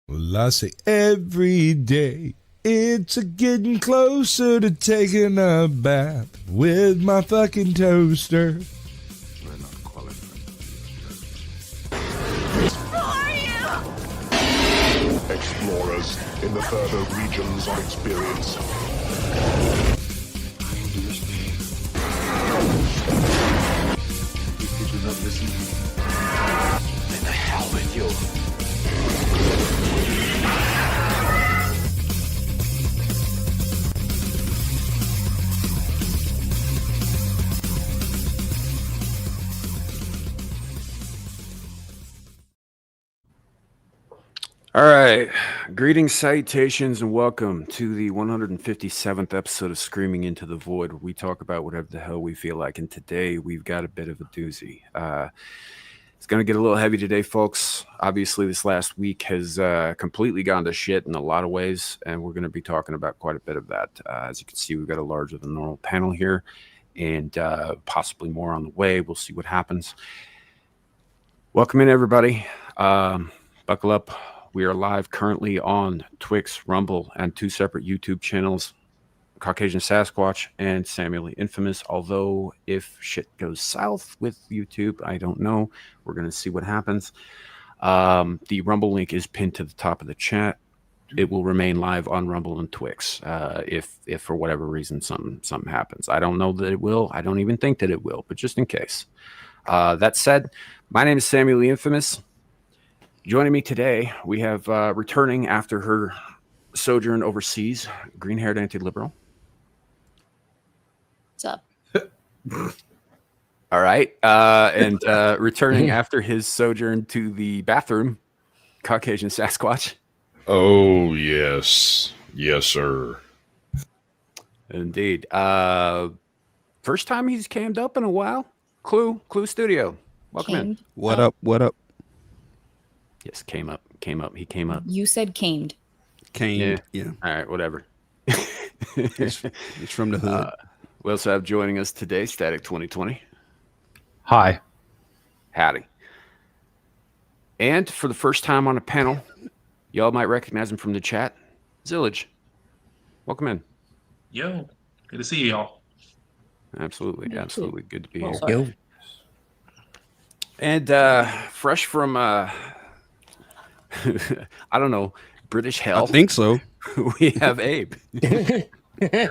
Well, I say every day it's a getting closer to taking a bath with my fucking toaster. We're not qualified. Who are you? Explorers in the further regions of experience. If you do not listen, Then the hell with you. All right. Greetings, salutations, and welcome to the 157th episode of Screaming Into the Void, where we talk about whatever the hell we feel like. And today we've got a bit of a doozy. It's going to get a little heavy today, folks. Obviously, this last week has completely gone to shit in a lot of ways, and we're going to be talking about quite a bit of that. As you can see, we've got a larger than normal panel here, and possibly more on the way. We'll see what happens. Welcome in, everybody. Buckle up. We are live currently on Twix, Rumble, and two separate YouTube channels, Caucasian Sasquatch and Samuel the Infamous. Although if shit goes south with YouTube, I don't know. We're going to see what happens. The Rumble link is pinned to the top of the chat. It will remain live on Rumble and Twix if for whatever reason something happens. I don't know that it will. I don't even think that it will, but just in case. That said, my name is Samuel the Infamous. Joining me today, we have returning after her sojourn overseas, green-haired anti-liberal. What's up? All right. And returning after his sojourn to the bathroom, Caucasian Sasquatch. Oh, yes. Yes, sir. Indeed. First time he's cammed up in a while. Clue Studio. Welcome in. What up? What up? Yes, came up. He came up. You said camed. Caned. Yeah. All right, whatever. It's from the hood. We also have joining us today, Static 2020. Hi. Howdy. And for the first time on a panel, y'all might recognize him from the chat, Zillage. Welcome in. Yo. Good to see y'all. Absolutely. Good to be here. Yo. And fresh from, I don't know, British hell. I think so. We have Abe.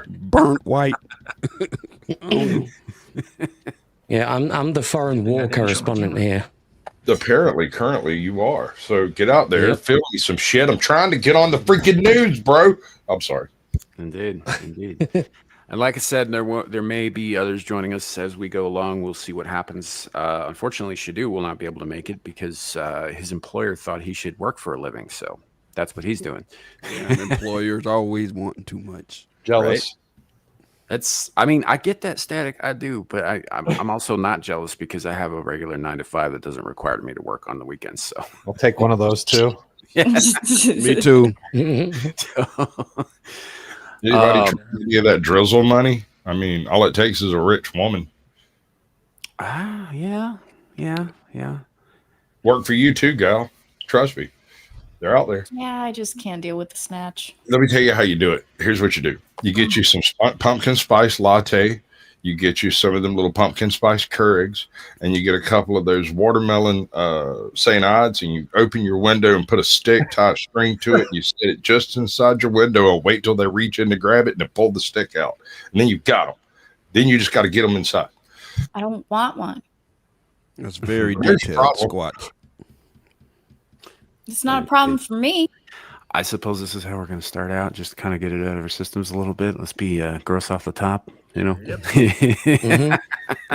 Burnt white. Yeah, I'm the foreign war correspondent here. Apparently, currently, you are. So get out there, Yep. film me some shit. I'm trying to get on the freaking news, bro. I'm sorry. Indeed. And like I said, there may be others joining us as we go along. We'll see what happens. Unfortunately, Shadu will not be able to make it because his employer thought he should work for a living. So that's what he's doing. Yeah, employers always wanting too much. Jealous. Right? I get that, Static. I do. But I'm also not jealous because I have a regular 9 to 5 that doesn't require me to work on the weekends. So I'll take one of those too. yes. Me too. Anybody trying to give that drizzle money? I mean, all it takes is a rich woman. Yeah. Work for you too, gal. Trust me. They're out there. Yeah, I just can't deal with the snatch. Let me tell you how you do it. Here's what you do. You get you some pumpkin spice latte. You get you some of them little pumpkin spice Keurigs, and you get a couple of those watermelon St. Ides, and you open your window and put a stick, tie a string to it, and you set it just inside your window and wait till they reach in to grab it and then pull the stick out. And then you've got them. Then you just got to get them inside. I don't want one. That's very There's a detailed, problem. Squatch. It's not a problem for me. I suppose this is how we're going to start out. Just kind of get it out of our systems a little bit. Let's be gross off the top, you know.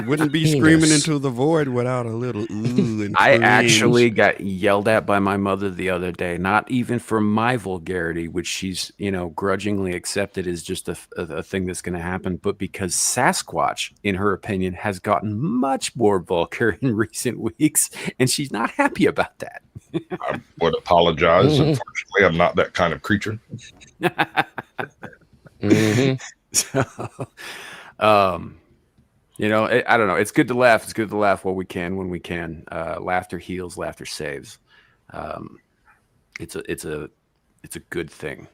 Wouldn't be screaming into the void without a little ooh and I cringe. actually got yelled at by my mother the other day, not even for my vulgarity, which she's, grudgingly accepted as just a thing that's going to happen, but because Sasquatch, in her opinion, has gotten much more vulgar in recent weeks, and she's not happy about that. I would apologize. Unfortunately, I'm not that kind of creature. So, I don't know. It's good to laugh. It's good to laugh while we can, when we can. Laughter heals, laughter saves. It's a good thing,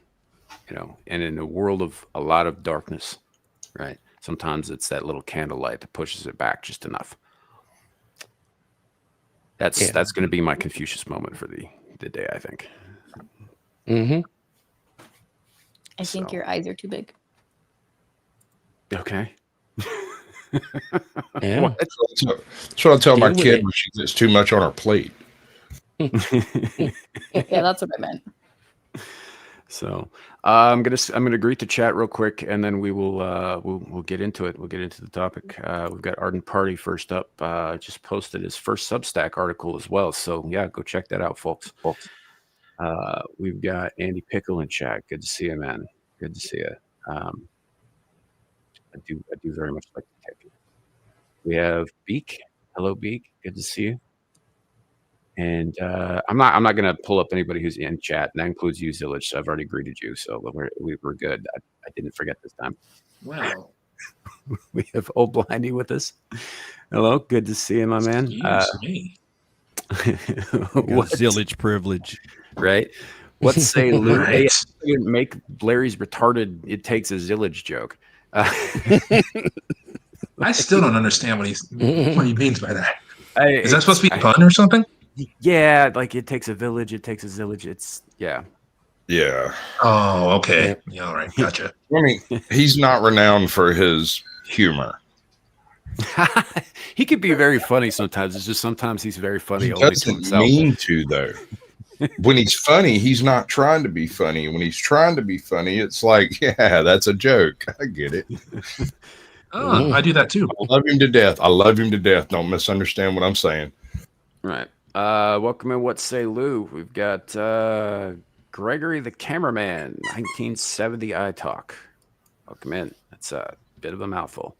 And in a world of a lot of darkness, right? Sometimes it's that little candlelight that pushes it back just enough. That's going to be my Confucius moment for the day, I think. Mm-hmm. I think your eyes are too big. Okay. Yeah. That's what I tell my Deal with kid it. when she gets too much on her plate. Yeah, that's what I meant. So I'm gonna greet the chat real quick, and then we will we'll get into it. We'll get into the topic. We've got Ardent Party first up. Just posted his first Substack article as well. So yeah, go check that out, folks. We've got Andy Pickle in chat. Good to see you, man. Good to see you. I do very much like to tech. We have Beak. Hello, Beak. Good to see you. And I'm not going to pull up anybody who's in chat, and that includes you, Zillage. So I've already greeted you, so we're good. I didn't forget this time. Wow. We have Old Blindy with us. Hello, good to see you, my man. Excuse me. What Zillage privilege, right? What say Lou? Right. Hey, make Larry's retarded. It takes a Zillage joke. I still don't understand what he means by that. Is that supposed to be a pun or something? Yeah, like it takes a village, it takes a Zillage. It's yeah. Oh, okay. Yeah, all right, gotcha. I mean, he's not renowned for his humor. He could be very funny sometimes. It's just sometimes he's very funny. He Only to doesn't himself. mean to, though. When he's funny, he's not trying to be funny. When he's trying to be funny, it's like, yeah, that's a joke. I get it. Oh, I do that too. I love him to death. I love him to death. Don't misunderstand what I'm saying. Right. Welcome in. What say Lou? We've got Gregory the cameraman, 1970 iTalk. Welcome in. That's a bit of a mouthful.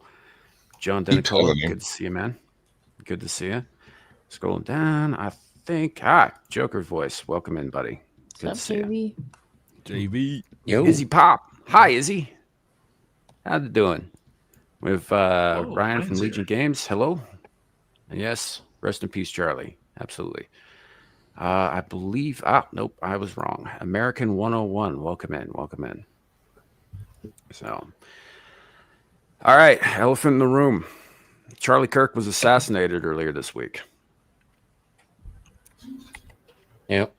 John Denicola, good to see you, man. Good to see you. Scrolling down, I think. Joker voice. Welcome in, buddy. Good to see you. JV. Yo. Izzy Pop. Hi, Izzy. How's it doing? With Ryan from Legion Games. Hello. And yes, rest in peace, Charlie. Absolutely. I believe. Nope, I was wrong. American 101. Welcome in. Welcome in. So, all right. Elephant in the room. Charlie Kirk was assassinated earlier this week. Yep.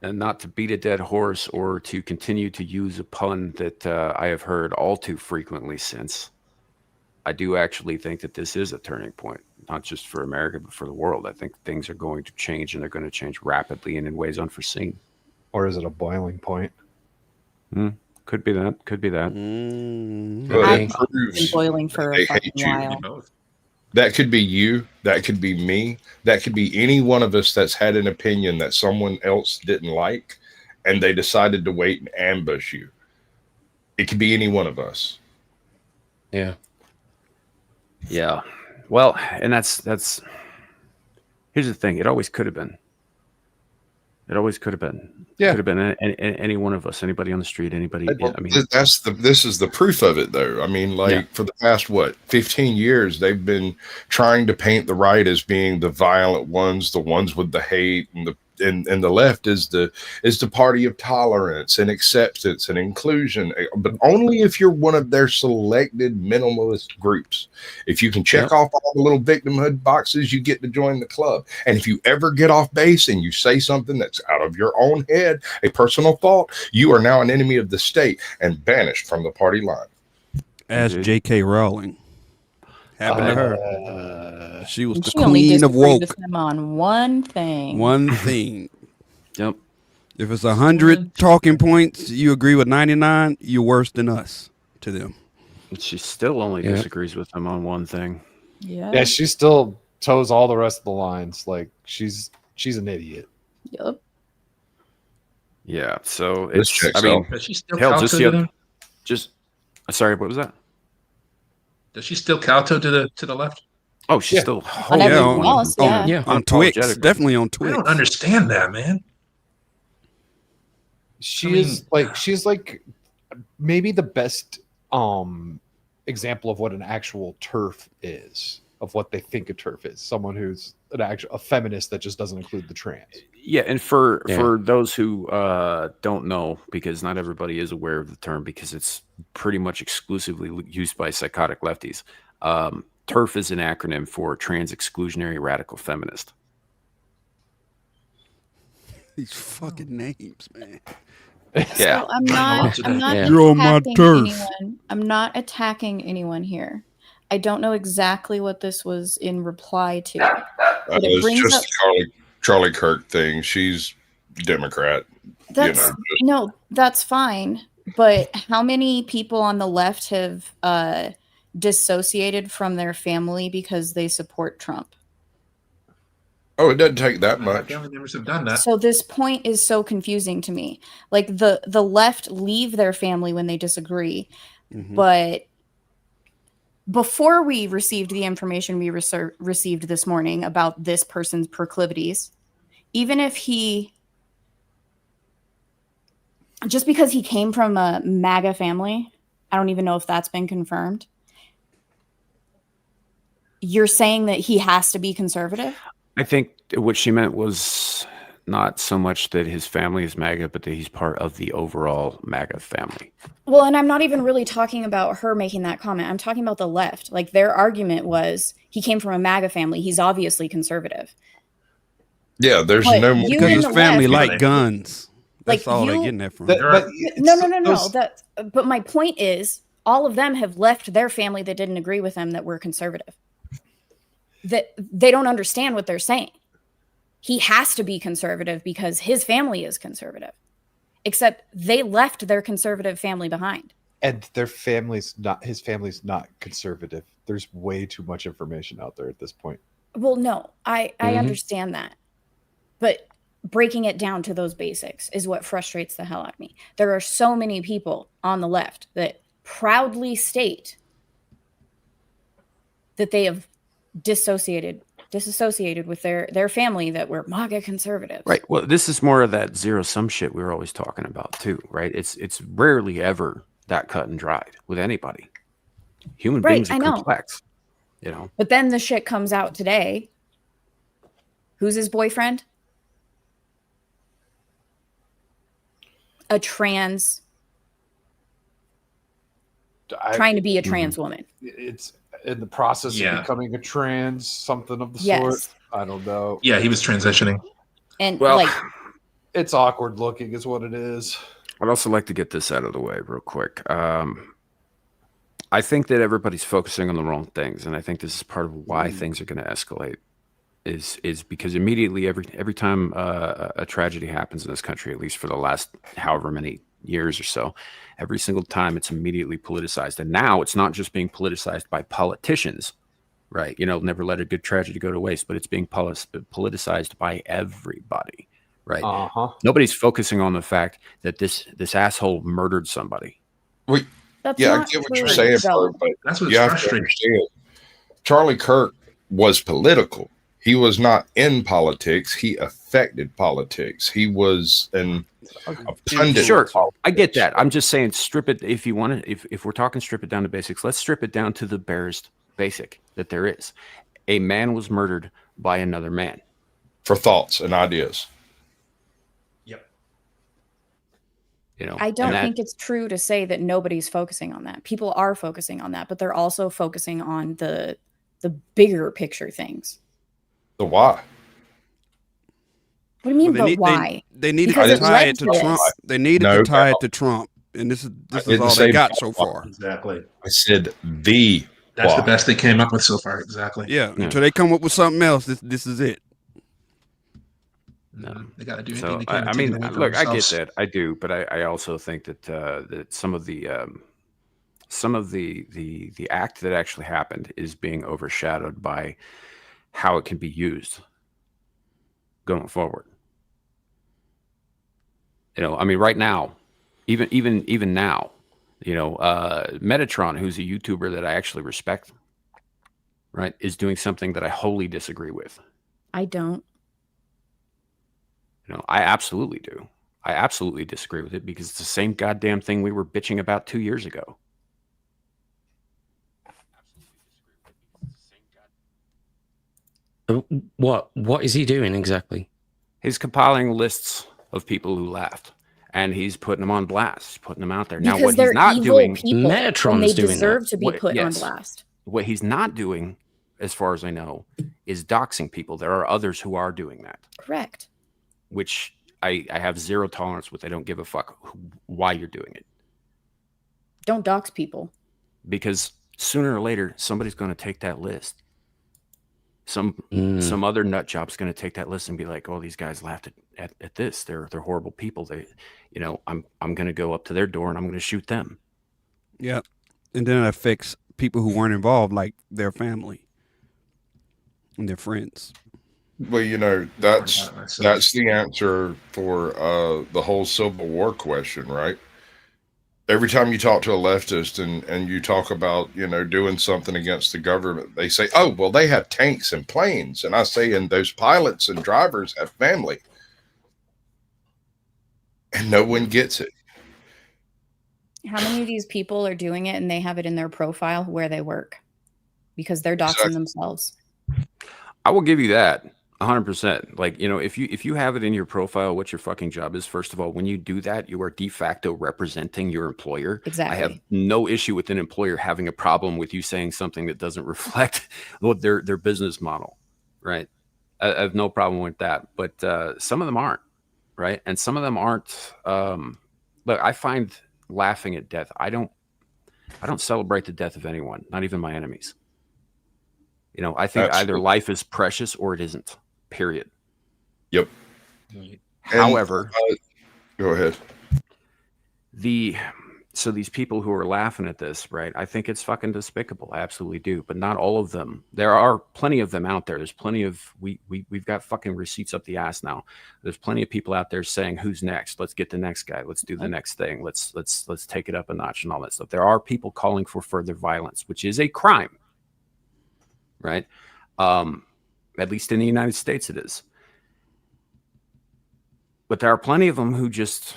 And not to beat a dead horse or to continue to use a pun that I have heard all too frequently since, I do actually think that this is a turning point, not just for America, but for the world. I think things are going to change, and they're going to change rapidly and in ways unforeseen. Or is it a boiling point? Could be that. Could be that. I've been boiling for a fucking while. That could be you. That could be me. That could be any one of us that's had an opinion that someone else didn't like, and they decided to wait and ambush you. It could be any one of us. Yeah. Yeah. Well, and that's here's the thing. It always could have been. It always could have been. Yeah. Could have been any one of us, anybody on the street, anybody. I mean, this is the proof of it, though. I mean, for the past 15 years, they've been trying to paint the right as being the violent ones, the ones with the hate, and the left is the party of tolerance and acceptance and inclusion, but only if you're one of their selected minimalist groups. If you can check off all the little victimhood boxes, you get to join the club. And if you ever get off base and you say something that's out of your own head, a personal thought, you are now an enemy of the state and banished from the party line. Ask J.K. Rowling. Happened to her. She was the only queen of woke. with him on one thing. One thing. Yep. If it's 100 talking points, you agree with 99, you're worse than us to them. She still only disagrees with them on one thing. Yeah, she still toes all the rest of the lines. Like she's an idiot. Yep. Yeah. So This it's. checks I mean, out. Does she still hell, kowtow just. Sorry, what was that? Does she still kowtow to the left? Oh, she's still On everything else, on Twix, definitely on Twix. I don't understand that, man. She's like maybe the best example of what an actual turf is. of what they think a TERF is. Someone who's a feminist that just doesn't include the trans. Yeah, and for those who don't know, because not everybody is aware of the term, because it's pretty much exclusively used by psychotic lefties. TERF is an acronym for Trans Exclusionary Radical Feminist. These fucking names, man. Yeah, so I'm not You're on my attacking turf. anyone. I'm not attacking anyone here. I don't know exactly what this was in reply to. But it It's brings just up the Charlie Kirk thing. She's Democrat. that's no, that's fine. But how many people on the left have dissociated from their family because they support Trump? Oh, it doesn't take that much. Family members have done that. So this point is so confusing to me. Like the left leave their family when they disagree, but before we received the information we received this morning about this person's proclivities, even if just because he came from a MAGA family, I don't even know if that's been confirmed. You're saying that he has to be conservative? I think what she meant was not so much that his family is MAGA, but that he's part of the overall MAGA family. Well, and I'm not even really talking about her making that comment. I'm talking about the left. Like their argument was he came from a MAGA family. He's obviously conservative. Yeah, there's But no more. Because his family left- like guns. That's Like, all they're you- getting that from. No. But my point is, all of them have left their family that didn't agree with them that were conservative. That they don't understand what they're saying. He has to be conservative because his family is conservative. Except they left their conservative family behind. And his family's not conservative. There's way too much information out there at this point. Well, no, I understand that. But breaking it down to those basics is what frustrates the hell out of me. There are so many people on the left that proudly state that they have disassociated with their family that were MAGA conservatives. Right. Well, this is more of that zero-sum shit we were always talking about too, right? It's rarely ever that cut and dried with anybody. Human beings are complex, you know. But then the shit comes out today. Who's his boyfriend? A trans, trying to be a trans woman. It's in the process of becoming a trans, something of the sort. I don't know. Yeah, he was transitioning. And it's awkward looking is what it is. I'd also like to get this out of the way real quick. I think that everybody's focusing on the wrong things, and I think this is part of why things are going to escalate. Is because immediately every time a tragedy happens in this country, at least for the last however many years or so, every single time it's immediately politicized. And now it's not just being politicized by politicians, right? You know, never let a good tragedy go to waste, but it's being politicized by everybody, right? Nobody's focusing on the fact that this asshole murdered somebody. I get what you're saying, but that's what's you have to frustrating. understand. Charlie Kirk was political. He was not in politics. He affected politics. He was a pundit. Sure, I get that. I'm just saying, strip it. If you want to, if we're talking strip it down to basics, let's strip it down to the barest basic that there is. A man was murdered by another man for thoughts and ideas. Yep. You know, I don't think it's true to say that nobody's focusing on that. People are focusing on that, but they're also focusing on the bigger picture things. The why? What do you mean, why? They needed to tie it to Trump. They needed to tie it to Trump, and this is all they got so far. Exactly. I said the. That's the best they came up with so far. Exactly. Yeah. Until they come up with something else, this is it. No, they got to do So anything they can. I mean, look, I get that, I do, but I also think that that some of the act that actually happened is being overshadowed by how it can be used going forward. You know, I mean, right now, even now, you know, Metatron, who's a YouTuber that I actually respect, right, is doing something that I wholly disagree with. I don't. You know, I absolutely do. I absolutely disagree with it because it's the same goddamn thing we were bitching about 2 years ago. What is he doing exactly? He's compiling lists of people who laughed, and he's putting them on blast. He's putting them out there. Now, Because what they're he's not evil doing, people, and Metatron's they doing deserve that. to be put on blast. What he's not doing, as far as I know, is doxing people. There are others who are doing that. Correct. Which I have zero tolerance with. I don't give a fuck why you're doing it. Don't dox people. Because sooner or later, somebody's going to take that list. Some other nut job's going to take that list and be like, "Oh, these guys laughed at this. They're horrible people. They, I'm going to go up to their door and I'm going to shoot them." Yeah, and then it affects people who weren't involved, like their family and their friends. Well, that's the answer for the whole Civil War question, right? Every time you talk to a leftist and you talk about, doing something against the government, they say, "Oh, well, they have tanks and planes." And I say, and those pilots and drivers have family. And no one gets it. How many of these people are doing it and they have it in their profile where they work? Because they're doxing themselves. I will give you that 100%. Like, if you have it in your profile, what your fucking job is, first of all, when you do that, you are de facto representing your employer. Exactly. I have no issue with an employer having a problem with you saying something that doesn't reflect their business model, right? I have no problem with that. But some of them aren't, right? And some of them aren't. Look, I find laughing at death. I don't celebrate the death of anyone, not even my enemies. I think either life is precious or it isn't. Period. Yep. However, go ahead. So these people who are laughing at this, right? I think it's fucking despicable. I absolutely do, but not all of them. There are plenty of them out there. There's plenty of we've got fucking receipts up the ass now. There's plenty of people out there saying, "Who's next? Let's get the next guy. Let's do the next thing. Let's take it up a notch," and all that stuff. There are people calling for further violence, which is a crime. Right? At least in the United States it is. But there are plenty of them who just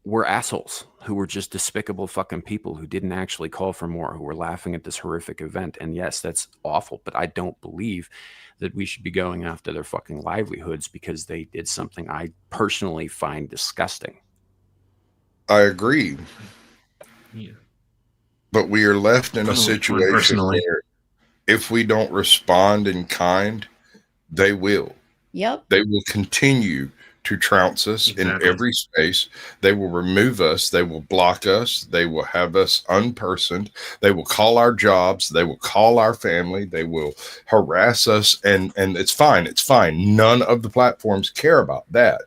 were assholes, who were just despicable fucking people who didn't actually call for more, who were laughing at this horrific event. And yes, that's awful, but I don't believe that we should be going after their fucking livelihoods because they did something I personally find disgusting. I agree. Yeah. But we are left in a situation where if we don't respond in kind, they will. Yep. They will continue to trounce us in every space. They will remove us. They will block us. They will have us unpersoned. They will call our jobs. They will call our family. They will harass us. And it's fine. It's fine. None of the platforms care about that.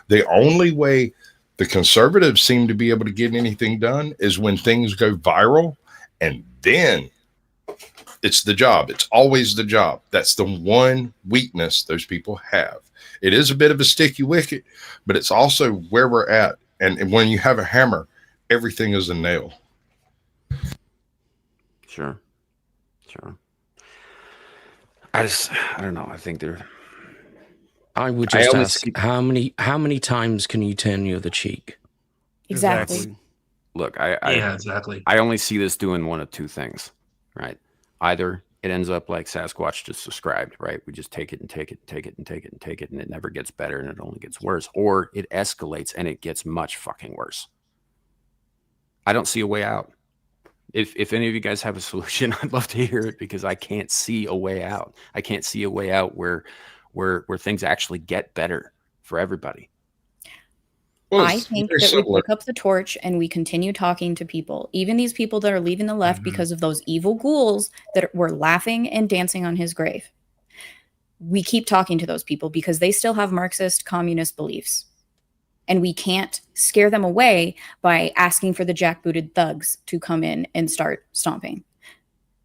The only way the conservatives seem to be able to get anything done is when things go viral, and then it's the job. It's always the job. That's the one weakness those people have. It is a bit of a sticky wicket, but it's also where we're at. And when you have a hammer, everything is a nail. Sure. I don't know. I think they're. I would just ask, how many times can you turn the other cheek? Exactly. Look, exactly. I only see this doing one of two things, right? Either it ends up like Sasquatch just described, right? We just take it and take it and take it and take it and take it, and it never gets better and it only gets worse. Or it escalates and it gets much fucking worse. I don't see a way out. If any of you guys have a solution, I'd love to hear it because I can't see a way out. I can't see a way out where things actually get better for everybody. Well, I think that we pick up the torch and we continue talking to people, even these people that are leaving the left because of those evil ghouls that were laughing and dancing on his grave. We keep talking to those people because they still have Marxist communist beliefs. And we can't scare them away by asking for the jackbooted thugs to come in and start stomping.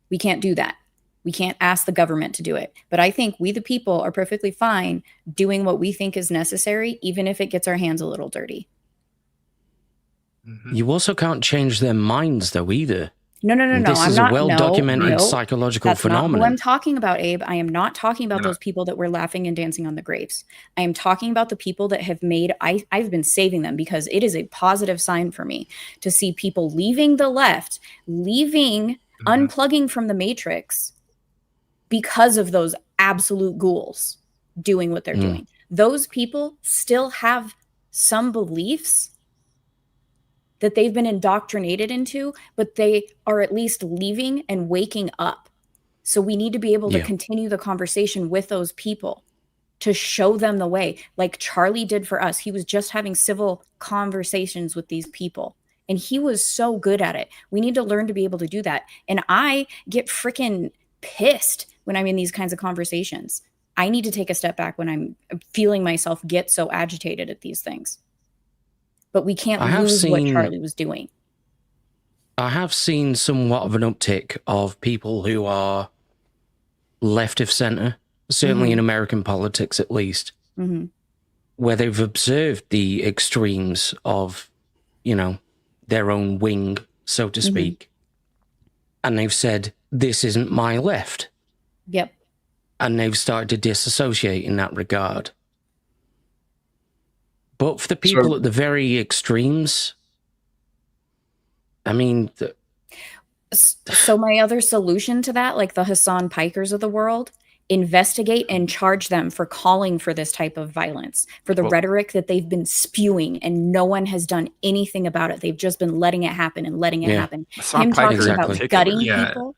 We can't do that. We can't ask the government to do it. But I think we, the people, are perfectly fine doing what we think is necessary, even if it gets our hands a little dirty. You also can't change their minds, though, either. No. This is a well-documented psychological phenomenon. That's not who I'm talking about, Abe. I am not talking about those people that were laughing and dancing on the graves. I am talking about the people that have made, I've been saving them because it is a positive sign for me to see people leaving the left, unplugging from the matrix, because of those absolute ghouls doing what they're doing. Those people still have some beliefs that they've been indoctrinated into, but they are at least leaving and waking up. So we need to be able to continue the conversation with those people to show them the way, like Charlie did for us. He was just having civil conversations with these people, and he was so good at it. We need to learn to be able to do that. And I get freaking pissed when I'm in these kinds of conversations. I need to take a step back when I'm feeling myself get so agitated at these things. But we can't lose what Charlie was doing. I have seen somewhat of an uptick of people who are left of center, certainly in American politics at least, where they've observed the extremes of, their own wing, so to speak. And they've said, this isn't my left. Yep. And they've started to disassociate in that regard. But for the people at the very extremes, I mean... So my other solution to that, like the Hassan Pikers of the world, investigate and charge them for calling for this type of violence, for the rhetoric that they've been spewing, and no one has done anything about it. They've just been letting it happen and letting it happen. Him talking about gutting people.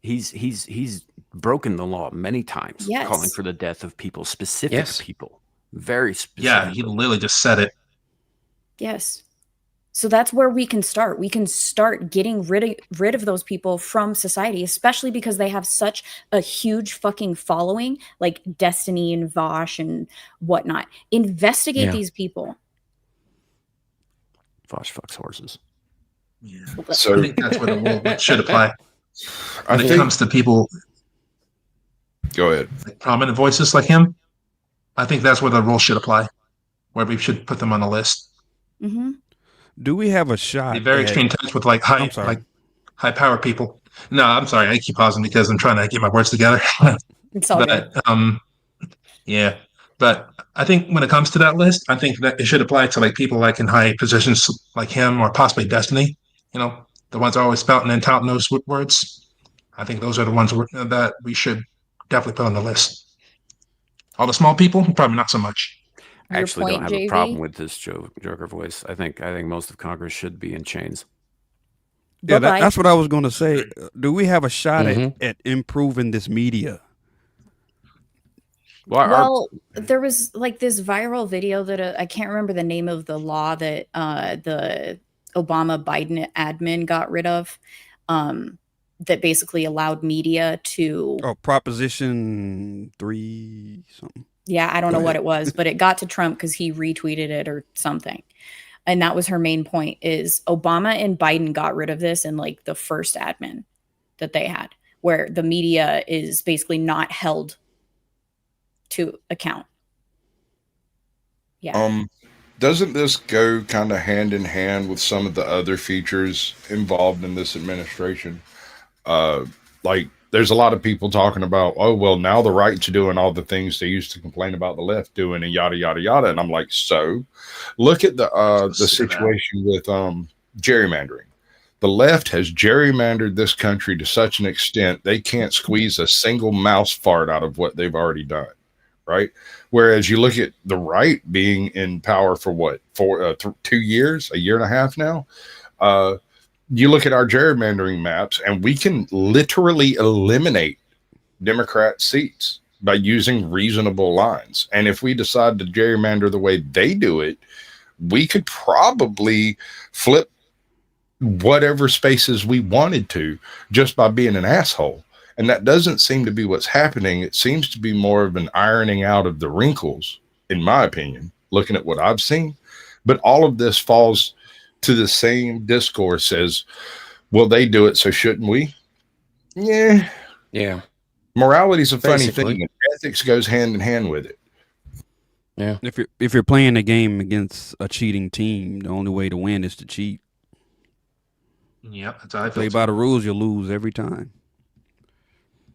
He's broken the law many times, calling for the death of people, specific people, very specific. Yeah, he literally just said it. Yes. So that's where we can start. We can start getting rid of those people from society, especially because they have such a huge fucking following, like Destiny and Vosh and whatnot. Investigate these people. Vosh fucks horses. Yeah. So I think that's where the rule should apply. When it comes to people, go ahead, like prominent voices like him, I think that's where the rule should apply, where we should put them on the list. Do we have a shot? Be very extreme touch with like high power people. No, I'm sorry, I keep pausing because I'm trying to get my words together. It's all good. Yeah, but I think when it comes to that list, I think that it should apply to like people like in high positions like him or possibly Destiny. The ones that are always spouting and touting those words. I think those are the ones that we should definitely put on the list. All the small people, probably not so much. I actually don't have a problem with this Joker voice. I think most of Congress should be in chains. Yeah, that's what I was going to say. Do we have a shot at improving this media? Well, there was like this viral video that I can't remember the name of the law that the Obama-Biden admin got rid of, that basically allowed media to... Oh, Proposition 3 something. Yeah, I don't know what it was, but it got to Trump because he retweeted it or something. And that was her main point, is Obama and Biden got rid of this in like the first admin that they had, where the media is basically not held to account. Yeah. Doesn't this go kind of hand in hand with some of the other features involved in this administration? Like, there's a lot of people talking about, oh, well, now the right's doing all the things they used to complain about the left doing and yada, yada, yada. And I'm like, so look at the situation with gerrymandering. The left has gerrymandered this country to such an extent they can't squeeze a single mouse fart out of what they've already done. Right. Whereas you look at the right being in power for what, 2 years, a year and a half now. You look at our gerrymandering maps and we can literally eliminate Democrat seats by using reasonable lines. And if we decide to gerrymander the way they do it, we could probably flip whatever spaces we wanted to just by being an asshole. And that doesn't seem to be what's happening. It seems to be more of an ironing out of the wrinkles, in my opinion, looking at what I've seen. But all of this falls to the same discourse as, well, they do it, so shouldn't we? Yeah. Morality is a funny thing, and ethics goes hand in hand with it. Yeah. If you're playing a game against a cheating team, the only way to win is to cheat. Yep, that's how I feel. Play by the rules, you'll lose every time.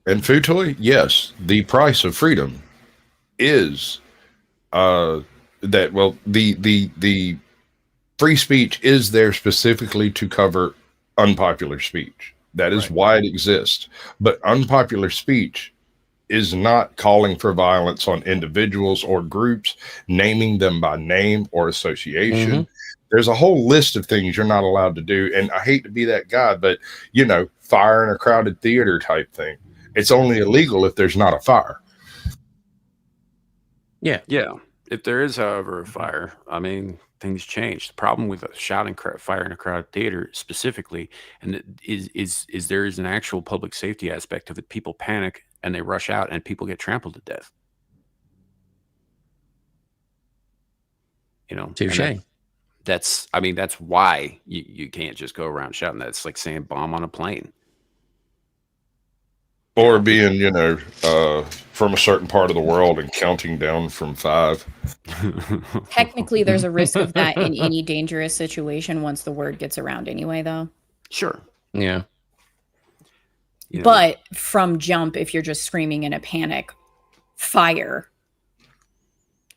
And Futoy, yes, the price of freedom is that, well, the free speech is there specifically to cover unpopular speech. That is why it exists. But unpopular speech is not calling for violence on individuals or groups, naming them by name or association. There's a whole list of things you're not allowed to do. And I hate to be that guy, but, fire in a crowded theater type thing. It's only illegal if there's not a fire. Yeah. Yeah. If there is, however, a fire, I mean, things change. The problem with shouting fire in a crowded theater specifically, and is there is an actual public safety aspect of it. People panic and they rush out, and people get trampled to death. Touche. That's why you can't just go around shouting that. It's like saying bomb on a plane. Or being, from a certain part of the world and counting down from 5. Technically, there's a risk of that in any dangerous situation once the word gets around anyway, though. Sure. Yeah. But from jump, if you're just screaming in a panic, fire,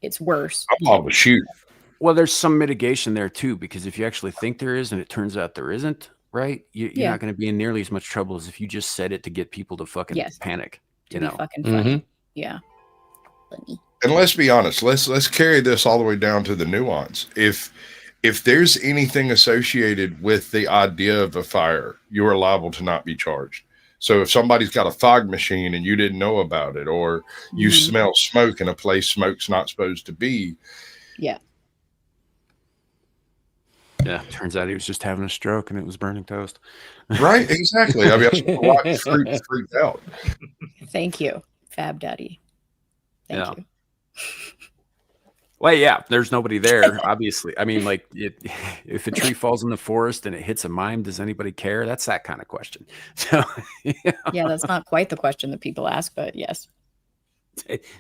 it's worse. I'm liable to shoot. Well, there's some mitigation there, too, because if you actually think there is and it turns out there isn't, right? You're not going to be in nearly as much trouble as if you just said it to get people to fucking panic. To be fucking funny. Yeah. Funny. And let's be honest. Let's carry this all the way down to the nuance. If there's anything associated with the idea of a fire, you are liable to not be charged. So if somebody's got a fog machine and you didn't know about it, or you smell smoke in a place smoke's not supposed to be. Yeah. Yeah, turns out he was just having a stroke and it was burning toast. Right, exactly. I mean, I freaked out. Thank you, Fab Daddy. Thank you. Well, yeah, there's nobody there, obviously. I mean, like, if a tree falls in the forest and it hits a mime, does anybody care? That's that kind of question. So, yeah, that's not quite the question that people ask, but yes.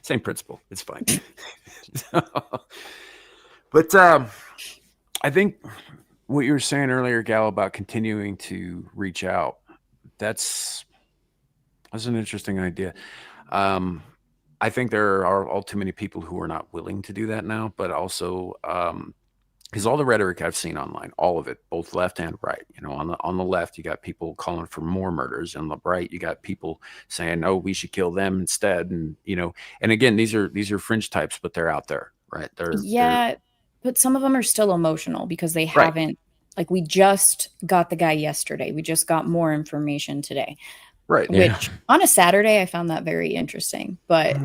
Same principle. It's fine. But I think what you were saying earlier, Gal, about continuing to reach out, that's an interesting idea. I think there are all too many people who are not willing to do that now, but also because all the rhetoric I've seen online, all of it, both left and right, on the left, you got people calling for more murders. On the right, you got people saying, "Oh, we should kill them instead." And and again, these are fringe types, but they're out there, right? But some of them are still emotional because they haven't. Like, we just got the guy yesterday. We just got more information today. Right. Which on a Saturday, I found that very interesting. But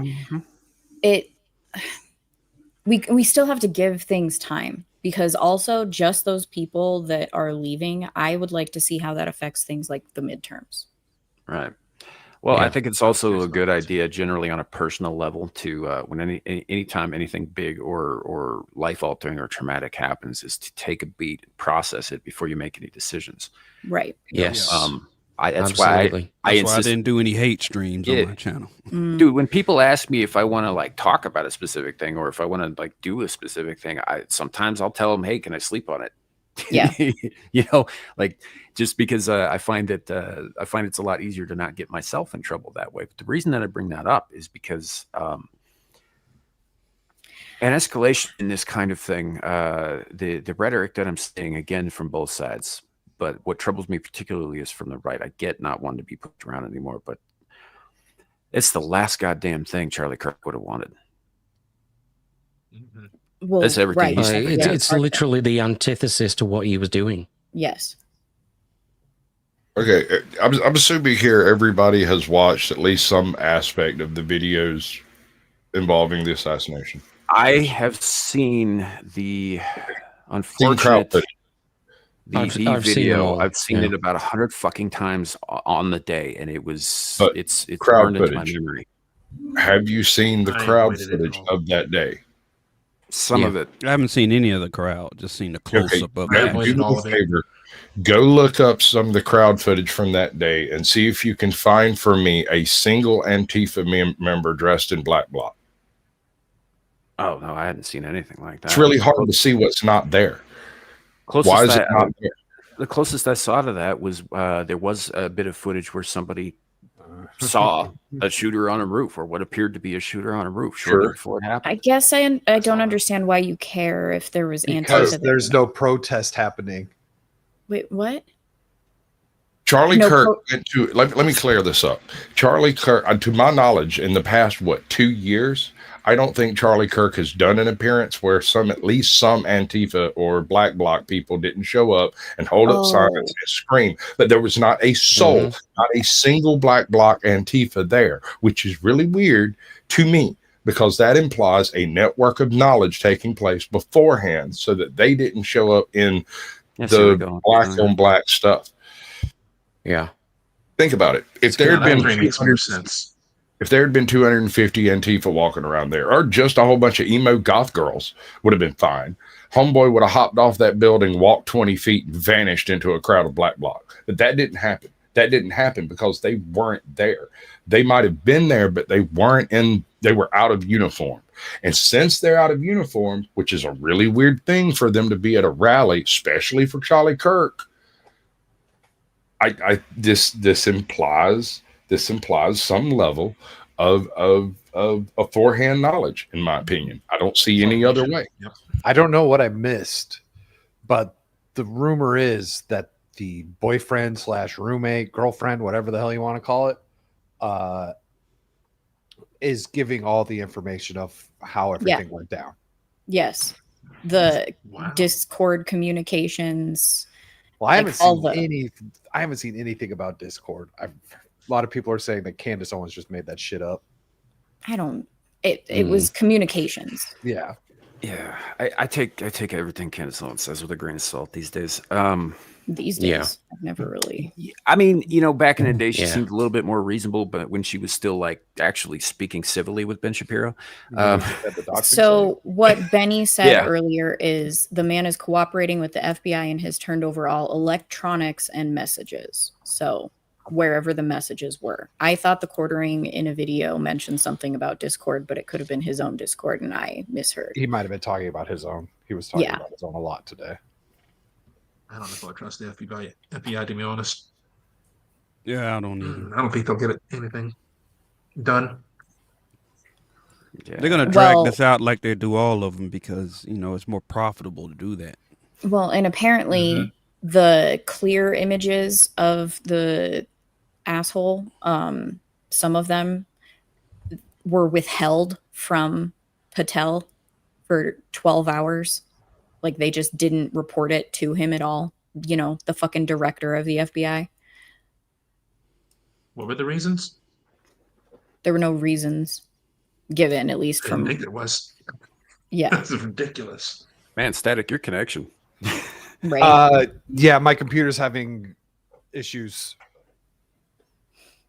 we still have to give things time, because also just those people that are leaving, I would like to see how that affects things like the midterms. Right. Well, I think it's also a good idea generally on a personal level to when anytime anything big or life altering or traumatic happens, is to take a beat, process it before you make any decisions. Right. Yes. That's why I didn't do any hate streams on my channel. Dude, when people ask me if I want to like talk about a specific thing or if I want to like do a specific thing, sometimes I'll tell them, "Hey, can I sleep on it?" Yeah. Like, just because I find it's a lot easier to not get myself in trouble that way. But the reason that I bring that up is because an escalation in this kind of thing, the rhetoric that I'm seeing again from both sides. But what troubles me particularly is from the right. I get not wanting to be pushed around anymore, but it's the last goddamn thing Charlie Kirk would have wanted. Well, that's everything. Right. It's literally the antithesis to what he was doing. Yes. Okay, I'm assuming here everybody has watched at least some aspect of the videos involving the assassination. I have seen the unfortunate the video. I've seen it about 100 fucking times on the day, and it's burned into my memory. Have you seen the crowd footage of that day? Some of it. I haven't seen any of the crowd. Just seen the close up of it. Do me a favor. Go look up some of the crowd footage from that day and see if you can find for me a single Antifa member dressed in black bloc. Oh no, I hadn't seen anything like that. It's really hard to see what's not there. Why is it not there? The closest I saw to that was there was a bit of footage where somebody saw a shooter on a roof, or what appeared to be a shooter on a roof shortly before it happened. I guess I don't understand why you care if there was because there's no protest happening. Wait, what? Charlie Kirk went to, let me clear this up. Charlie Kirk, to my knowledge, in the past, 2 years, I don't think Charlie Kirk has done an appearance where at least some Antifa or Black Bloc people didn't show up and hold up signs and scream. But there was not a soul, not a single Black Bloc Antifa there, which is really weird to me, because that implies a network of knowledge taking place beforehand so that they didn't show up in the black on black stuff. Yeah. Think about it. If there had been 250 Antifa walking around there, or just a whole bunch of emo goth girls, would have been fine. Homeboy would have hopped off that building, walked 20 feet, and vanished into a crowd of Black Bloc. But that didn't happen. That didn't happen because they weren't there. They might have been there, but they weren't they were out of uniform. And since they're out of uniform, which is a really weird thing for them to be at a rally, especially for Charlie Kirk, this implies some level of beforehand knowledge, in my opinion. I don't see any other way. I don't know what I missed, but the rumor is that the boyfriend / roommate, girlfriend, whatever the hell you want to call it, is giving all the information of how everything went down. Yes. The Discord communications. Well, I haven't seen anything about Discord. A lot of people are saying that Candace Owens just made that shit up. It was communications. Yeah. Yeah. I take everything Candace Owens says with a grain of salt these days. I've never really. I mean, back in the day, she seemed a little bit more reasonable, but when she was still like actually speaking civilly with Ben Shapiro. So what Benny said earlier is the man is cooperating with the FBI and has turned over all electronics and messages. So wherever the messages were, I thought the quartering in a video mentioned something about Discord, but it could have been his own Discord and I misheard. He might have been talking about his own. He was talking about his own a lot today. I don't know if I trust the FBI, to be honest. Yeah, I don't either. I don't think they'll get anything done. Yeah. They're going to drag this out like they do all of them because, it's more profitable to do that. Well, and apparently the clear images of the asshole, some of them were withheld from Patel for 12 hours. Like they just didn't report it to him at all. The fucking director of the FBI. What were the reasons? There were no reasons given, at least from. I think there was. Yeah. That's ridiculous. Man, Static, your connection. Right. Yeah, my computer's having issues.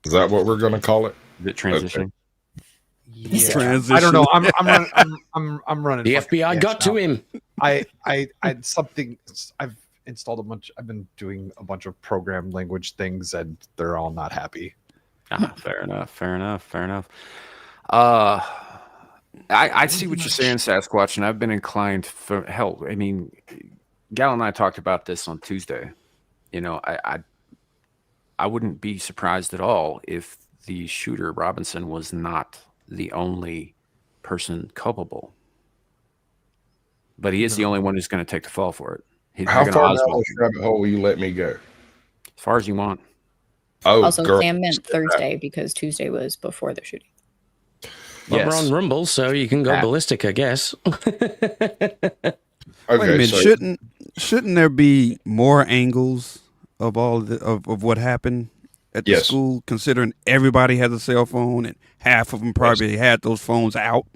Is that what we're going to call it? The transition. Okay. Yeah. Transition. I don't know. I'm running. The FBI got to him. I've installed a bunch. I've been doing a bunch of program language things, and they're all not happy. Fair enough. I see what you're saying, Sasquatch, and I've been inclined for help. I mean, Gal and I talked about this on Tuesday. I wouldn't be surprised at all if the shooter Robinson was not the only person culpable, but he is the only one who's going to take the fall for it. How far down this rabbit hole will you let me go? As far as you want. Also, Sam meant Thursday because Tuesday was before the shooting. Well, we're on Rumble, so you can go ballistic, I guess. Wait a minute, shouldn't there be more angles of all of what happened at the school, considering everybody has a cell phone and half of them probably had those phones out?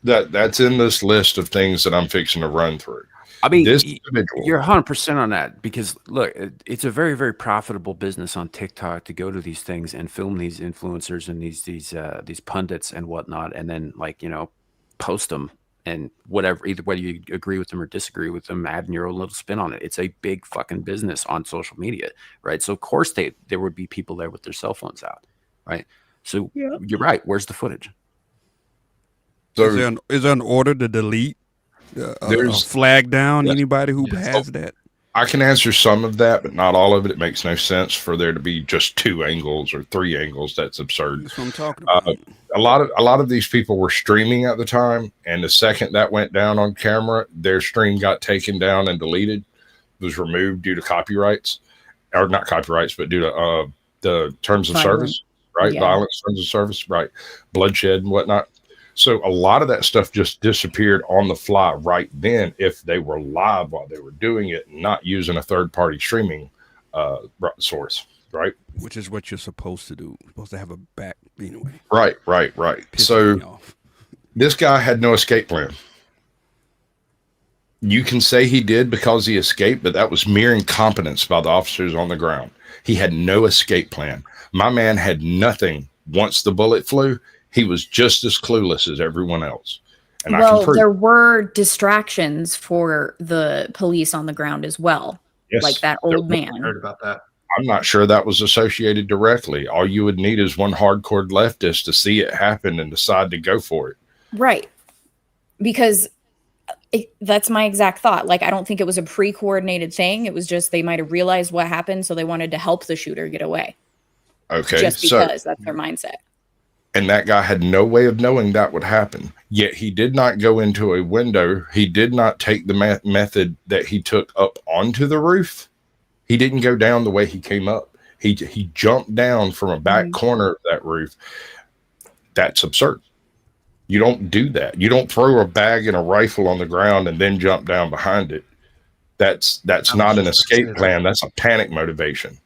That's in this list of things that I'm fixing to run through. I mean, you're 100% on that because look, it's a very, very profitable business on TikTok to go to these things and film these influencers and these pundits and whatnot, and then post them and whatever, either whether you agree with them or disagree with them, adding your own little spin on it. It's a big fucking business on social media, right? So of course there would be people there with their cell phones out, right? So you're right. Where's the footage? So is there an order to delete? There's flag down anybody who has that. I can answer some of that, but not all of it. It makes no sense for there to be just 2 angles or 3 angles. That's absurd. That's what I'm talking about. A lot of these people were streaming at the time, and the second that went down on camera, their stream got taken down and deleted, was removed due to copyrights. or not copyrights, but due to the terms of service, right? Yeah. Violence, terms of service, right? Bloodshed and whatnot. So a lot of that stuff just disappeared on the fly right then if they were live while they were doing it and not using a third-party streaming source, right? Which is what you're supposed to do. You're supposed to have a back anyway. Right. So this guy had no escape plan. You can say he did because he escaped, but that was mere incompetence by the officers on the ground. He had no escape plan. My man had nothing. Once the bullet flew, he was just as clueless as everyone else. And well, there were distractions for the police on the ground as well. Yes, like that old man. I heard about that. I'm not sure that was associated directly. All you would need is one hardcore leftist to see it happen and decide to go for it. Right. Because that's my exact thought. Like, I don't think it was a pre-coordinated thing. It was just they might have realized what happened, so they wanted to help the shooter get away. Okay. Just because that's their mindset. And that guy had no way of knowing that would happen. Yet he did not go into a window. He did not take the method that he took up onto the roof. He didn't go down the way he came up. He jumped down from a back corner of that roof. That's absurd. You don't do that. You don't throw a bag and a rifle on the ground and then jump down behind it. That's not an escape plan. That's a panic motivation.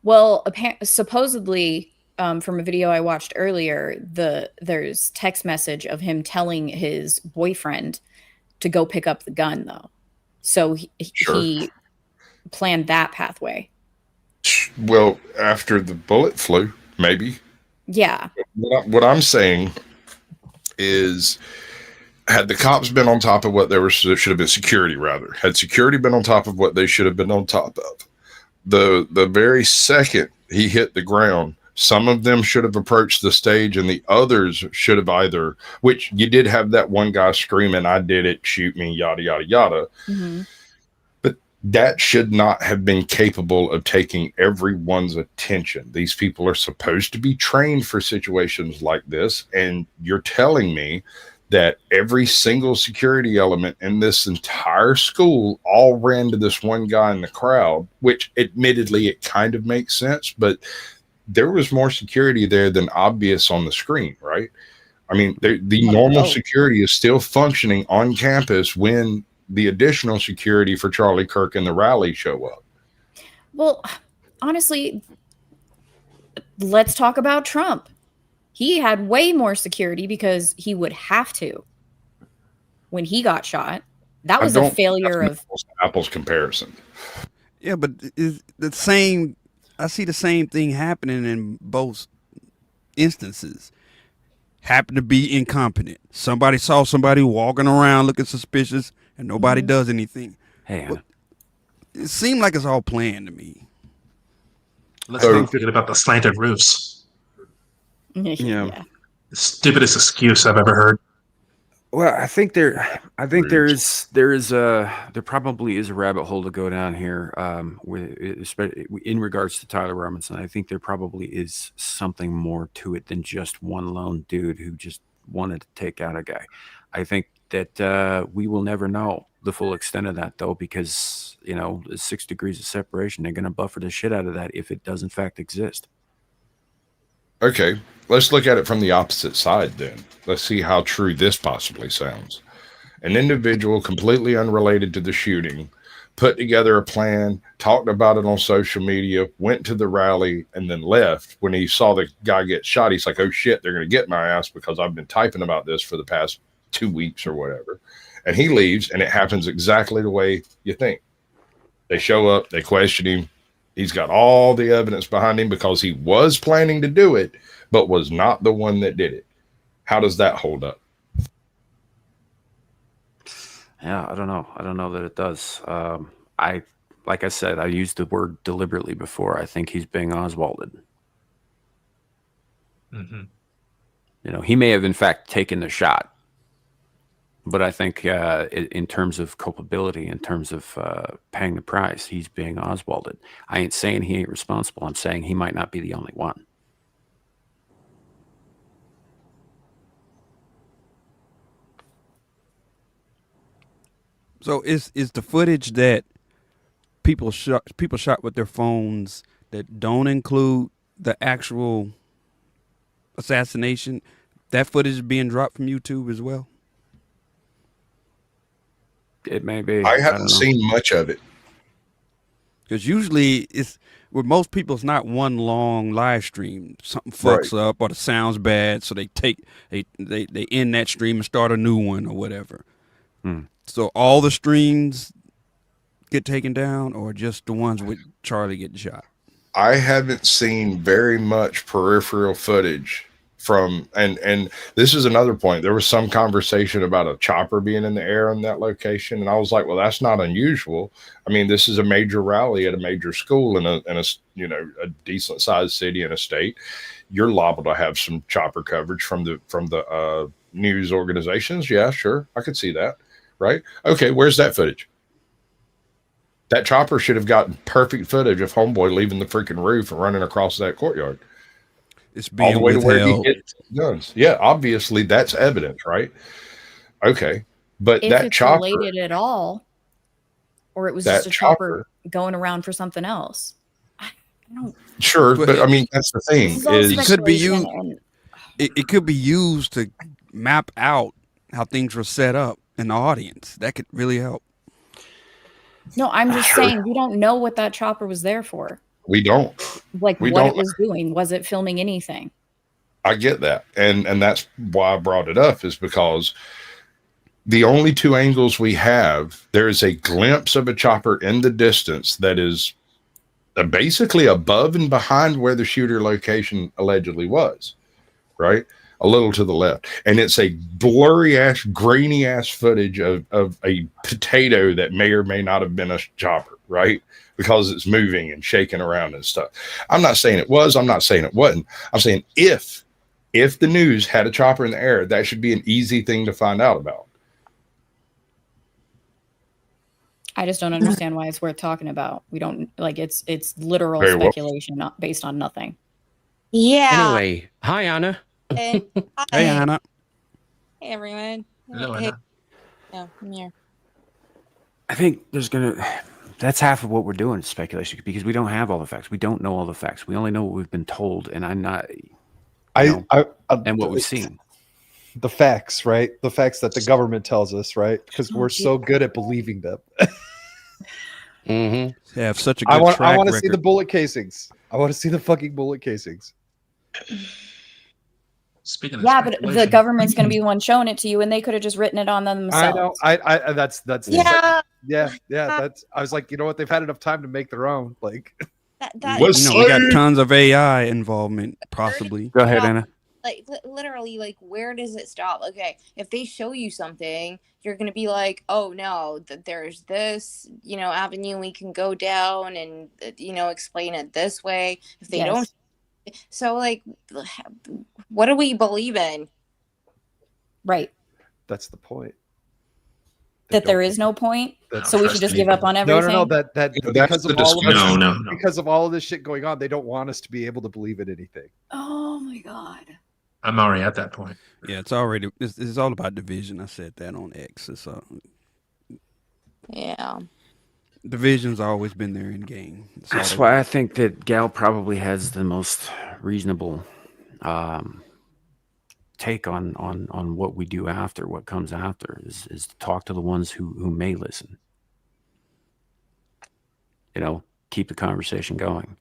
Well, supposedly, from a video I watched earlier, there's text message of him telling his boyfriend to go pick up the gun, though. So he planned that pathway. Well, after the bullet flew, maybe. Yeah. What I'm saying is, had the cops been on top of what they should have been security, rather. Had security been on top of what they should have been on top of, the very second he hit the ground, some of them should have approached the stage and the others should have either, which you did have that one guy screaming, "I did it, shoot me," yada, yada, yada. Mm-hmm. But that should not have been capable of taking everyone's attention. These people are supposed to be trained for situations like this. And you're telling me that every single security element in this entire school all ran to this one guy in the crowd, which admittedly it kind of makes sense, but there was more security there than obvious on the screen, right? I mean, the normal security is still functioning on campus when the additional security for Charlie Kirk and the rally show up. Well, honestly, let's talk about Trump. He had way more security because he would have to when he got shot. That was a failure of apples comparison. Yeah, but is the same. I see the same thing happening in both instances. Happen to be incompetent. Somebody saw somebody walking around looking suspicious, and nobody does anything. Hey, it seemed like it's all planned to me. Let's not forget about the slanted roofs. Yeah. The stupidest excuse I've ever heard. Well, there probably is a rabbit hole to go down here, especially in regards to Tyler Robinson. I think there probably is something more to it than just one lone dude who just wanted to take out a guy. I think that we will never know the full extent of that, though, because, 6 degrees of separation, they're going to buffer the shit out of that if it does in fact exist. Okay, let's look at it from the opposite side then. Let's see how true this possibly sounds. An individual completely unrelated to the shooting put together a plan, talked about it on social media, went to the rally, and then left. When he saw the guy get shot, he's like, "Oh shit, they're going to get my ass because I've been typing about this for the past 2 weeks or whatever." And he leaves, and it happens exactly the way you think. They show up, they question him. He's got all the evidence behind him because he was planning to do it, but was not the one that did it. How does that hold up? Yeah, I don't know. I don't know that it does. Like I said, I used the word deliberately before. I think he's being Oswalded. Mm-hmm. He may have in fact taken the shot, but I think in terms of culpability, in terms of paying the price, he's being Oswalded. I ain't saying he ain't responsible. I'm saying he might not be the only one. So is the footage that people shot with their phones that don't include the actual assassination, that footage is being dropped from YouTube as well? It may be. I haven't seen much of it. Because usually it's with most people, it's not one long live stream. Something fucks up or the sound's bad, so they end that stream and start a new one or whatever. So all the streams get taken down, or just the ones with Charlie getting shot? I haven't seen very much peripheral footage from, and this is another point. There was some conversation about a chopper being in the air in that location, and I was like, well, that's not unusual. I mean, this is a major rally at a major school in a a decent sized city and a state. You're liable to have some chopper coverage from the news organizations. Yeah, sure, I could see that. Right? Okay, where's that footage? That chopper should have gotten perfect footage of homeboy leaving the freaking roof and running across that courtyard. It's being all the way withheld. to where he hits guns. Yeah, obviously that's evidence, right? Okay, but if that it's chopper related at all, or it was just a chopper going around for something else. I don't. Sure, but I mean that's the thing. It could be used. It could be used to map out how things were set up in the audience. That could really help. No, I'm just saying we don't know what that chopper was there for. We don't. Like what it was doing. Was it filming anything? I get that. And that's why I brought it up, is because the only two angles we have, there is a glimpse of a chopper in the distance that is basically above and behind where the shooter location allegedly was, right? A little to the left. And it's a blurry ass, grainy ass footage of a potato that may or may not have been a chopper, right? Because it's moving and shaking around and stuff. I'm not saying it was, I'm not saying it wasn't. I'm saying if the news had a chopper in the air, that should be an easy thing to find out about. I just don't understand why it's worth talking about. We don't it's literal Very well. speculation, not based on nothing. Yeah. Anyway, hi Anna. Hey, Hey Anna. Hey everyone. Hello, Hey. Anna. No, I'm here. I think that's half of what we're doing is speculation, because we don't have all the facts. We don't know all the facts. We only know what we've been told, and and what we've seen. The facts, right? The facts that the government tells us, right? Because we're so good at believing them. They have such a good I want track to record. see the bullet casings. I want to see the fucking bullet casings. Speaking of Yeah, but the speculation, government's going to be the one showing it to you, and they could have just written it on them I themselves. know. I that's Yeah. yeah. That's. I was like, you know what? They've had enough time to make their own. Like, That We got tons of AI involvement, possibly. Go ahead, Anna. like literally, like, where does it stop? Okay, if they show you something, you're gonna be like, oh no, that there's this avenue we can go down and explain it this way. If they don't, so like, what do we believe in? Right. that's the point. That there is no point. That's So we should just give up on everything. No. That That's because the of all of this, discussion. No. because of all of this shit going on, they don't want us to be able to believe in anything. Oh my god. I'm already at that point. Yeah, it's already. It's all about division. I said that on X. It's Yeah. division's always been there in game. That's why I think that Gal probably has the most reasonable take on what we do after, what comes after, is to talk to the ones who may listen. Keep the conversation going.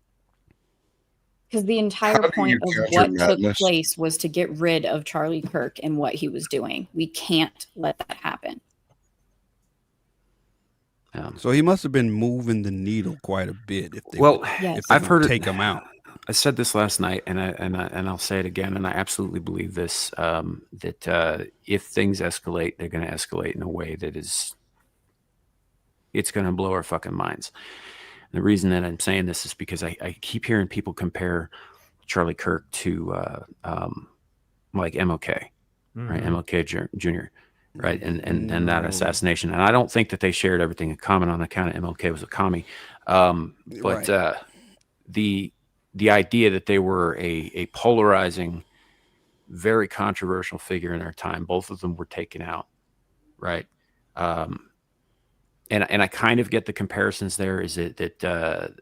Because the entire point of what took place was to get rid of Charlie Kirk and what he was doing. We can't let that happen. So he must have been moving the needle quite a bit. If they I've heard take him out. I said this last night, and I'll say it again, and I absolutely believe this: that if things escalate, they're going to escalate in a way that it's going to blow our fucking minds. And the reason that I'm saying this is because I keep hearing people compare Charlie Kirk to like MLK, right? MLK Jr. Right, and that assassination, and I don't think that they shared everything in common on account of MLK was a commie, but the idea that they were a polarizing, very controversial figure in their time, both of them were taken out, right? and I kind of get the comparisons there. Is it that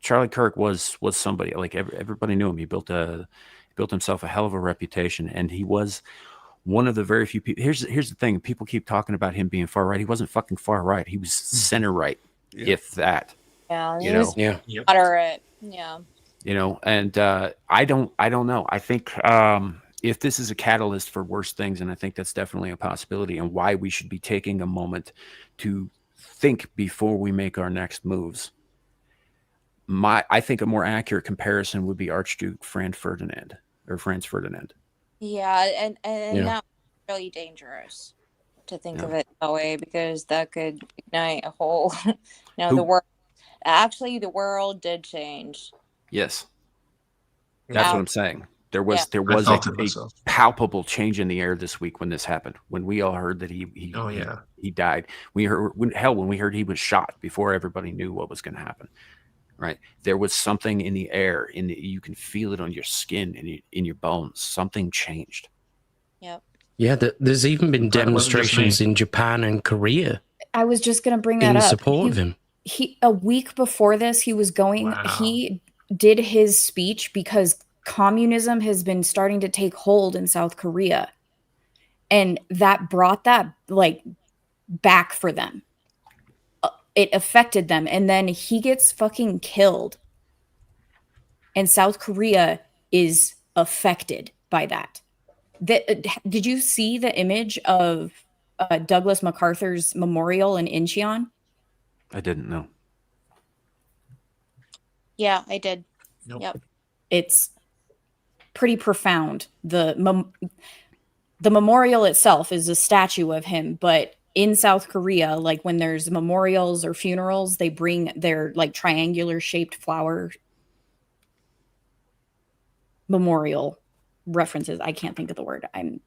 Charlie Kirk was somebody like everybody knew him. He built himself a hell of a reputation, and he was one of the very few people. Here's the thing: people keep talking about him being far right. He wasn't fucking far right. He was center right, if that. Yeah, you he know, was moderate. Yeah. you know, and I don't know. I think if this is a catalyst for worse things, and I think that's definitely a possibility, and why we should be taking a moment to think before we make our next moves. I think a more accurate comparison would be Archduke Franz Ferdinand. Yeah, and that was really dangerous to think of it that way, because that could ignite a whole the world. Actually, the world did change. Yes. That's what I'm saying. There was I a palpable change in the air this week when this happened. When we all heard that he died. When we heard he was shot before everybody knew what was going to happen. Right. There was something in the air, you can feel it on your skin and in your bones. Something changed. Yep. Yeah, there's even been demonstrations in Japan and Korea. I was just going to bring that up. In support of him. He a week before this, he was going. Wow. He did his speech because communism has been starting to take hold in South Korea, and that brought that back for them. It affected them, and then he gets fucking killed, and South Korea is affected by that. Did you see the image of Douglas MacArthur's memorial in Incheon? I didn't know. Yeah, I did. Nope. Yep. It's pretty profound. The memorial itself is a statue of him, but in South Korea, like when there's memorials or funerals, they bring their triangular shaped flower memorial references. I can't think of the word. I'm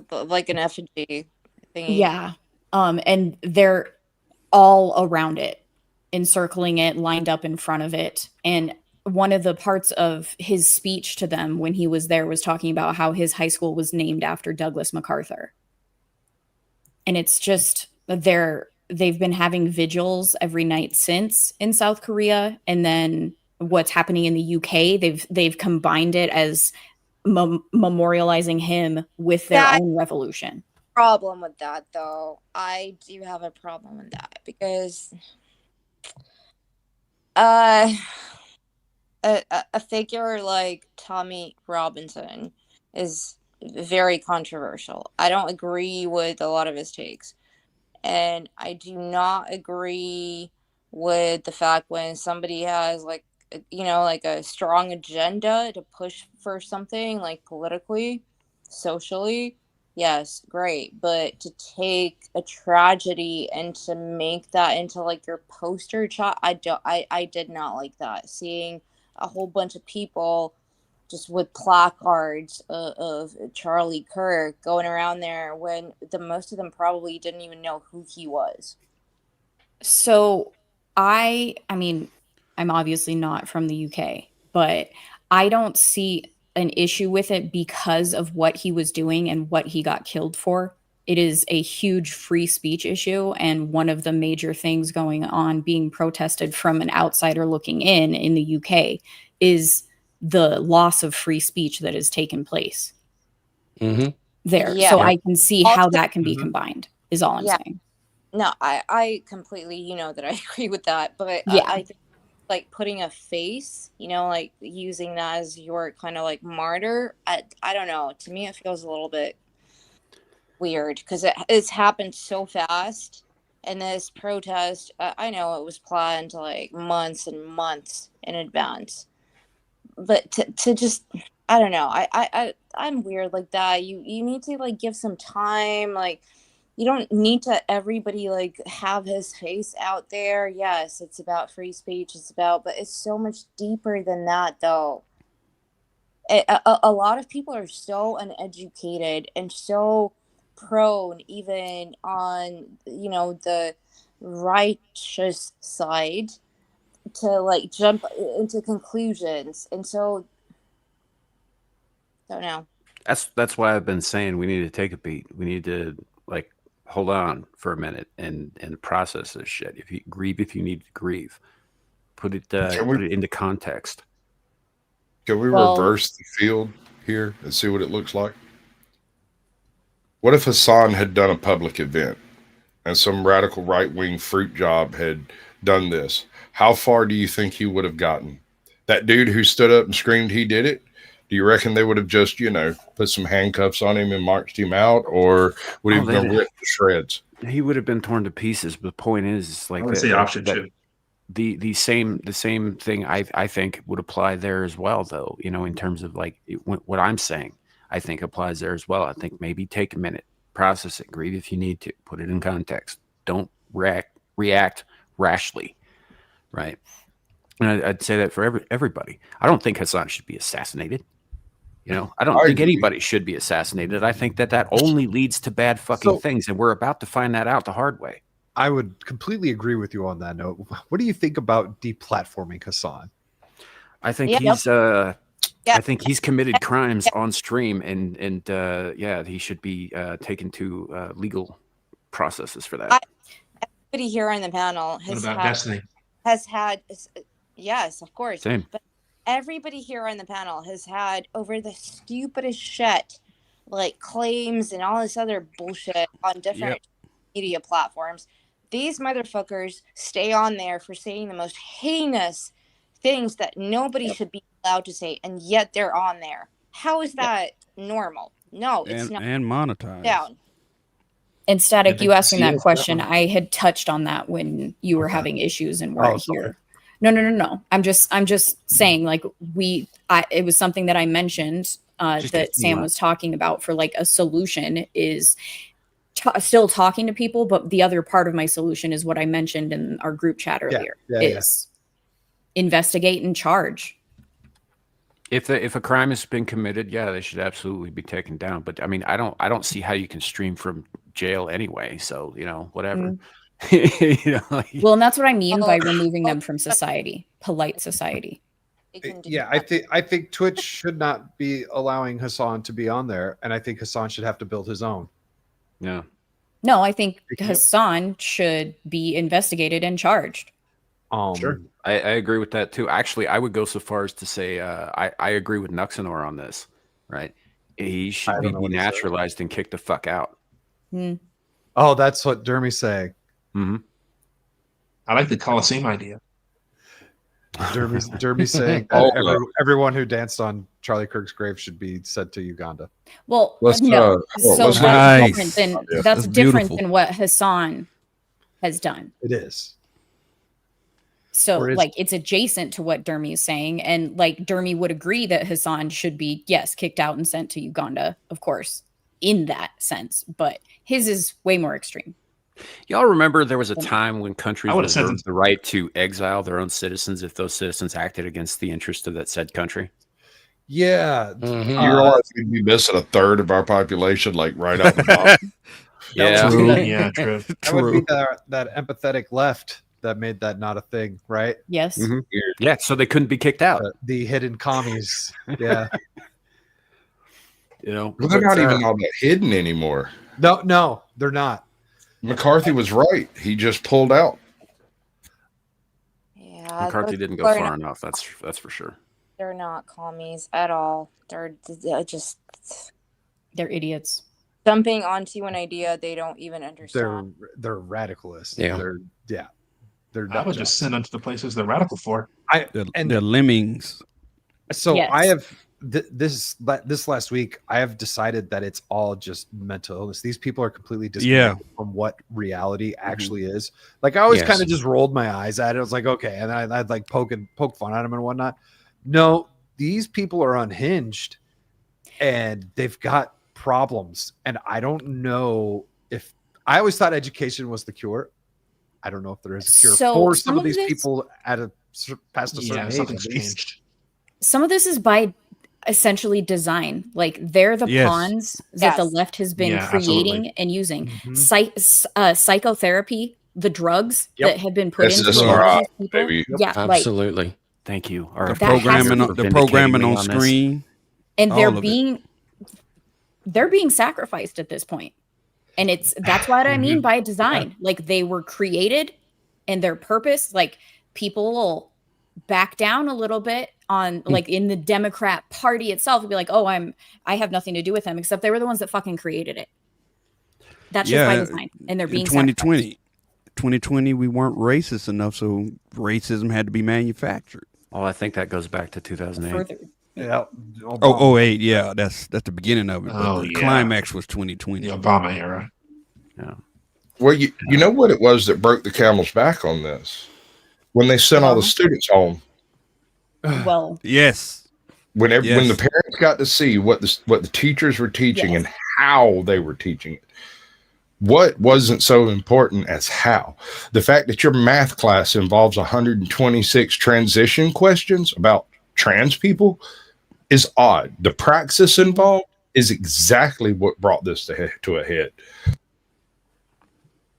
like an effigy thingy. Yeah. And they're all around it, encircling it, lined up in front of it. And one of the parts of his speech to them when he was there was talking about how his high school was named after Douglas MacArthur. And it's just they've been having vigils every night since in South Korea. And then what's happening in the UK, they've combined it as memorializing him with their own revolution. Problem with that, though, I do have a problem with that, because a figure like Tommy Robinson is very controversial. I don't agree with a lot of his takes, and I do not agree with the fact when somebody has a strong agenda to push for something, like politically, socially. Yes, great. But to take a tragedy and to make that into your poster shot, I did not like that. Seeing a whole bunch of people just with placards of Charlie Kirk going around there when most of them probably didn't even know who he was. So I mean, I'm obviously not from the UK, but I don't see an issue with it because of what he was doing and what he got killed for. It is a huge free speech issue, and one of the major things going on being protested from an outsider looking in the UK is the loss of free speech that has taken place there. Yeah. So I can see how that can be combined is all I'm saying. No, I completely, that I agree with that, but I think putting a face, using that as your kind of martyr, I don't know. To me, it feels a little bit weird because it's happened so fast. And this protest, I know it was planned months and months in advance, but to just, I don't know. I'm weird like that. You need to give some time, you don't need to everybody have his face out there. Yes, it's about free speech. But it's so much deeper than that, though. A lot of people are so uneducated and so prone, even on the righteous side, to jump into conclusions, and so don't know. That's why I've been saying we need to take a beat. We need to hold on for a minute and process this shit. If you grieve, if you need to grieve, put it into context. Can we reverse the field here and see what it looks like? What if Hassan had done a public event and some radical right-wing fruit job had done this? How far do you think he would have gotten? That dude who stood up and screamed he did it, do you reckon they would have just, put some handcuffs on him and marched him out, or would he have been ripped to shreds? He would have been torn to pieces. But the point is, like, I would say option two. The same thing I think would apply there as well, though. In terms of like what I'm saying, I think applies there as well. I think maybe take a minute, process it, grieve if you need to, put it in context. Don't react rashly, right? And I'd say that for everybody. I don't think Hassan should be assassinated. I don't think anybody should be assassinated. I think that only leads to bad fucking things, and we're about to find that out the hard way. I would completely agree with you on that note. What do you think about deplatforming Hassan? I think I think he's committed crimes on stream, and he should be taken to legal processes for that. Everybody here on the panel has had, yes, of course. Same. But everybody here on the panel has had over the stupidest shit, like claims and all this other bullshit on different media platforms. These motherfuckers stay on there for saying the most heinous things that nobody should be allowed to say, and yet they're on there. How is that normal? No, it's not. And monetized. Down. And Static, you asking that question, I had touched on that when you were having issues and weren't here. No. I'm just saying, like, it was something that I mentioned that Sam was talking about for like a solution is still talking to people, but the other part of my solution is what I mentioned in our group chat earlier is investigate and charge. If a crime has been committed, they should absolutely be taken down. But I mean, I don't see how you can stream from jail anyway. So whatever. Well, and that's what I mean by removing them from society, polite society. Yeah, I think Twitch should not be allowing Hassan to be on there, and I think Hassan should have to build his own. Yeah. No, I think Hassan should be investigated and charged. Sure. I agree with that too. Actually, I would go so far as to say I agree with Nuxanor on this, right? He should be denaturalized and kicked the fuck out. Oh, that's what Dermy's saying. Mm-hmm. I like the Coliseum idea. Dermy's saying that everyone who danced on Charlie Kirk's grave should be sent to Uganda. Well, that's different than what Hassan has done. It is. So, like, it's adjacent to what Dermy is saying. And, like, Dermy would agree that Hassan should be, kicked out and sent to Uganda, of course, in that sense. But his is way more extreme. Y'all remember there was a time when countries reserved the right to exile their own citizens if those citizens acted against the interest of that said country? Yeah. You realize we'd be missing a third of our population, like right out the top. True. That would be that empathetic left that made that not a thing, right? Yes. Mm-hmm. Yeah, so they couldn't be kicked out. The hidden commies. Yeah. Well, they're not even all that hidden anymore. No, they're not. McCarthy was right. He just pulled out. Yeah, McCarthy didn't go far enough. That's for sure. They're not commies at all. They're idiots. Jumping onto an idea they don't even understand. They're radicalists. Yeah. They're I would just send them to the places they're radical for. They're lemmings. So I have this last week. I have decided that it's all just mental illness. These people are completely disconnected from what reality actually is. Like I always kind of just rolled my eyes at it. I was like, okay, and I'd like poke fun at them and whatnot. No, these people are unhinged, and they've got problems. And I don't know if I always thought education was the cure. I don't know if there is a cure for some of these people past a certain age. Something's changed. Some of this is by essentially design. Like they're the pawns that the left has been creating and using. Psychotherapy, the drugs that have been put into these people. Baby. Yeah, absolutely. Thank you. The programming on screen, and they're being sacrificed at this point. And that's what I mean by design. Like they were created and their purpose, like people will back down a little bit on like in the Democrat Party itself and be like, oh, I have nothing to do with them, except they were the ones that fucking created it. That's just by design. And they're being 2020, we weren't racist enough, so racism had to be manufactured. Oh, I think that goes back to 2008. Further. Yeah. Oh, 08, yeah, that's the beginning of it. But the climax was 2020. The Obama era. Yeah. Well, you know what it was that broke the camel's back on this? When they sent all the students home. Well, yes. When the parents got to see what the teachers were teaching and how they were teaching it. What wasn't so important as how? The fact that your math class involves 126 transition questions about trans people is odd. The praxis involved is exactly what brought this to a head.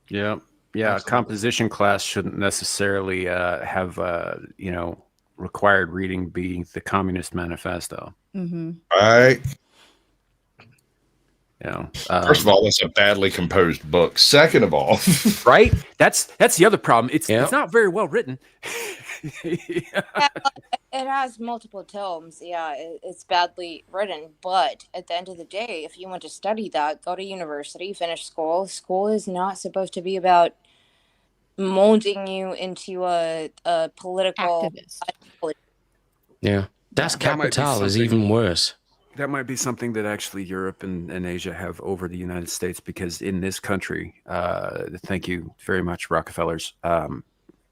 Yeah. Yeah. Composition class shouldn't necessarily have, required reading be the Communist Manifesto. Right. First of all, that's a badly composed book. Second of all, right? That's the other problem. It's not very well written. It has multiple tomes. Yeah, it's badly written. But at the end of the day, if you want to study that, go to university, finish school. School is not supposed to be about molding you into a political activist. Yeah, that's capital is even worse. That might be something that actually Europe and Asia have over the United States, because in this country, thank you very much, Rockefellers.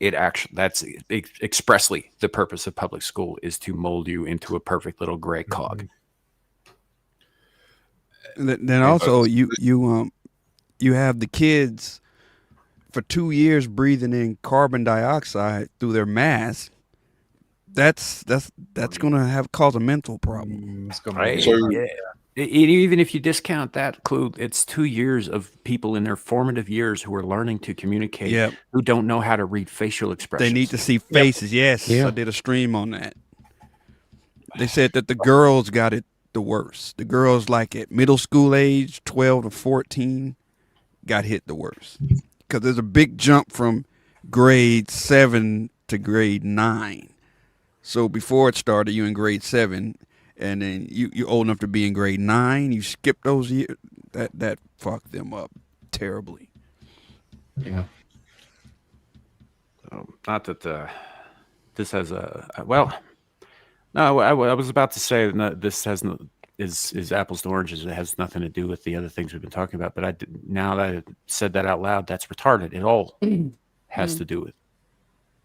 That's expressly the purpose of public school is to mold you into a perfect little gray cog. Then also you have the kids for 2 years breathing in carbon dioxide through their mask. That's going to cause a mental problem. Right? So, yeah. Even if you discount that clue, it's 2 years of people in their formative years who are learning to communicate, who don't know how to read facial expressions. They need to see faces. Yes, I did a stream on that. They said that the girls got it the worst. The girls, like at middle school age, 12 to 14, got hit the worst. Because there's a big jump from grade 7 to grade 9. So before it started, you in grade 7, and then you're old enough to be in grade 9. You skip those years. That fucked them up terribly. Yeah. So, not that this has no. I was about to say that this is apples to oranges. It has nothing to do with the other things we've been talking about. But now that I said that out loud, that's retarded. It all has to do with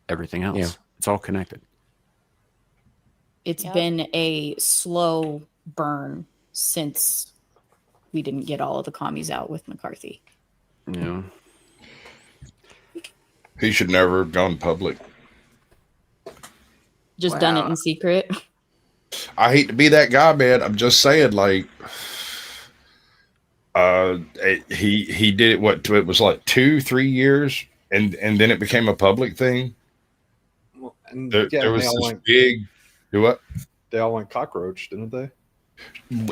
everything else. Yeah. It's all connected. It's been a slow burn since we didn't get all of the commies out with McCarthy. Yeah. He should never have gone public. Just done it in secret. I hate to be that guy, man. I'm just saying, like, he did it. What it was like 2-3 years, and then it became a public thing. Well, and there was this big. Do what? They all went cockroach, didn't they?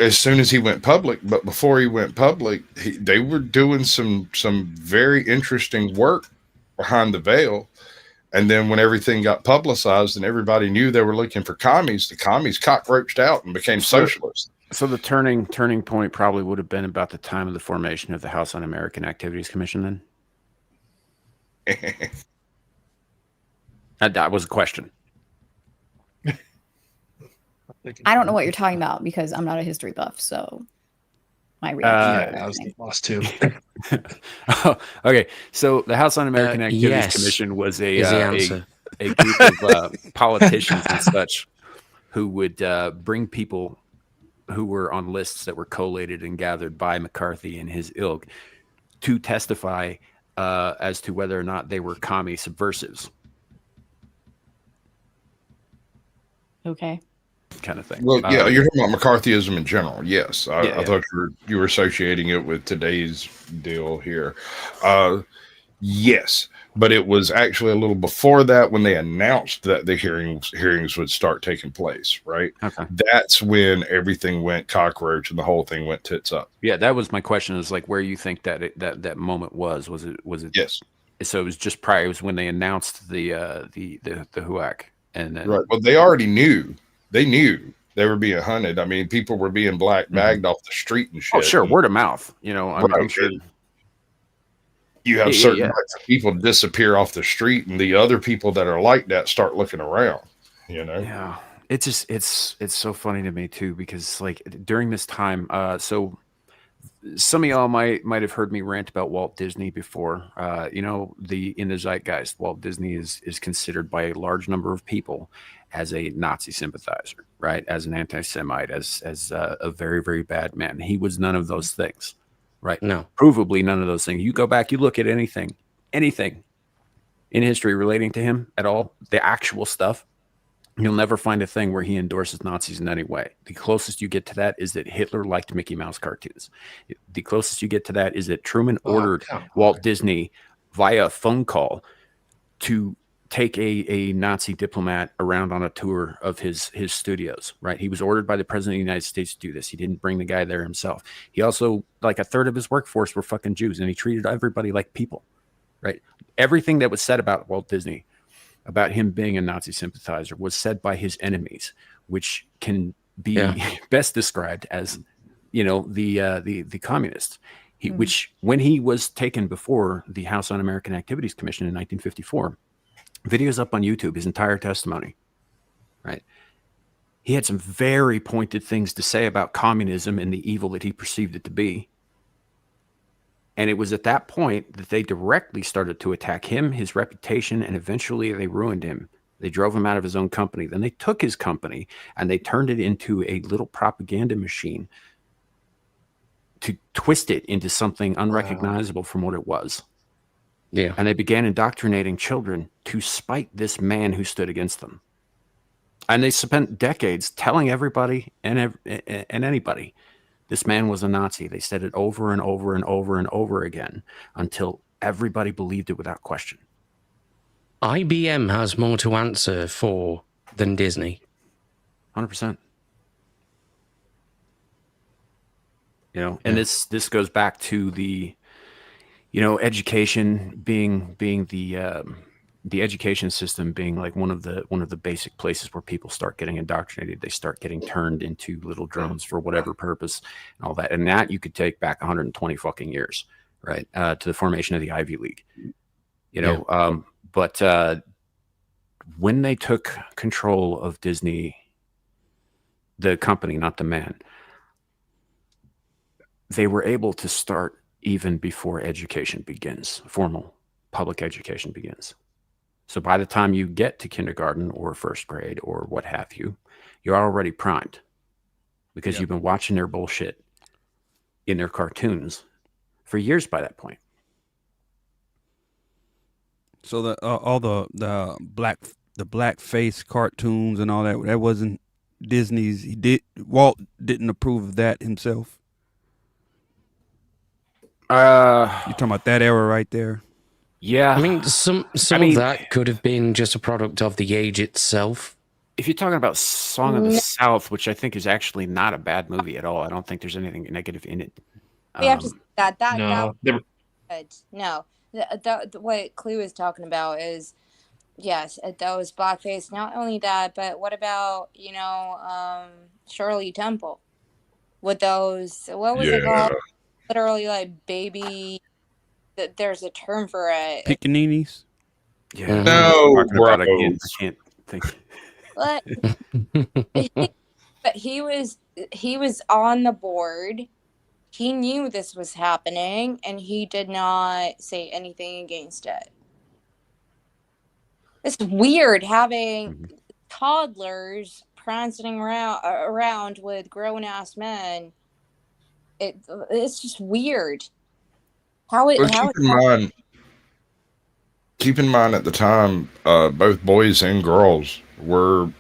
As soon as he went public, but before he went public, they were doing some very interesting work behind the veil. And then when everything got publicized and everybody knew they were looking for commies, the commies cockroached out and became socialists. So the turning point probably would have been about the time of the formation of the House Un-American Activities Commission then? That was a question. I don't know what you're talking about because I'm not a history buff, so my reaction. I was lost too. Okay, so the House Un-American Activities Commission was a group of politicians and such who would bring people who were on lists that were collated and gathered by McCarthy and his ilk to testify as to whether or not they were commie subversives. Okay. Kind of thing. Well, yeah, you're talking about McCarthyism in general. Yes, I thought you were associating it with today's deal here. Yes, but it was actually a little before that when they announced that the hearings would start taking place, right? Okay. That's when everything went cockroach and the whole thing went tits up. Yeah, that was my question, is like where you think that moment was it Yes. So it was just prior, it was when they announced the HUAC, and then right. Well, they already knew. They knew they were being hunted. I mean, people were being black bagged off the street and shit. Oh, sure, word of mouth. You know, I'm sure. You have certain types of people disappear off the street, and the other people that are like that start looking around. You know. Yeah, it's just it's so funny to me too, because like during this time, so some of y'all might have heard me rant about Walt Disney before. You know, in the zeitgeist, Walt Disney is considered by a large number of people as a Nazi sympathizer, right? As an anti-Semite, as a very, very bad man. He was none of those things, right? No, provably none of those things. You go back, you look at anything in history relating to him at all, the actual stuff. You'll never find a thing where he endorses Nazis in any way. The closest you get to that is that Hitler liked Mickey Mouse cartoons. The closest you get to that is that Truman ordered Walt Disney via phone call to take a Nazi diplomat around on a tour of his studios, right? He was ordered by the president of the United States to do this. He didn't bring the guy there himself. He also, like, a third of his workforce were fucking Jews, and he treated everybody like people, right? Everything that was said about Walt Disney, about him being a Nazi sympathizer, was said by his enemies, which can be best described as, you know, the communists. Which, when he was taken before the House Un-American Activities Commission in 1954, videos up on YouTube, his entire testimony, right? He had some very pointed things to say about communism and the evil that he perceived it to be. And it was at that point that they directly started to attack him, his reputation, and eventually they ruined him. They drove him out of his own company. Then they took his company and they turned it into a little propaganda machine to twist it into something unrecognizable from what it was. Yeah. And they began indoctrinating children to spite this man who stood against them. And they spent decades telling everybody and anybody this man was a Nazi. They said it over and over and over and over again until everybody believed it without question. IBM has more to answer for than Disney. 100%. You know, and this goes back to the, you know, education being the education system being like one of the basic places where people start getting indoctrinated. They start getting turned into little drones for whatever purpose and all that. And that you could take back 120 fucking years, right? To the formation of the Ivy League, you know. But when they took control of Disney, the company, not the man, they were able to start even before education begins, formal public education begins. So by the time you get to kindergarten or first grade or what have you, you're already primed because you've been watching their bullshit in their cartoons for years by that point. So the all the black face cartoons and all that wasn't Disney's. Walt didn't approve of that himself. You're talking about that era right there. Yeah, I mean, some of that could have been just a product of the age itself. If you're talking about Song of the South, which I think is actually not a bad movie at all, I don't think there's anything negative in it. We have to say that No, no. What Clue is talking about is, yes, that was blackface. Not only that, but what about, you know, Shirley Temple with those? What was it called? Literally, like baby. There's a term for it. Pickaninnies? Yeah. No, bro. I can't think. But he was on the board. He knew this was happening, and he did not say anything against it. It's weird having toddlers prancing around with grown-ass men. It's just weird. Keep in mind at the time, both boys and girls were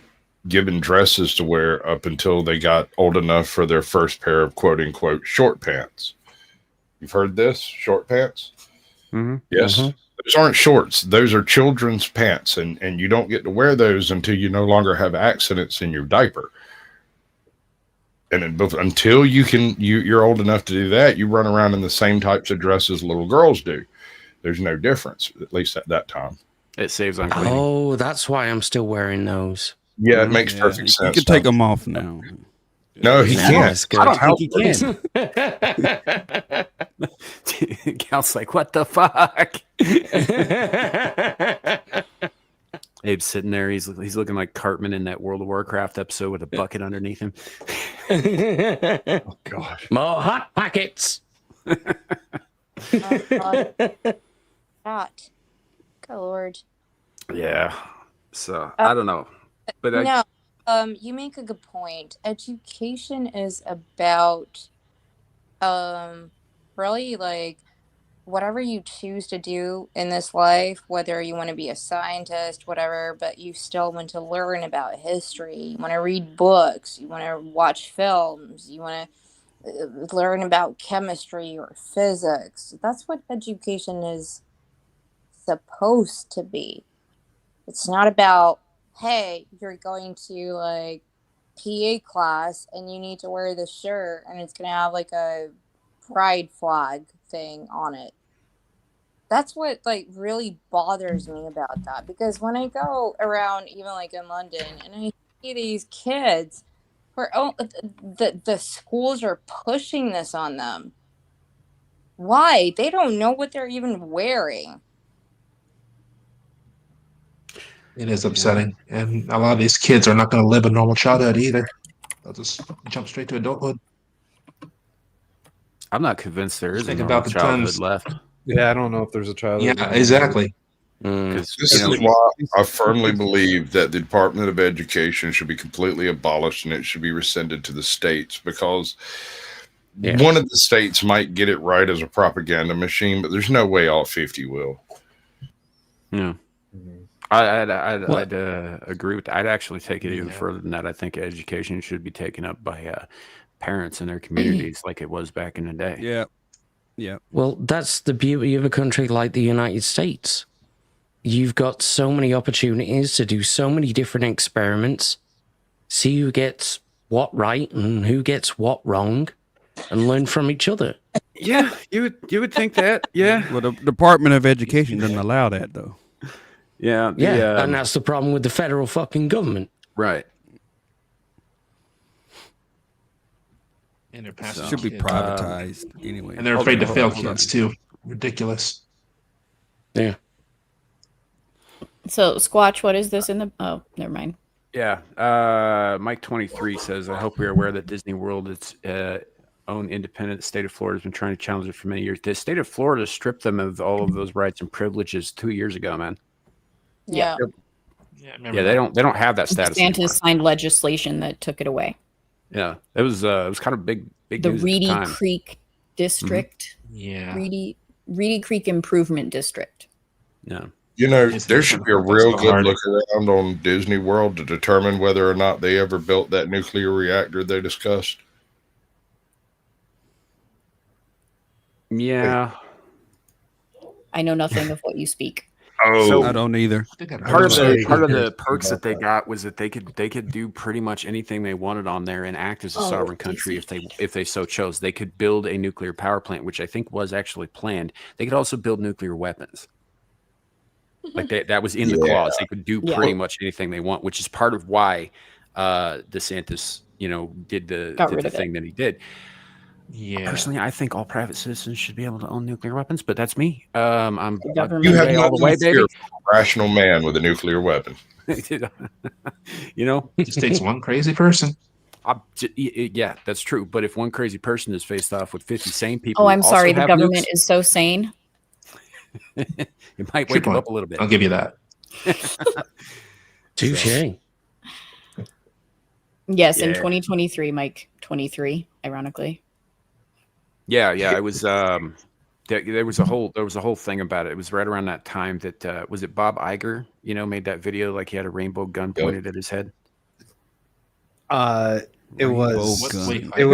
given dresses to wear up until they got old enough for their first pair of quote unquote short pants. You've heard this? Short pants? Mm-hmm. Yes. Those aren't shorts. Those are children's pants, and you don't get to wear those until you no longer have accidents in your diaper. And until you're old enough to do that, you run around in the same types of dresses little girls do. There's no difference, at least at that time. It saves on cleaning. Oh, that's why I'm still wearing those. Yeah, it makes perfect sense. You can take them off now. No, he can't. I don't think he can. Cal's like, what the fuck? Abe's sitting there. He's looking like Cartman in that World of Warcraft episode with a bucket underneath him. Oh gosh. More hot pockets. Hot. Good Lord. Yeah. So I don't know, but no. You make a good point. Education is about, really like whatever you choose to do in this life, whether you want to be a scientist, whatever, but you still want to learn about history. You want to read books. You want to watch films. You want to learn about chemistry or physics. That's what education is supposed to be. It's not about, hey, you're going to like PA class and you need to wear this shirt and it's going to have like a pride flag thing on it. That's what like really bothers me about that, because when I go around even like in London and I see these kids where the schools are pushing this on them. Why? They don't know what they're even wearing. It is upsetting, and a lot of these kids are not going to live a normal childhood either. They'll just jump straight to adulthood. I'm not convinced there is a Think normal about the childhood times- left. Yeah, I don't know if there's a child. Yeah, exactly. This is why I firmly believe that the Department of Education should be completely abolished and it should be rescinded to the states, because one of the states might get it right as a propaganda machine, but there's no way all 50 will. Yeah. I'd agree with that. I'd actually take it even further than that. I think education should be taken up by parents in their communities like it was back in the day. Yeah. Yeah. Well, that's the beauty of a country like the United States. You've got so many opportunities to do so many different experiments, see who gets what right and who gets what wrong, and learn from each other. Yeah, you would think that. Yeah. Well, the Department of Education doesn't allow that, though. Yeah. And that's the problem with the federal fucking government. Right. And they're passing Should be kids. privatized anyway. And they're afraid to fail kids too. Ridiculous. Yeah. So, Squatch, what is this in the... Oh, never mind. Yeah. Mike 23 says, I hope we are aware that Disney World, its own independent state of Florida, has been trying to challenge it for many years. The state of Florida stripped them of all of those rights and privileges 2 years ago, man. Yeah. Yeah, They don't have that status. DeSantis signed legislation that took it away. Yeah, it was kind of big The news Reedy at the time. Creek District. Yeah. Reedy Creek Improvement District. Yeah. You know, there should be a real good look around on Disney World to determine whether or not they ever built that nuclear reactor they discussed. Yeah. I know nothing of what you speak. Oh, I don't either. Part of the perks that they got was that they could do pretty much anything they wanted on there and act as a sovereign country if they so chose. They could build a nuclear power plant, which I think was actually planned. They could also build nuclear weapons. Like that was in the clause. They could do pretty much anything they want, which is part of why DeSantis, did the thing that he did. Yeah. Personally, I think all private citizens should be able to own nuclear weapons, but that's me. You have nothing to fear from a rational man with a nuclear weapon. It just takes one crazy person. Yeah, that's true. But if one crazy person is faced off with 50 sane people, Oh, I'm sorry. The government is so sane. It might wake them up a little bit. I'll give you that. Touche. Yes, in 2023, Mike 23, ironically. Yeah. It was there was a whole thing about it. It was right around that time that was it Bob Iger, made that video like he had a rainbow gun pointed at his head. It was that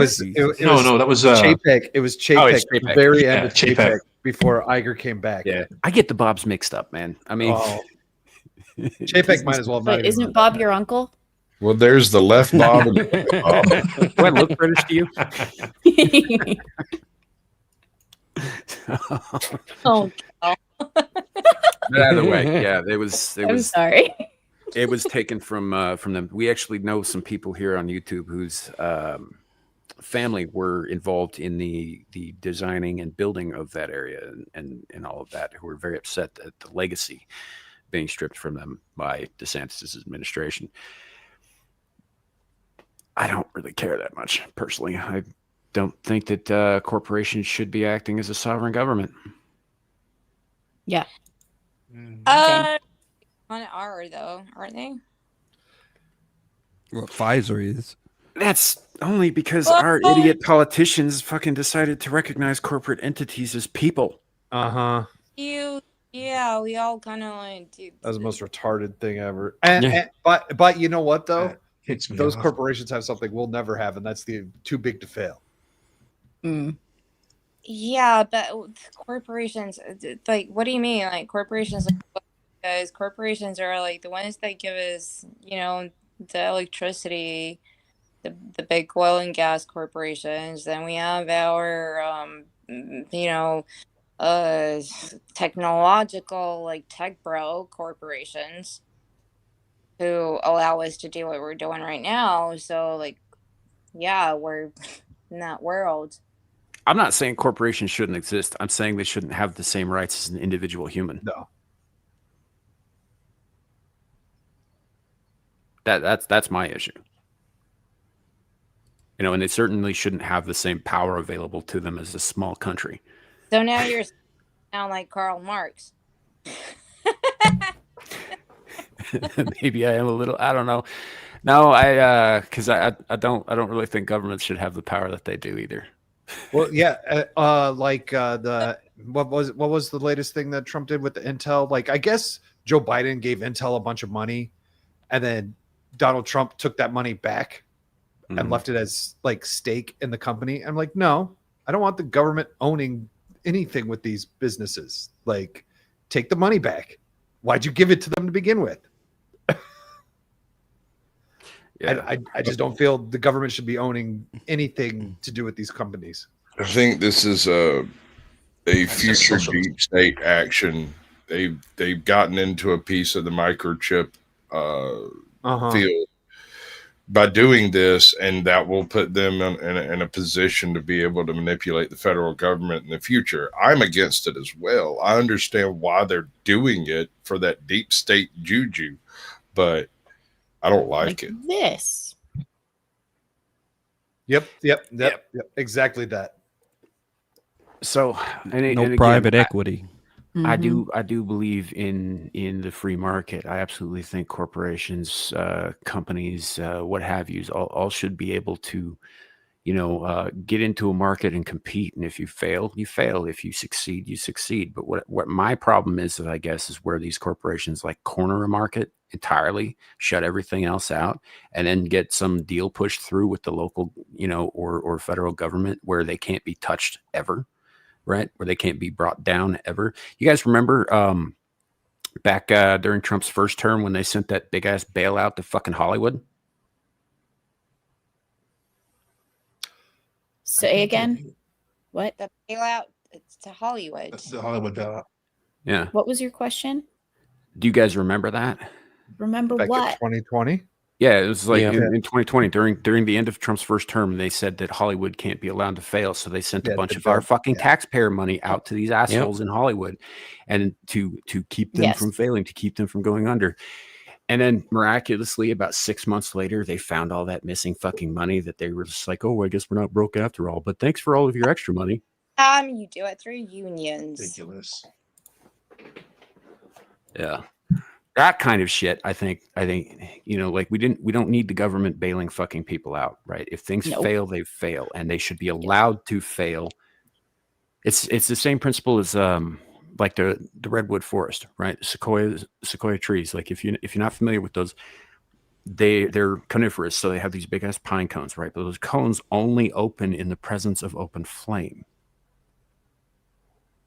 was Chapek. It was Chapek. Chapek. Very end of Chapek. before Iger came back. Yeah, I get the Bobs mixed up, man. I mean, Chapek might as well. Wait, isn't Bob your uncle? Well, there's the left Bob and the right Bob. Do I look British to you? Oh, God. But either way, yeah, I'm sorry. It was taken from them. We actually know some people here on YouTube whose family were involved in the designing and building of that area and all of that, who were very upset at the legacy being stripped from them by DeSantis' administration. I don't really care that much, personally. I don't think that corporations should be acting as a sovereign government. Yeah. On are though, aren't they? Well, Pfizer is. That's only because our idiot politicians fucking decided to recognize corporate entities as people. Uh-huh. Yeah, we all kind of like do. That was the most retarded thing ever. But you know what though? Those corporations have something we'll never have, and that's the too big to fail. Yeah, but corporations, like, what do you mean? Like, corporations, because corporations are like the ones that give us, the electricity, the big oil and gas corporations. Then we have our, technological, like tech bro corporations who allow us to do what we're doing right now. So, like, yeah, we're in that world. I'm not saying corporations shouldn't exist. I'm saying they shouldn't have the same rights as an individual human. No. That's my issue. And they certainly shouldn't have the same power available to them as a small country. So now you're sound like Karl Marx. Maybe I am a little. I don't know. No, because I don't really think governments should have the power that they do either. Well, yeah, what was the latest thing that Trump did with the Intel? Like, I guess Joe Biden gave Intel a bunch of money, and then Donald Trump took that money back and left it as like stake in the company. I'm like, no, I don't want the government owning anything with these businesses. Like, take the money back. Why'd you give it to them to begin with? Yeah. I just don't feel the government should be owning anything to do with these companies. I think this is a future deep state action. They've gotten into a piece of the microchip field by doing this, and that will put them in a position to be able to manipulate the federal government in the future. I'm against it as well. I understand why they're doing it for that deep state juju, but I don't like it. This. Yep. Exactly that. So, and private equity. I do believe in the free market. I absolutely think corporations, companies, what have you, all should be able to, get into a market and compete. And if you fail, you fail. If you succeed, you succeed. But what my problem is, I guess, is where these corporations like corner a market entirely, shut everything else out, and then get some deal pushed through with the local, or federal government where they can't be touched ever. Right, where they can't be brought down ever. You guys remember back during Trump's first term when they sent that big ass bailout to fucking Hollywood? Say again. What? The bailout? It's to Hollywood. That's the Hollywood bailout. Yeah. What was your question? Do you guys remember that? Remember Back what? in 2020. Yeah, it was like in 2020 during the end of Trump's first term, they said that Hollywood can't be allowed to fail, so they sent a bunch of our fucking taxpayer money out to these assholes in Hollywood, and to keep them from failing, to keep them from going under. And then miraculously, about 6 months later, they found all that missing fucking money that they were just like, oh, I guess we're not broke after all. But thanks for all of your extra money. You do it through unions. Ridiculous. Yeah. That kind of shit, I think, like we don't need the government bailing fucking people out, right? If things fail, they fail, and they should be allowed to fail. It's the same principle as like the redwood forest, right? Sequoia trees. Like if you're not familiar with those, they're coniferous, so they have these big ass pine cones, right? But those cones only open in the presence of open flame.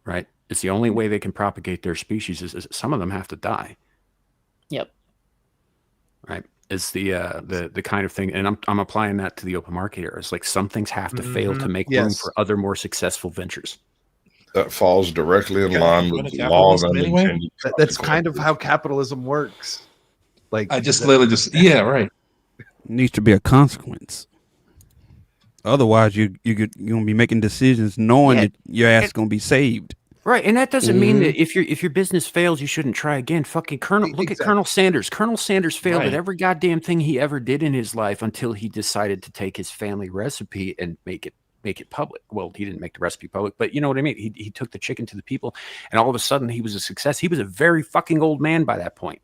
right? It's the only way they can propagate their species is some of them have to die. Yep. Right. It's the kind of thing, and I'm applying that to the open market era. It's like some things have to fail to make room for other more successful ventures. That falls directly in line with the law of unintended. That's kind of how capitalism works. Like I just literally yeah, right. Needs to be a consequence. Otherwise, you're gonna be making decisions knowing that your ass is gonna be saved. Right, and that doesn't mean that if your business fails, you shouldn't try again. Fucking Colonel, look at Colonel Sanders. Colonel Sanders failed at every goddamn thing he ever did in his life until he decided to take his family recipe and make it public. Well, he didn't make the recipe public, but you know what I mean. He took the chicken to the people, and all of a sudden he was a success. He was a very fucking old man by that point.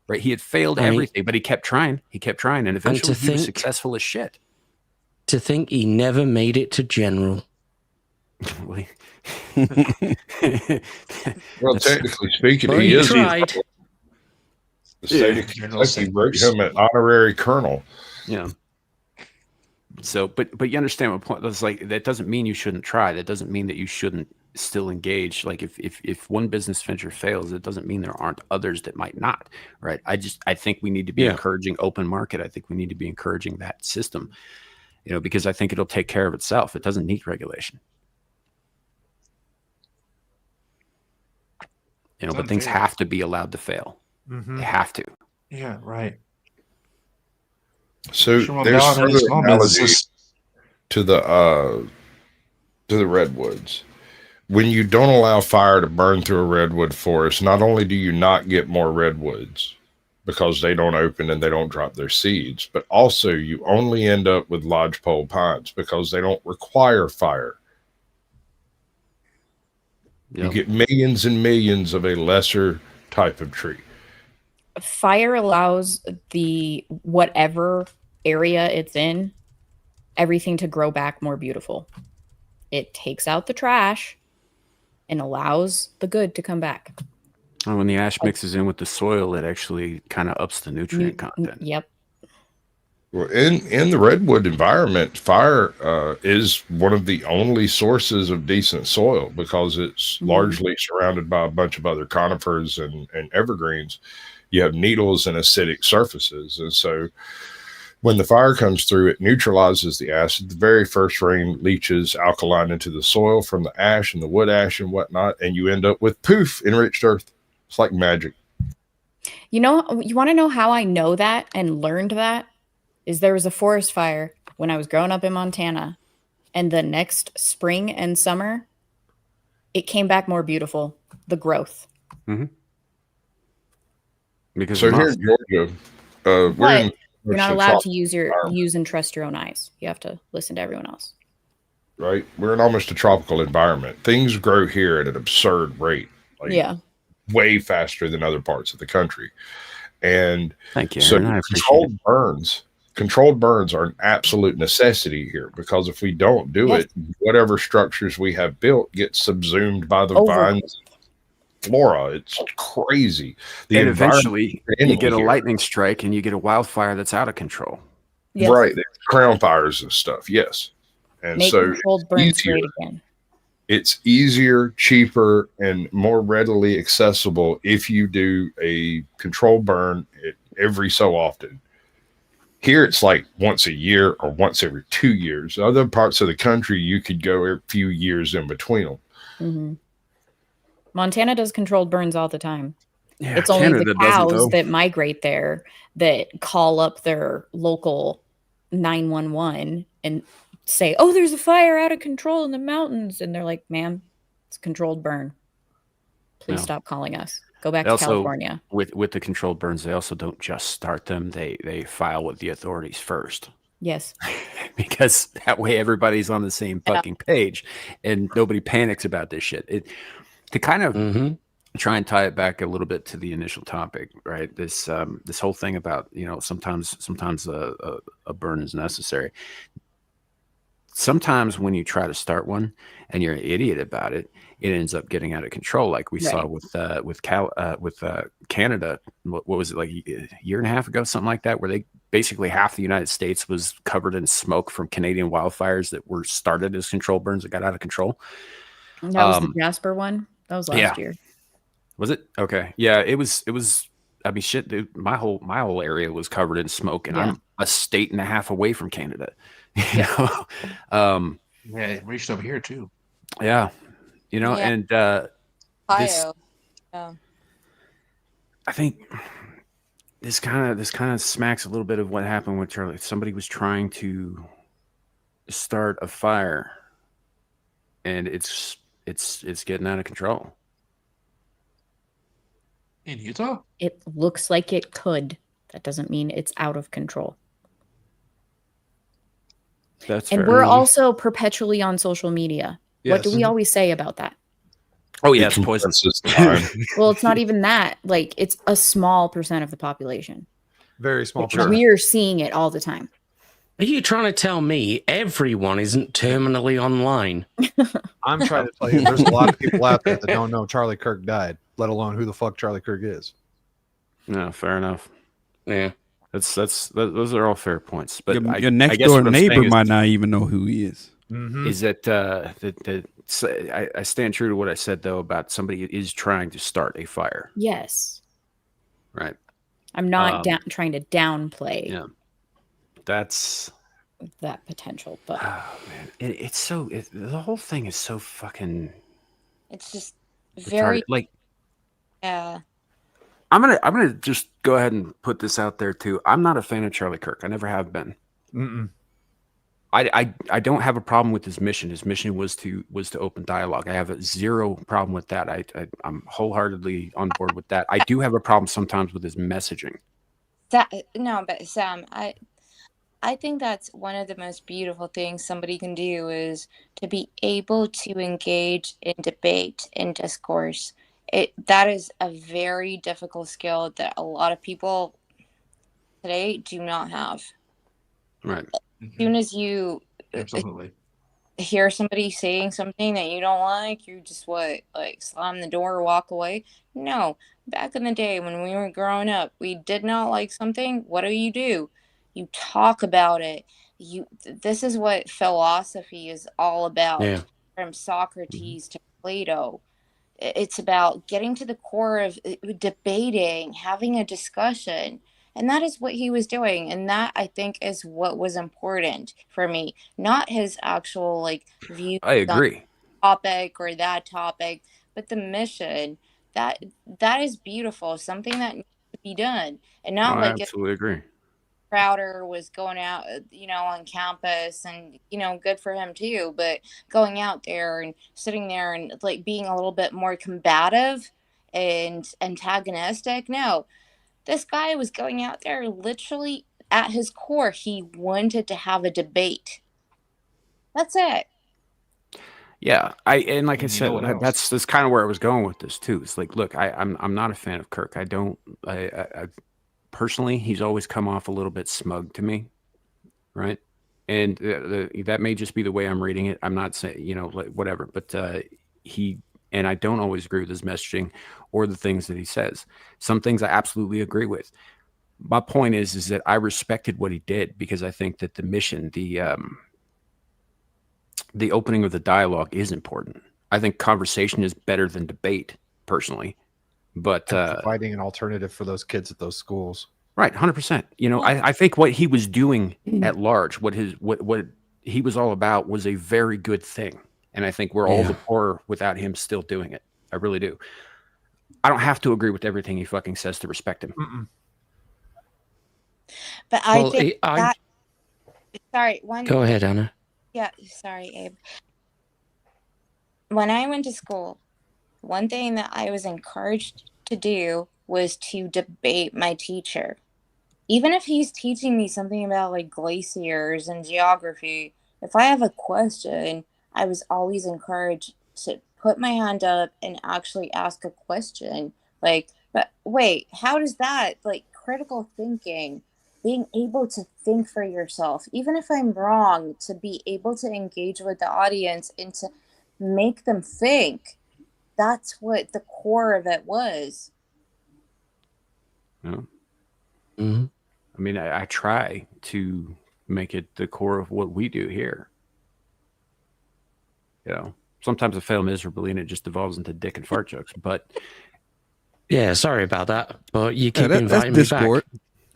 Right, he had failed everything, but he kept trying. He kept trying, and eventually he was successful as shit. To think he never made it to general. Well, technically speaking, he is. Tried. The state of Kentucky wrote him an honorary colonel. Yeah. So, but you understand my point. That's like, that doesn't mean you shouldn't try. That doesn't mean that you shouldn't still engage. Like if one business venture fails, it doesn't mean there aren't others that might not. Right. I think we need to be encouraging open market. I think we need to be encouraging that system. You know, because I think it'll take care of itself. It doesn't need regulation. You know, but things have to be allowed to fail. They have to. Yeah, right. So there's further analogy to the redwoods. When you don't allow fire to burn through a redwood forest, not only do you not get more redwoods because they don't open and they don't drop their seeds, but also you only end up with lodgepole pines because they don't require fire. You get millions and millions of a lesser type of tree. Fire allows the whatever area it's in, everything to grow back more beautiful. It takes out the trash and allows the good to come back. And when the ash mixes in with the soil, it actually kind of ups the nutrient content. Yep. Well, in the redwood environment, fire is one of the only sources of decent soil because it's largely surrounded by a bunch of other conifers and evergreens. You have needles and acidic surfaces. And so when the fire comes through, it neutralizes the acid. The very first rain leaches alkaline into the soil from the ash and the wood ash and whatnot, and you end up with poof, enriched earth. It's like magic. You know, you want to know how I know that and learned that? Is there was a forest fire when I was growing up in Montana, and the next spring and summer, it came back more beautiful, the growth. Because so here in Georgia, you're not allowed to use and trust your own eyes. You have to listen to everyone else. Right. We're in almost a tropical environment. Things grow here at an absurd rate. Like way faster than other parts of the country. And thank you. So controlled burns are an absolute necessity here because if we don't do it, whatever structures we have built get subsumed by the vines. Flora, it's crazy. And eventually you get a lightning strike and you get a wildfire that's out of control. Right. Crown fires and stuff. Yes. And make so controlled burns great again. It's easier, cheaper, and more readily accessible if you do a controlled burn every so often. Here, it's like once a year or once every 2 years. Other parts of the country, you could go a few years in between them. Montana does controlled burns all the time. Yeah, it's only the cows that migrate there that call up their local 911 and say, "Oh, there's a fire out of control in the mountains," and they're like, "Ma'am, it's a controlled burn. Please stop calling us. Go back to California." With the controlled burns, they also don't just start them; they file with the authorities first. Yes, because that way everybody's on the same fucking page, and nobody panics about this shit. To kind of try and tie it back a little bit to the initial topic, right? This whole thing about sometimes a burn is necessary. Sometimes when you try to start one and you're an idiot about it, it ends up getting out of control. Like we saw with Canada. What was it, like a year and a half ago, something like that, where they basically half the United States was covered in smoke from Canadian wildfires that were started as controlled burns that got out of control. That was the Jasper one. That was last year. Was it? Okay. Yeah, it was. I mean, shit, dude. My whole area was covered in smoke, and I'm a state and a half away from Canada. You know? Yeah, it reached over here too. Yeah, you know, and Ohio. I think this kind of smacks a little bit of what happened with Charlie. Somebody was trying to start a fire, and it's getting out of control. In Utah? It looks like it could. That doesn't mean it's out of control. That's and fair. we're also perpetually on social media. Yes. What do we always say about that? Oh yeah, it's poison. Well, it's not even that. Like, it's a small percent of the population. Very small. We're seeing it all the time. Are you trying to tell me everyone isn't terminally online? I'm trying to tell you, there's a lot of people out there that don't know Charlie Kirk died, let alone who the fuck Charlie Kirk is. No, fair enough. Yeah, those are all fair points. But your next door neighbor might not even know who he is. Is that I stand true to what I said though about somebody is trying to start a fire. Yes. Right. I'm not trying to downplay. Yeah. That's that potential, but man, it's the whole thing is so fucking. It's just very like. Yeah. I'm gonna just go ahead and put this out there too. I'm not a fan of Charlie Kirk. I never have been. I don't have a problem with his mission. His mission was to open dialogue. I have a zero problem with that. I'm wholeheartedly on board with that. I do have a problem sometimes with his messaging. No, but Sam, I think that's one of the most beautiful things somebody can do is to be able to engage in debate and discourse. That is a very difficult skill that a lot of people today do not have. Right. As soon as you hear somebody saying something that you don't like, you just slam the door or walk away? No. Back in the day when we were growing up, we did not like something. What do? You talk about it. This is what philosophy is all about, from Socrates to Plato. It's about getting to the core of debating, having a discussion. And that is what he was doing. And that, I think, is what was important for me. Not his actual, view I agree. on topic or that topic, but the mission. That is beautiful. Something that needs to be done. And not I absolutely agree. Crowder was going out, on campus, and, good for him too, but going out there and sitting there and being a little bit more combative and antagonistic. No, this guy was going out there literally at his core. He wanted to have a debate. That's it. Yeah, I said, that's kind of where I was going with this too. It's like, look, I'm not a fan of Kirk. I personally, he's always come off a little bit smug to me, right? And that may just be the way I'm reading it. I'm not saying, whatever, but and I don't always agree with his messaging or the things that he says. Some things I absolutely agree with. My point is that I respected what he did because I think that the mission, the opening of the dialogue is important. I think conversation is better than debate, personally. But providing an alternative for those kids at those schools, right? 100%. I think what he was doing at large, what he was all about, was a very good thing, and I think we're all the poorer without him still doing it. I really do. I don't have to agree with everything he fucking says to respect him. But I think that. Sorry, Go ahead, Anna. Yeah, sorry, Abe. When I went to school, one thing that I was encouraged to do was to debate my teacher. Even if he's teaching me something about glaciers and geography, if I have a question, I was always encouraged to put my hand up and actually ask a question. But wait, how does that, critical thinking, being able to think for yourself, even if I'm wrong, to be able to engage with the audience and to make them think. That's what the core of it was. Yeah. Mm-hmm. I mean, I try to make it the core of what we do here. sometimes I fail miserably and it just devolves into dick and fart jokes. But yeah, sorry about that. But you keep inviting that's me Discord.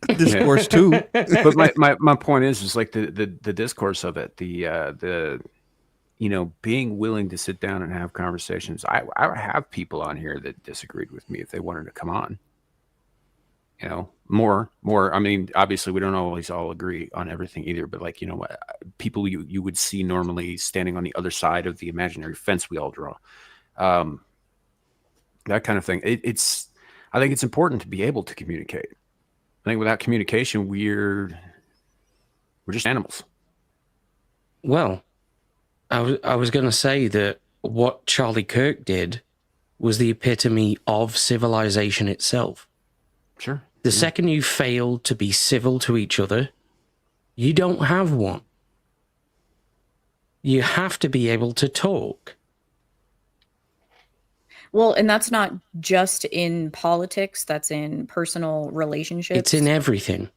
back. Discourse too. But my point is like the discourse of it, the being willing to sit down and have conversations. I have people on here that disagreed with me if they wanted to come on. More. I mean, obviously we don't always all agree on everything either, but like, people you would see normally standing on the other side of the imaginary fence we all draw. That kind of thing. I think it's important to be able to communicate. I think without communication, we're just animals. Well, I was going to say that what Charlie Kirk did was the epitome of civilization itself. Sure. The second you fail to be civil to each other, you don't have one. You have to be able to talk. Well, and that's not just in politics, that's in personal relationships. It's in everything.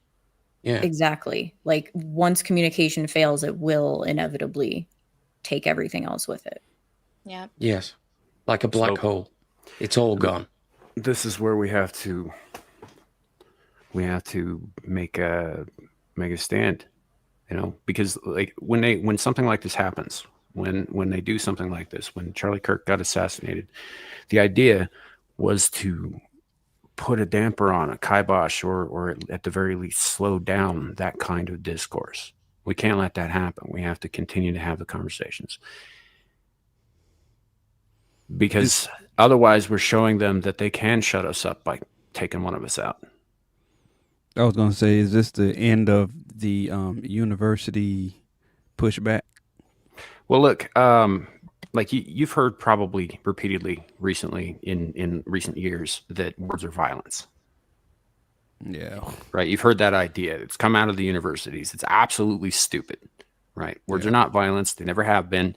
Yeah. Exactly. Like once communication fails, it will inevitably take everything else with it. Yeah. Yes. Like a black hole. It's all gone. This is where we have to make a stand, because like when something like this happens, when they do something like this, when Charlie Kirk got assassinated, the idea was to put a damper on, a kibosh, or at the very least slow down that kind of discourse. We can't let that happen. We have to continue to have the conversations, because otherwise we're showing them that they can shut us up by taking one of us out. I was going to say, is this the end of the university pushback? Well, look, like you've heard probably repeatedly recently in recent years that words are violence. Yeah. Right. You've heard that idea. It's come out of the universities. It's absolutely stupid. Right. Words are not violence. They never have been.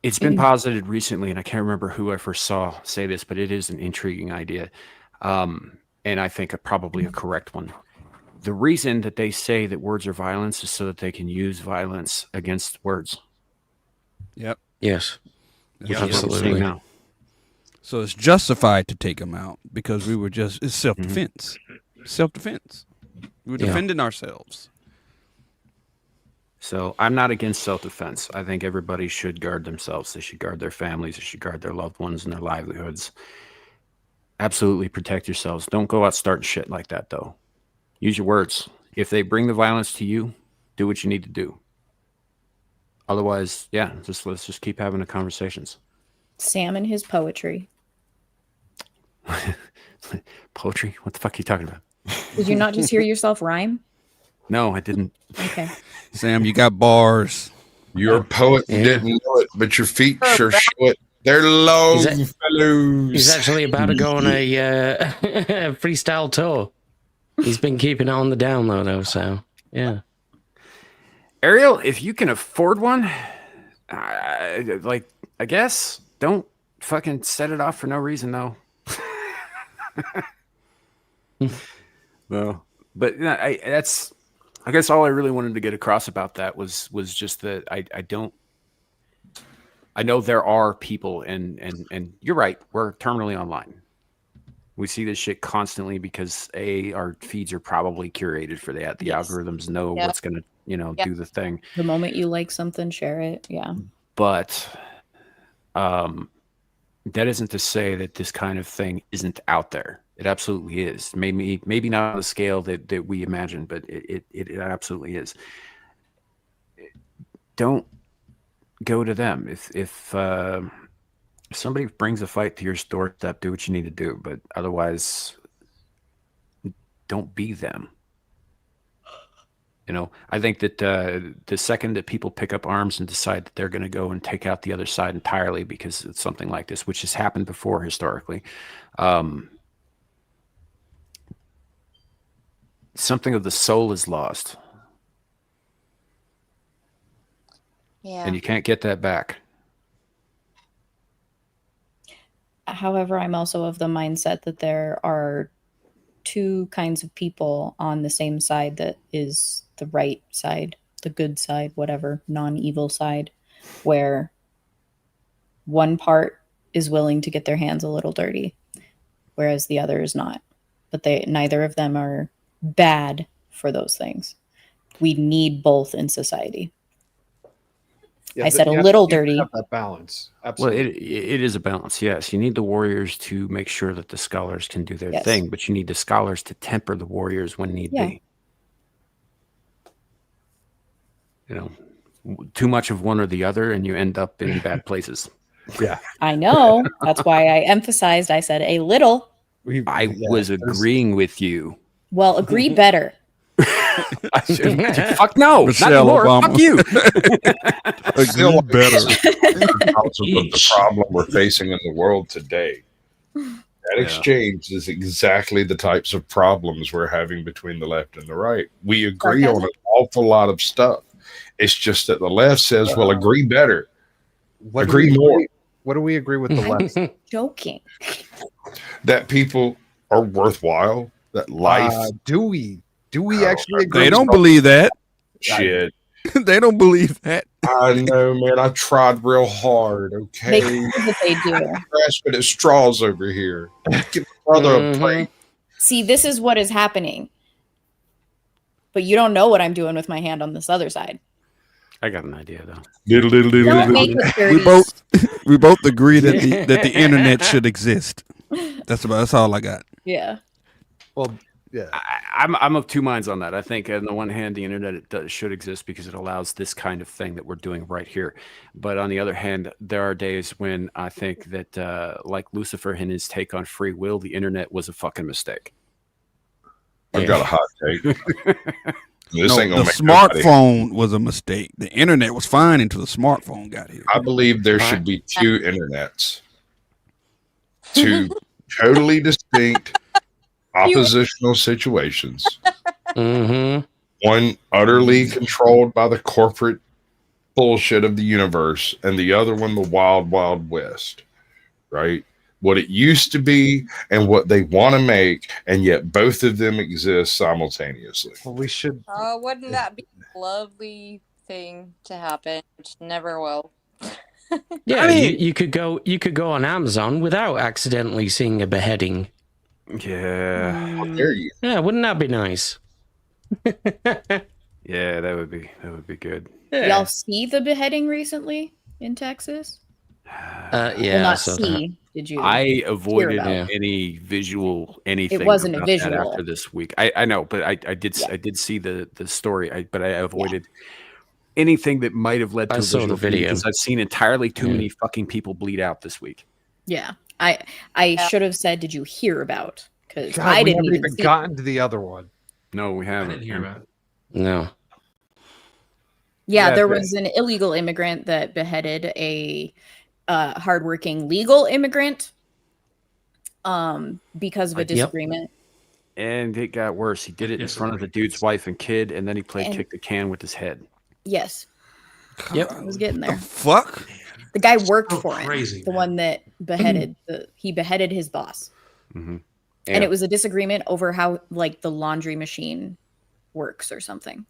It's been posited recently, and I can't remember who I first saw say this, but it is an intriguing idea. And I think probably a correct one. The reason that they say that words are violence is so that they can use violence against words. Yep. Yes. Absolutely. Now. So it's justified to take them out because it's self-defense. Self-defense. We're defending ourselves. So I'm not against self-defense. I think everybody should guard themselves. They should guard their families. They should guard their loved ones and their livelihoods. Absolutely protect yourselves. Don't go out starting shit like that, though. Use your words. If they bring the violence to you, do what you need to do. Otherwise, let's just keep having the conversations. Sam and his poetry. Poetry? What the fuck are you talking about? Did you not just hear yourself rhyme? No, I didn't. Okay. Sam, you got bars. You're a poet and didn't know it, but your feet sure show it. They're low, fellows. He's actually about to go on a freestyle tour. He's been keeping on the down low, though, so, yeah. Ariel, if you can afford one, I guess, don't fucking set it off for no reason, though. No. But I guess all I really wanted to get across about that was just that I know there are people, and you're right, we're terminally online. We see this shit constantly because our feeds are probably curated for that. The algorithms know what's going to, do the thing. The moment you like something, share it. Yeah. But that isn't to say that this kind of thing isn't out there. It absolutely is. Maybe not on the scale that we imagine, but it absolutely is. Don't go to them. If somebody brings a fight to your doorstep, do what you need to do. But otherwise, don't be them. I think that the second that people pick up arms and decide that they're going to go and take out the other side entirely because it's something like this, which has happened before historically, something of the soul is lost. Yeah. And you can't get that back. However, I'm also of the mindset that there are two kinds of people on the same side that is the right side, the good side, whatever, non-evil side. where one part is willing to get their hands a little dirty, whereas the other is not. But neither of them are bad for those things. We need both in society. Yeah, I said a little dirty. Have that balance. Absolutely. Well, it is a balance. Yes, you need the warriors to make sure that the scholars can do their thing, but you need the scholars to temper the warriors when need be. You know, too much of one or the other, and you end up in bad places. Yeah, I know. That's why I emphasized. I said a little. I was agreeing with you. Well, agree better. Fuck no, Michelle not anymore. Obama. Fuck you. Agree better. Because of the problem we're facing in the world today. That exchange is exactly the types of problems we're having between the left and the right. We agree on an awful lot of stuff. It's just that the left says, well, agree better. Agree more. What do we agree with the left? Joking. That people are worthwhile, that life. Do we actually agree? They don't believe that. Shit. They don't believe that. I know, man. I tried real hard. Okay. They do. Grasping at straws over here. Give my brother a break. See, this is what is happening. But you don't know what I'm doing with my hand on this other side. I got an idea though. Don't make it dirty. We both agree that the internet should exist. That's all I got. Yeah. Well, yeah. I'm of two minds on that. I think on the one hand, the internet should exist because it allows this kind of thing that we're doing right here. But on the other hand, there are days when I think that, like Lucifer and his take on free will, the internet was a fucking mistake. I've got a hot take. The smartphone was a mistake. The internet was fine until the smartphone got here. I believe there should be two internets. Two totally distinct oppositional situations. One utterly controlled by the corporate bullshit of the universe, and the other one the wild, wild west. Right? What it used to be and what they want to make, and yet both of them exist simultaneously. Well, we should. Wouldn't that be a lovely thing to happen? Which never will. Yeah, I mean, you could go on Amazon without accidentally seeing a beheading. Yeah. How dare you? Yeah, wouldn't that be nice? Yeah, that would be good. Yeah. Y'all see the beheading recently in Texas? Yeah. Well, not see. Did you? I avoided any visual anything. It wasn't a about that visual after this week. I know, but I did see the story. But I avoided anything that might have led to I a saw visual the video because I've seen entirely too many fucking people bleed out this week. Yeah. I should have said, did you hear about? Because God, I we didn't haven't even even gotten to the other one. No, we haven't. I didn't hear about it. No. Yeah, there was an illegal immigrant that beheaded a hardworking legal immigrant because of a disagreement. And it got worse. He did it in front of the dude's wife and kid, and then he played kick the can with his head. Yes. Yep. I was getting there. Fuck. The guy worked for him. Crazy, the one that beheaded he beheaded his boss. Mm-hmm. And it was a disagreement over how like the laundry machine works or something.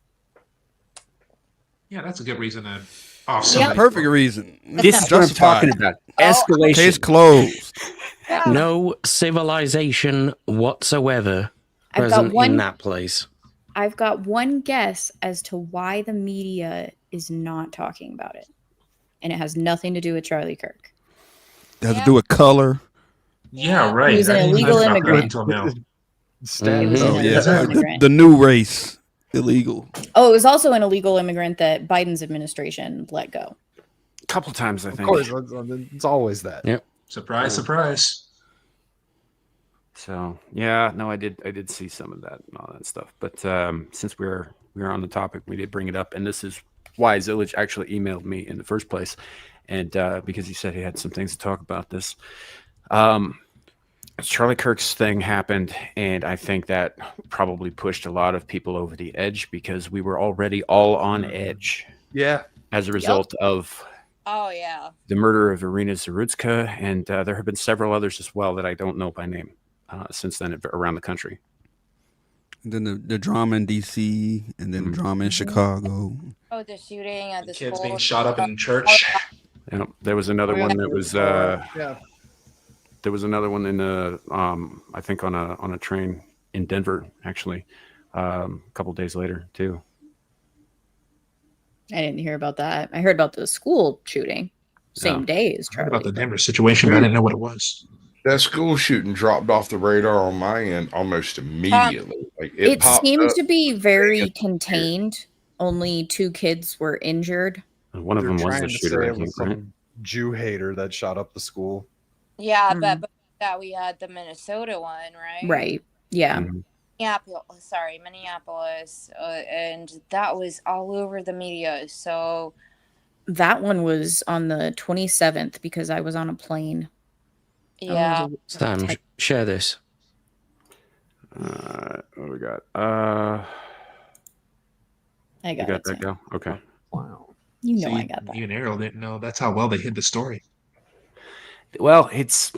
Yeah, that's a good reason to Perfect reason. This is what I'm talking about. Escalation. Case closed. No civilization whatsoever present in that place. I've got one guess as to why the media is not talking about it. And it has nothing to do with Charlie Kirk. It has to do with color. Yeah, right. He was an illegal immigrant. The new race. Illegal. Oh, it was also an illegal immigrant that Biden's administration let go. A couple times, I think. Of course, it's always that. Yep. Surprise, surprise. So yeah, no, I did see some of that and all that stuff. But since we were on the topic, we did bring it up, and this is why Zillage actually emailed me in the first place, and because he said he had some things to talk about this. Charlie Kirk's thing happened, and I think that probably pushed a lot of people over the edge because we were already all on edge. Yeah. As a result of the murder of Irina Zarutska, and there have been several others as well that I don't know by name since then around the country. And then the drama in DC, and then the drama in Chicago. Oh, the shooting at the Kids school. being shot up in church. Yeah, there was another one that was. yeah. There was another one in I think on a train in Denver, actually, a couple days later too. I didn't hear about that. I heard about the school shooting. Same day as I heard Charlie. about the Denver situation, but I didn't know what it was. That school shooting dropped off the radar on my end almost immediately. Like It popped seemed up. to be very contained. Only 2 kids were injured. One of them was the shooter, I think, right? Some Jew hater that shot up the school. Yeah, but that we had the Minnesota one, right? Right. Yeah. Minneapolis, and that was all over the media. So that one was on the 27th because I was on a plane. Yeah. Sam, share this. What we got? I got you got it, that, Sam. Gal? Okay. Wow. You know See, I got that. You and Ariel didn't know. That's how well they hid the story. Well, it's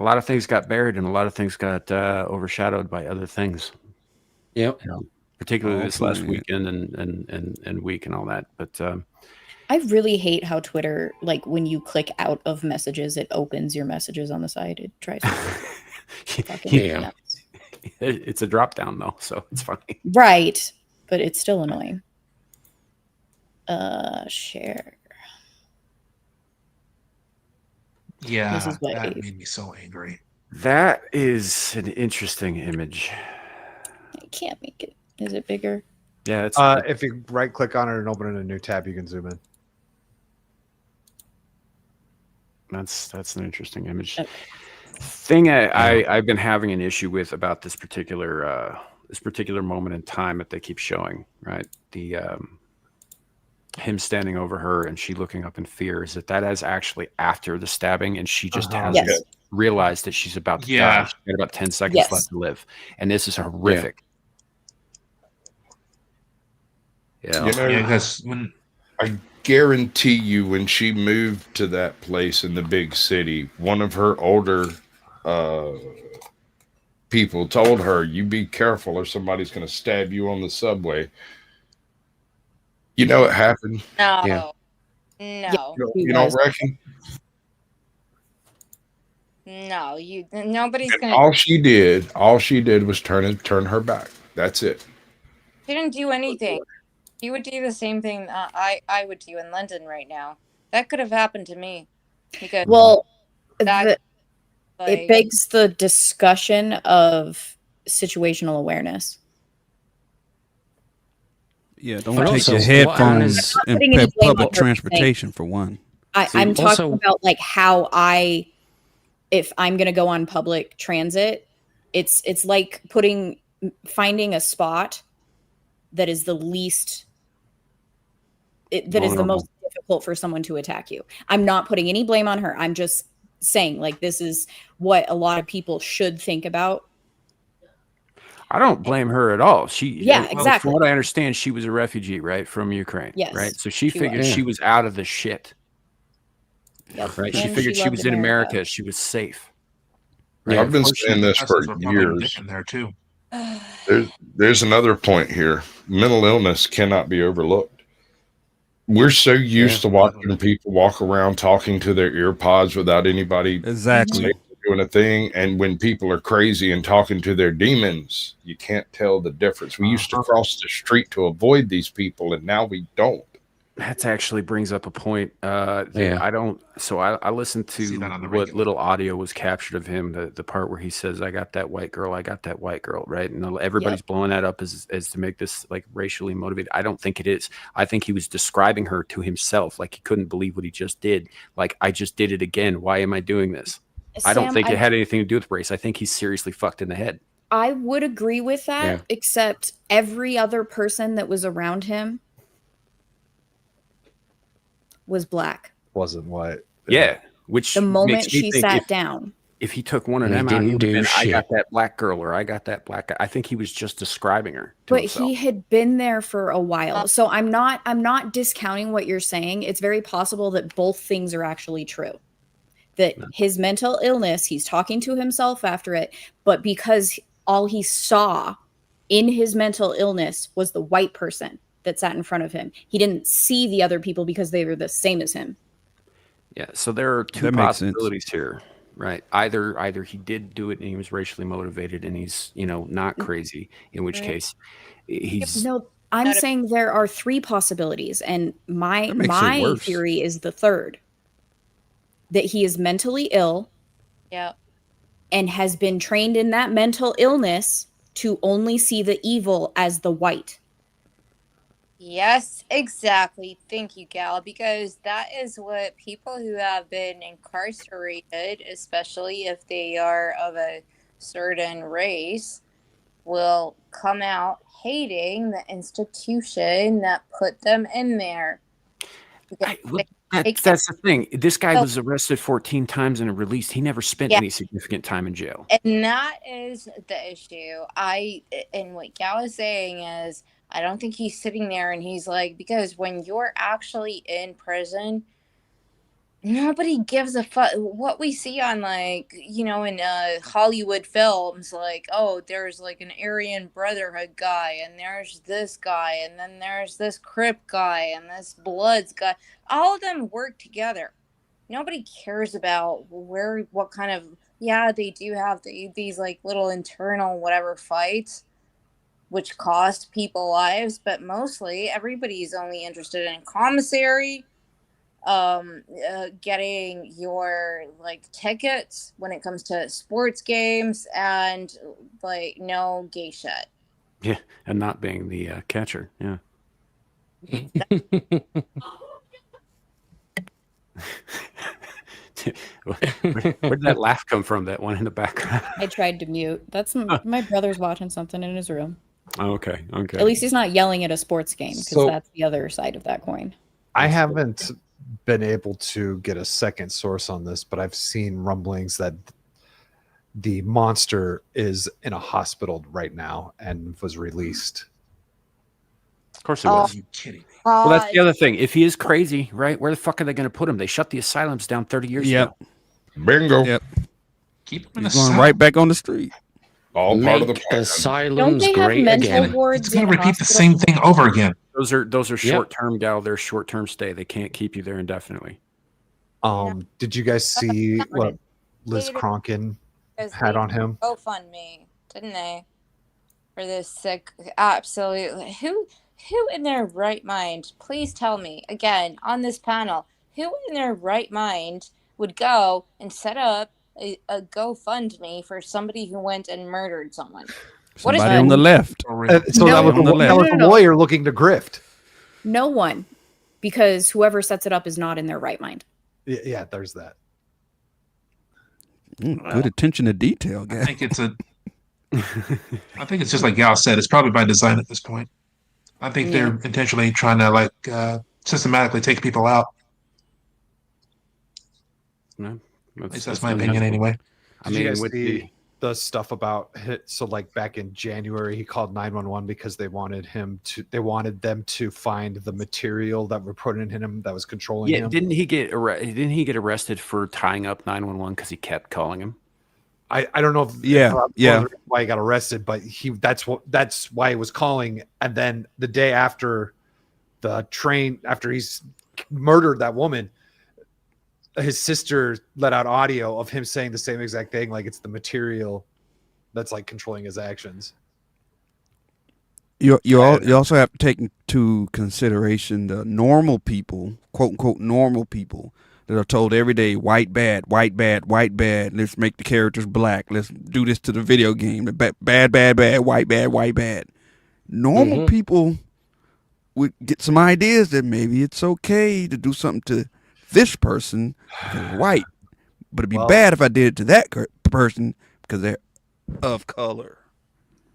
a lot of things got buried and a lot of things got overshadowed by other things. Yep. You know, particularly this last weekend and week and all that. But I really hate how Twitter, like when you click out of messages, it opens your messages on the side. It tries to fucking nuts. It's a drop down though, so it's funny. Right. But it's still annoying. Share. Yeah, This is what that made me so angry. That is an interesting image. I can't make it. Is it bigger? Yeah, it's if you right click on it and open it in a new tab, you can zoom in. That's an interesting image. Thing I've been having an issue with about this particular moment in time that they keep showing, right? The him standing over her and she looking up in fear, is that is actually after the stabbing and she just hasn't realized that she's about to die. She's got about 10 seconds left to live. And this is horrific. Yeah. You know, because when I guarantee you, when she moved to that place in the big city, one of her older people told her, "You be careful, or somebody's going to stab you on the subway." You know what happened? No. Yeah. No. You don't reckon? No, nobody's gonna. All she did was turn her back. That's it. She didn't do anything. He would do the same thing I would do in London right now. That could have happened to me. Because it begs the discussion of situational awareness. Yeah, don't take your headphones in public transportation for one. I'm talking about like how if I'm going to go on public transit, it's like finding a spot that is the least that is the most difficult for someone to attack you. I'm not putting any blame on her. I'm just saying, like, this is what a lot of people should think about. I don't blame her at all. Exactly. From what I understand, she was a refugee, right, from Ukraine. Yes, right. So she figured she was out of the shit. Yep. Right. She figured she was in America. She was safe. Right? I've been saying this for years. There too. There's another point here. Mental illness cannot be overlooked. We're so used to watching people walk around talking to their ear pods without anybody doing a thing. And when people are crazy and talking to their demons, you can't tell the difference. We used to cross the street to avoid these people, and now we don't. That actually brings up a point. I don't. So I listened to what little audio was captured of him. The part where he says, "I got that white girl. I got that white girl." Right, and everybody's blowing that up as to make this like racially motivated. I don't think it is. I think he was describing her to himself, like he couldn't believe what he just did. Like, I just did it again. Why am I doing this? I don't think it had anything to do with race. I think he's seriously fucked in the head. I would agree with that, except every other person that was around him was black. Wasn't white. Yeah. Which the moment she sat down. If he took one of them out, I got that black girl or I got that black guy. I think he was just describing her. But he had been there for a while. So I'm not discounting what you're saying. It's very possible that both things are actually true. That his mental illness, he's talking to himself after it, but because all he saw in his mental illness was the white person that sat in front of him. He didn't see the other people because they were the same as him. Yeah, so there are two possibilities here, right? Either he did do it and he was racially motivated and he's, not crazy, in which case he's... No, I'm saying there are three possibilities, and my theory is the third. That he is mentally ill. Yeah. And has been trained in that mental illness to only see the evil as the white. Yes, exactly. Thank you, Gal, because that is what people who have been incarcerated, especially if they are of a certain race, will come out hating the institution that put them in there. That's the thing. This guy was arrested 14 times and released. He never spent any significant time in jail. And that is the issue. And what Gal is saying is, I don't think he's sitting there and he's like, because when you're actually in prison, nobody gives a fuck. What we see on in Hollywood films, there's like an Aryan Brotherhood guy, and there's this guy, and then there's this Crip guy, and this Bloods guy. All of them work together. Nobody cares about what kind of, they do have these like little internal whatever fights, which cost people lives, but mostly everybody's only interested in commissary, getting your tickets when it comes to sports games, and no gay shit. Yeah, and not being the catcher. Yeah. Where did that laugh come from? That one in the background. I tried to mute. That's my brother's watching something in his room. Oh, okay. At least he's not yelling at a sports game, because that's the other side of that coin. I haven't been able to get a second source on this, but I've seen rumblings that the monster is in a hospital right now and was released. Of course it was. Are you kidding me? Well, that's the other thing. If he is crazy, right, where the fuck are they going to put him? They shut the asylums down 30 years ago. Bingo. Yep. Keep him in He's going right back on the street. All part of the plan. Asylums great again. It's going to repeat the same thing over again. Those are short-term, Gal. They're short-term stay. They can't keep you there indefinitely. Did you guys see what Liz Cronkin had on him? GoFundMe, didn't they? For this sick, absolutely. Who in their right mind, please tell me, again, on this panel, who in their right mind would go and set up a GoFundMe for somebody who went and murdered someone? Somebody on the left. So that was a lawyer looking to grift. No one, because whoever sets it up is not in their right mind. Yeah, there's that. Good attention to detail, guys. I think it's just like Gal said. It's probably by design at this point. I think they're intentionally trying to systematically take people out. No, at least that's my opinion anyway. I mean, with the stuff about back in January, he called 911 because they wanted them to find the material that were put in him that was controlling him. Didn't he get arrested for tying up 911 because he kept calling him? I don't know if why he got arrested, but that's why he was calling. And then the day after after he's murdered that woman, his sister let out audio of him saying the same exact thing, like it's the material that's controlling his actions. You also have to take into consideration the normal people, quote unquote normal people, that are told every day, white bad, white bad, white bad. Let's make the characters black. Let's do this to the video game. Bad, bad, bad, white bad, white bad. Normal people would get some ideas that maybe it's okay to do something to this person because they're white, but it'd be bad if I did it to that person because they're of color.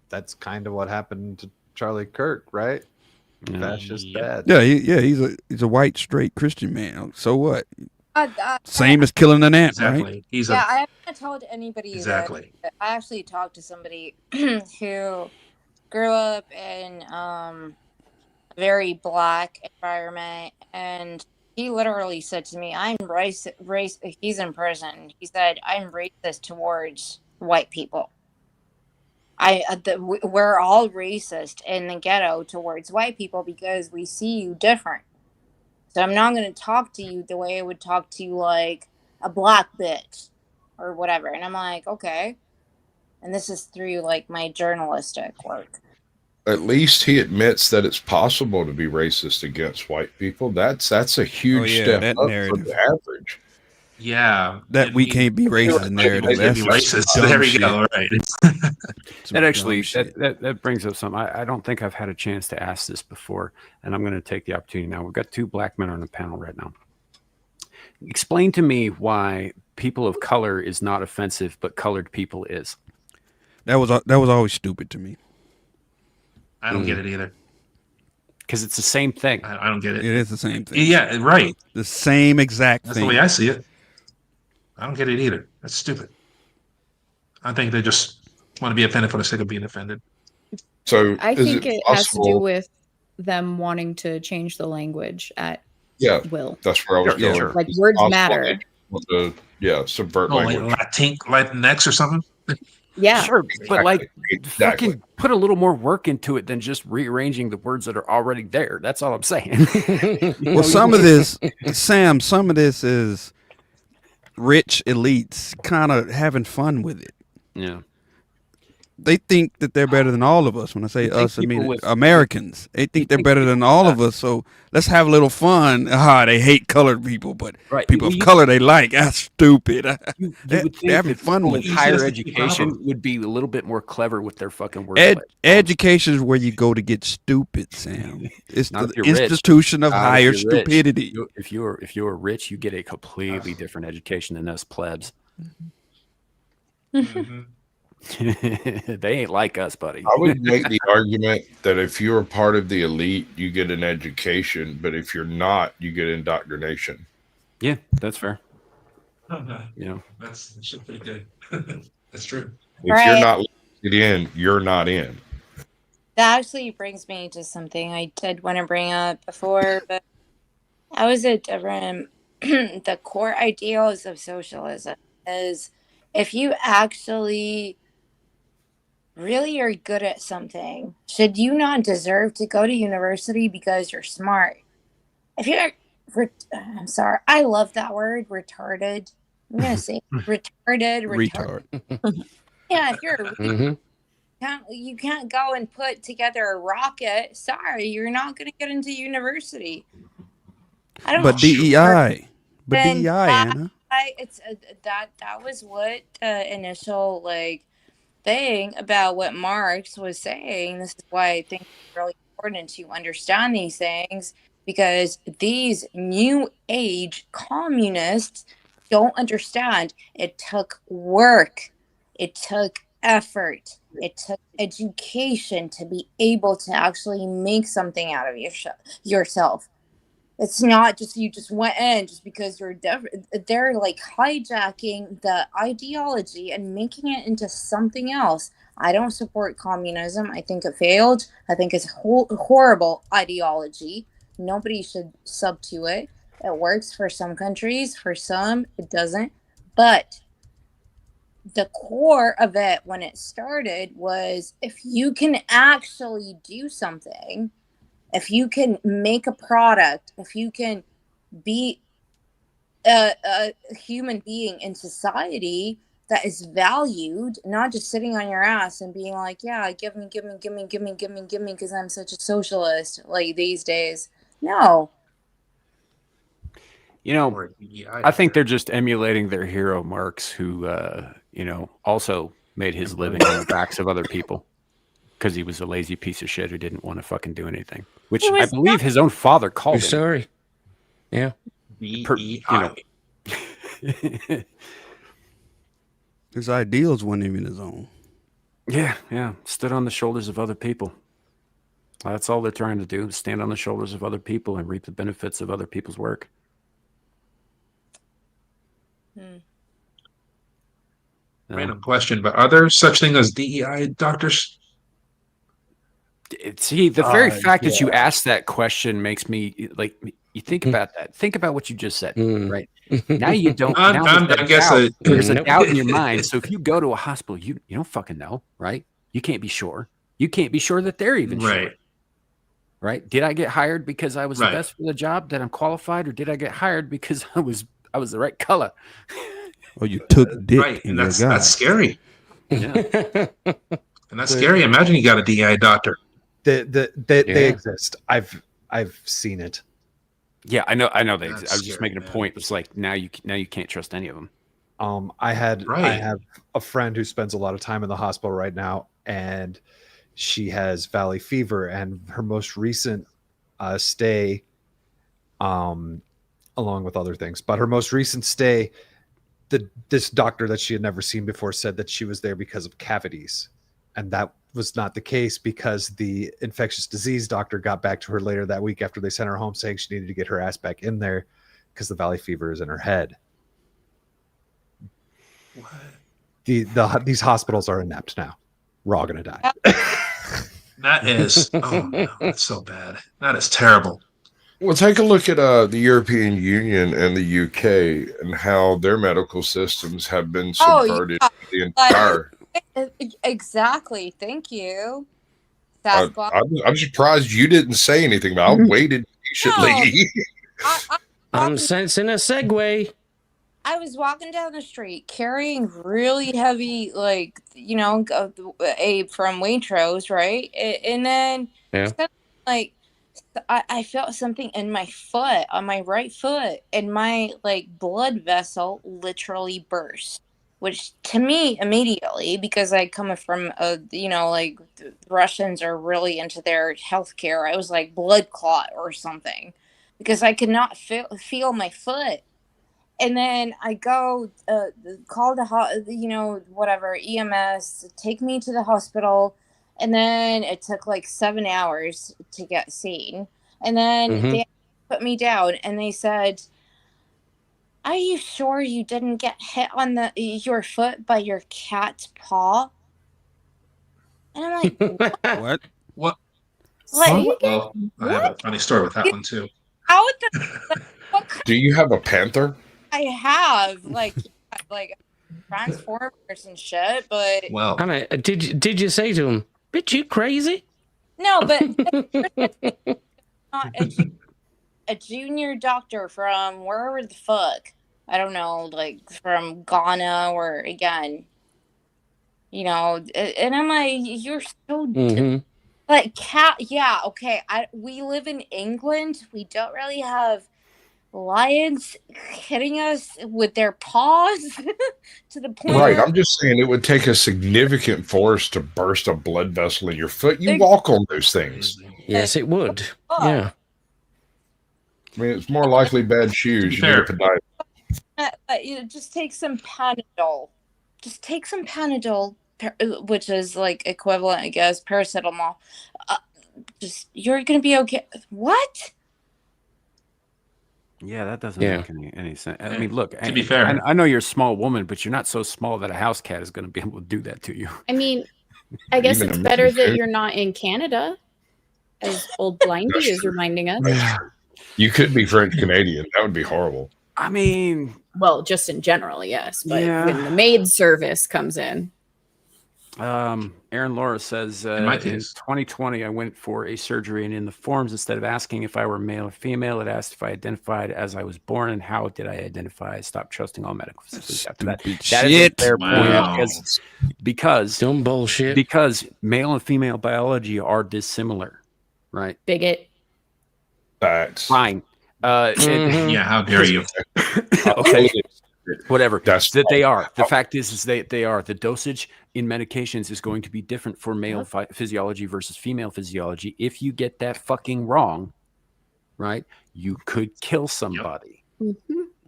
That's kind of what happened to Charlie Kirk, right? Fascist bad. Yeah, he's a white straight Christian man. So what? Same as killing an ant, right? I haven't told anybody exactly. That I actually talked to somebody who grew up in a very black environment, and he literally said to me, "I'm race." He's in prison. He said, "I'm racist towards white people." we're all racist in the ghetto towards white people because we see you different. So I'm not going to talk to you the way I would talk to like a black bitch or whatever. And I'm like, okay. And this is through like my journalistic work. At least he admits that it's possible to be racist against white people. That's a huge step that up narrative. for the average. Yeah, that we can't be racist narrative. That's racist. Dumb There we shit. go. Right. That actually that brings up something. I don't think I've had a chance to ask this before, and I'm going to take the opportunity now. We've got two black men on the panel right now. Explain to me why people of color is not offensive, but colored people is. That was always stupid to me. I don't get it either. Because it's the same thing. I don't get it. It is the same thing. Yeah, right. The same exact That's thing. the way I see it. I don't get it either. That's stupid. I think they just want to be offended for the sake of being offended. So I think it has to do with them wanting to change the language at will. That's where I was going. Like words matter. Subvert language. Like Latinx or something. Yeah, sure, but like, exactly. Fucking put a little more work into it than just rearranging the words that are already there. That's all I'm saying. Well, some of this, Sam, some of this is rich elites kind of having fun with it. Yeah. They think that they're better than all of us. When I say us, I mean with, Americans. They think they're better than all of us. So let's have a little fun. They hate colored people, but people of color they like. That's stupid. You would think having fun with higher education would be a little bit more clever with their fucking words. Education is where you go to get stupid, Sam. It's Not the if you're institution rich. of higher stupidity. If you're rich, you get a completely different education than us plebs. Mm-hmm. They ain't like us, buddy. I would make the argument that if you're a part of the elite, you get an education, but if you're not, you get indoctrination. Yeah, that's fair. You know, that's pretty good. That's true. If you're not in, you're not in. That actually brings me to something I did want to bring up before, but I was a different. The core ideals of socialism is if you actually really are good at something, should you not deserve to go to university because you're smart? If you're, I'm sorry, I love that word, retarded. I'm gonna say retard. Yeah, if you're you can't go and put together a rocket. Sorry, you're not gonna get into university. I don't. But DEI, Anna. Anna. It's that was what the initial thing about what Marx was saying. This is why I think it's really important to understand these things, because these new age communists don't understand. It took work, it took effort, it took education to be able to actually make something out of yourself. It's not just you just went in just because you're different. They're like hijacking the ideology and making it into something else. I don't support communism. I think it failed. I think it's horrible ideology. Nobody should sub to it. It works for some countries. For some, it doesn't. But the core of it when it started was if you can actually do something, if you can make a product, if you can be a human being in society that is valued, not just sitting on your ass and being like, yeah, give me, because I'm such a socialist like these days. No. You know, I think they're just emulating their hero Marx, who, also made his living on the backs of other people. Because he was a lazy piece of shit who didn't want to fucking do anything, which I believe his own father called him. Sorry, yeah. His ideals weren't even his own. Yeah. Stood on the shoulders of other people. That's all they're trying to do: stand on the shoulders of other people and reap the benefits of other people's work. Random question, but are there such thing as DEI doctors? See, the very fact that you asked that question makes me you think about that. Think about what you just said, right? Now you don't. There's a doubt in your mind. So if you go to a hospital, you don't fucking know, right? You can't be sure. You can't be sure that they're even sure. Right? Did I get hired because I was the best for the job, that I'm qualified, or did I get hired because I was the right color? Or you took dick and that's scary. Yeah. And that's scary. Imagine you got a DI doctor. They exist. I've seen it. Yeah, I know they exist. I was just making a point. It's like now you can't trust any of them. I have a friend who spends a lot of time in the hospital right now, and she has valley fever, and her most recent stay, along with other things, but her most recent stay, this doctor that she had never seen before said that she was there because of cavities, and that was not the case, because the infectious disease doctor got back to her later that week after they sent her home saying she needed to get her ass back in there because the valley fever is in her head. What? These hospitals are inept now. We're all gonna die. That is, oh no, that's so bad. That is terrible. Well, take a look at the European Union and the UK and how their medical systems have been subverted. The entire. Exactly. Thank you. I'm surprised you didn't say anything, but I waited patiently. I'm sensing a segue. I was walking down the street carrying really heavy, like, you know, aid from Waitrose, right? And then, like, I felt something in my foot, on my right foot, and my, like, blood vessel literally burst. Which to me immediately, because I come from you know, like, the Russians are really into their healthcare, I was like blood clot or something, because I could not feel my foot. And then I go call you know, whatever, EMS, take me to the hospital, and then it took like 7 hours to get seen. And then they put me down, and they said, "Are you sure you didn't get hit on your foot by your cat's paw?" And I'm like, What? Like, well, I have a funny story with that one too. How what Do you have a panther? I have like Transformers and shit, but well, Anna, did you say to him, "Bitch, you crazy"? No, but not a junior doctor from wherever the fuck, I don't know, like from Ghana, or again, you know, and I'm like, you're so like cat. Yeah, okay. We live in England. We don't really have lions hitting us with their paws to the point. Right. I'm just saying it would take a significant force to burst a blood vessel in your foot. You walk on those things. Yes, it would. Yeah. I mean, it's more likely bad shoes. You need a podiatrist. You know, just take some Panadol. Just take some Panadol, which is like equivalent, I guess, paracetamol. You're gonna be okay. What? Yeah, that doesn't make any sense. I mean, look, to be fair, I know you're a small woman, but you're not so small that a house cat is going to be able to do that to you. I mean, I guess it's better that you're not in Canada, as old Blindy is reminding us. You could be French Canadian. That would be horrible. I mean, well, just in general, yes, but when the maid service comes in. Aaron Laura says, in 2020, I went for a surgery, and in the forms, instead of asking if I were male or female, it asked if I identified as I was born and how did I identify. I stopped trusting all medical facilities after that. That is a fair point because dumb bullshit. Because male and female biology are dissimilar, right? Bigot. Facts. Fine. Yeah, how dare you? Okay. Whatever. That they are. The fact is they are. The dosage in medications is going to be different for male physiology versus female physiology. If you get that fucking wrong, right, you could kill somebody.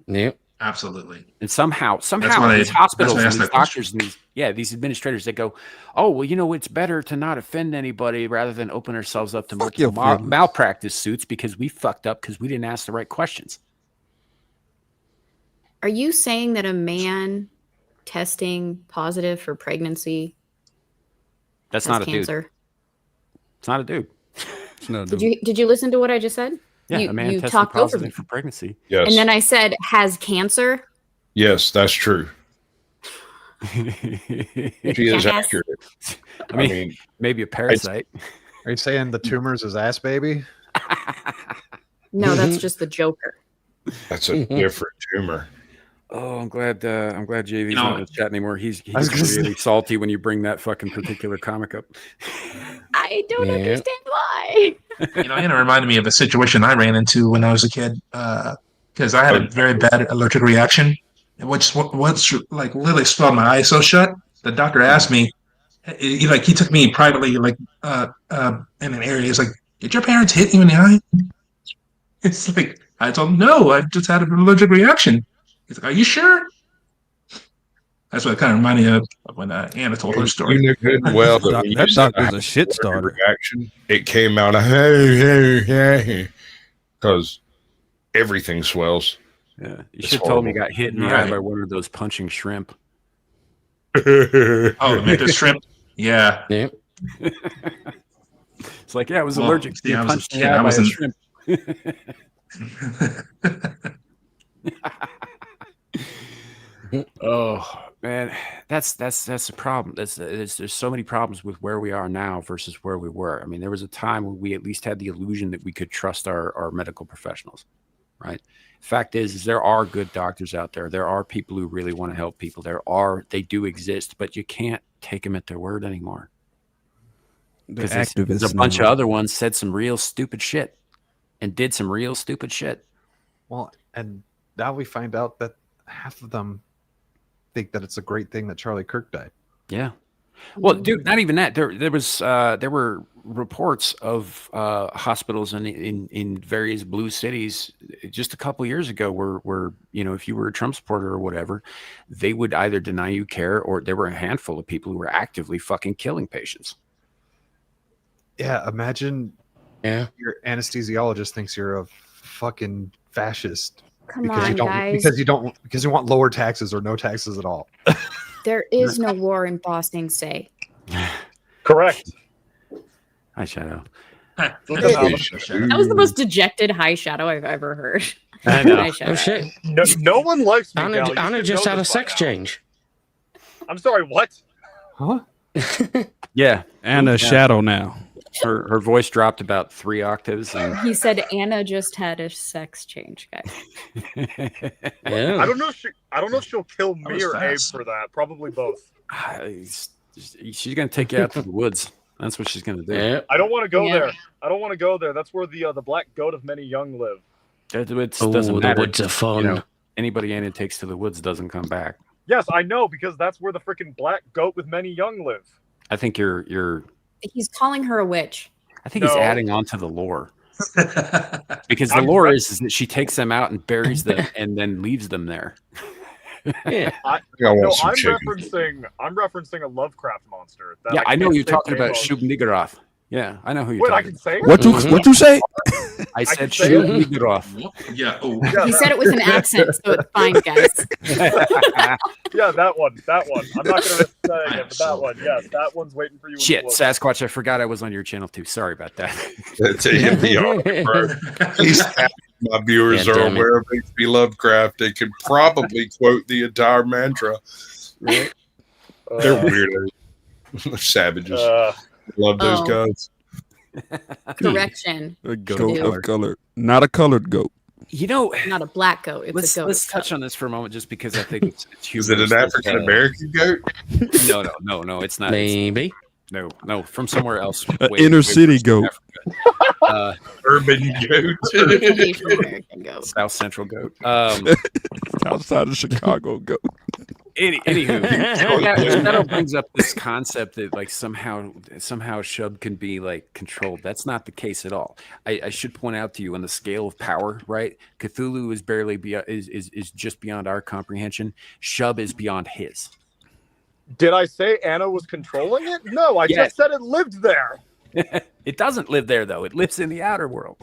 Yep. Absolutely. And somehow these hospitals and these doctors and these administrators, they go, "Oh, well, you know, it's better to not offend anybody rather than open ourselves up to multiple malpractice suits because we fucked up because we didn't ask the right questions." Are you saying that a man testing positive for pregnancy that's not a cancer? Dude. It's not a dude. It's not a dude. Did you listen to what I just said? Yeah, a man testing positive for pregnancy. Yes. And then I said has cancer. Yes, that's true. She is accurate. I mean, maybe a parasite. Are you saying the tumor's his ass baby? No, that's just the Joker. That's a different tumor. Oh, I'm glad JV's not in the chat anymore. He's really salty when you bring that fucking particular comic up. I don't understand why. It reminded me of a situation I ran into when I was a kid, because I had a very bad allergic reaction, which like literally swelled my eyes so shut. The doctor asked me, he took me privately, in an area. He's like, "Did your parents hit you in the eye?" It's like, I told him, "No, I just had an allergic reaction." He's like, "Are you sure?" That's what it kind of reminded me of when Anna told her story. You knew good and well that when that doctor's a shit starter. Reaction, it came out of hey, because everything swells. Yeah, you should have told me you got hit in the eye by one of those punching shrimp. Oh, the shrimp. Yeah. Yeah. It's like, I was allergic to I punch in the eye by a shrimp. Oh man, that's the problem. There's so many problems with where we are now versus where we were. I mean, there was a time when we at least had the illusion that we could trust our medical professionals, right? Fact is there are good doctors out there. There are people who really want to help people. They do exist, but you can't take them at their word anymore. Because there's a bunch of other ones said some real stupid shit and did some real stupid shit. Well, and now we find out that half of them think that it's a great thing that Charlie Kirk died. Yeah. Well, dude, not even that. There were reports of hospitals in various blue cities just a couple years ago where if you were a Trump supporter or whatever, they would either deny you care, or there were a handful of people who were actively fucking killing patients. Yeah, imagine your anesthesiologist thinks you're a fucking fascist. Come on, guys. Because you want lower taxes or no taxes at all. There is no war in Boston, say. Correct. Hi, Shadow. That was the most dejected High Shadow I've ever heard. I know. High Shadow. Oh shit! No one likes me. Anna just had a sex change. I'm sorry. What? Huh? Yeah, and a shadow now. Her voice dropped about 3 octaves. And... He said Anna just had a sex change, guys. Yeah. I don't know if she'll kill me or Abe for that. Probably both. She's gonna take you out to the woods. That's what she's gonna do. Yeah. I don't want to go there. I don't want to go there. That's where the black goat of many young live. Doesn't matter. The woods are fun. Anybody Anna takes to the woods doesn't come back. Yes, I know, because that's where the freaking black goat with many young live. I think you're. He's calling her a witch. I think he's adding on to the lore. Because the lore is that she takes them out and buries them and then leaves them there. Yeah. I'm referencing a Lovecraft monster. Yeah, I know you're talking about Shub Niggurath. Yeah, I know who you're talking about. What you say? I said Shub Niggurath. Yeah. Oh. He said it with an accent, so it's fine, guys. Yeah, that one. I'm not going to risk saying it, but that one. Yes, that one's waiting for you. Shit, Sasquatch, I forgot I was on your channel too. Sorry about that. That's it, bro. At least half of my viewers are aware of H.P. Lovecraft. They could probably quote the entire mantra. Right? They're weirdos. They're savages. Love those guys. Correction. A goat of color. Not a colored goat. Not a black goat. It's a goat. Let's touch on this for a moment, just because I think it's Is it an African American goat? No, it's not. Maybe. No, from somewhere else. Inner city goat. Urban goat. Asian American goat. South Central goat. Outside of Chicago goat. Anywho, that brings up this concept that like somehow Shub can be like controlled. That's not the case at all. I should point out to you on the scale of power, right? Cthulhu is barely is just beyond our comprehension. Shub is beyond his. Did I say Anna was controlling it? No, I just said it lived there. It doesn't live there though. It lives in the outer world.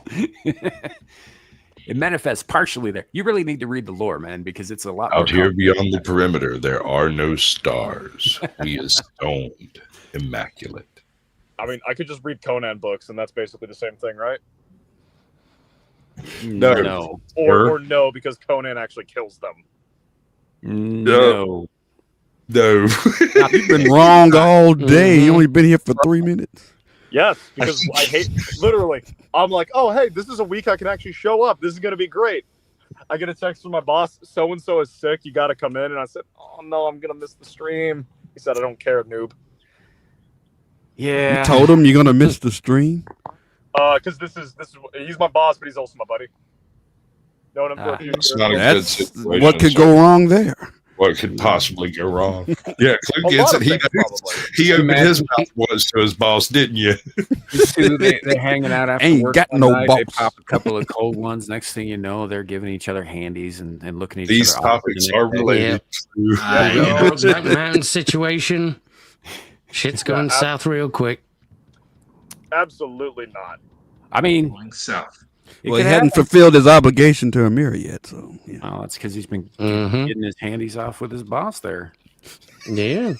It manifests partially there. You really need to read the lore, man, because it's a lot out here beyond the perimeter. There are no stars. We are stoned, immaculate. I mean, I could just read Conan books, and that's basically the same thing, right? No. Or no, because Conan actually kills them. No. No. You've been wrong all day. You only been here for 3 minutes. Yes, because I hate, literally, I'm like, oh, hey, this is a week I can actually show up. This is going to be great. I get a text from my boss, so-and-so is sick, you got to come in. And I said, oh, no, I'm going to miss the stream. He said, I don't care, noob. Yeah. You told him you're going to miss the stream? Because he's my boss, but he's also my buddy. Know what I'm saying? It's not a good situation. What could go wrong there? What could possibly go wrong? Yeah, Clue gets it. He opened his mouth once to his boss, didn't you? They're hanging out after Ain't work got one no night, boss. They pop a couple of cold ones. Next thing you know, they're giving each other handies and looking at These each other. topics are related. Brokeback Mountain situation. Shit's going south real quick. Absolutely not. I mean, Going south. Well, he hadn't fulfilled his obligation to Amira yet, so yeah. Oh, it's because he's been getting his handies off with his boss there. Yeah.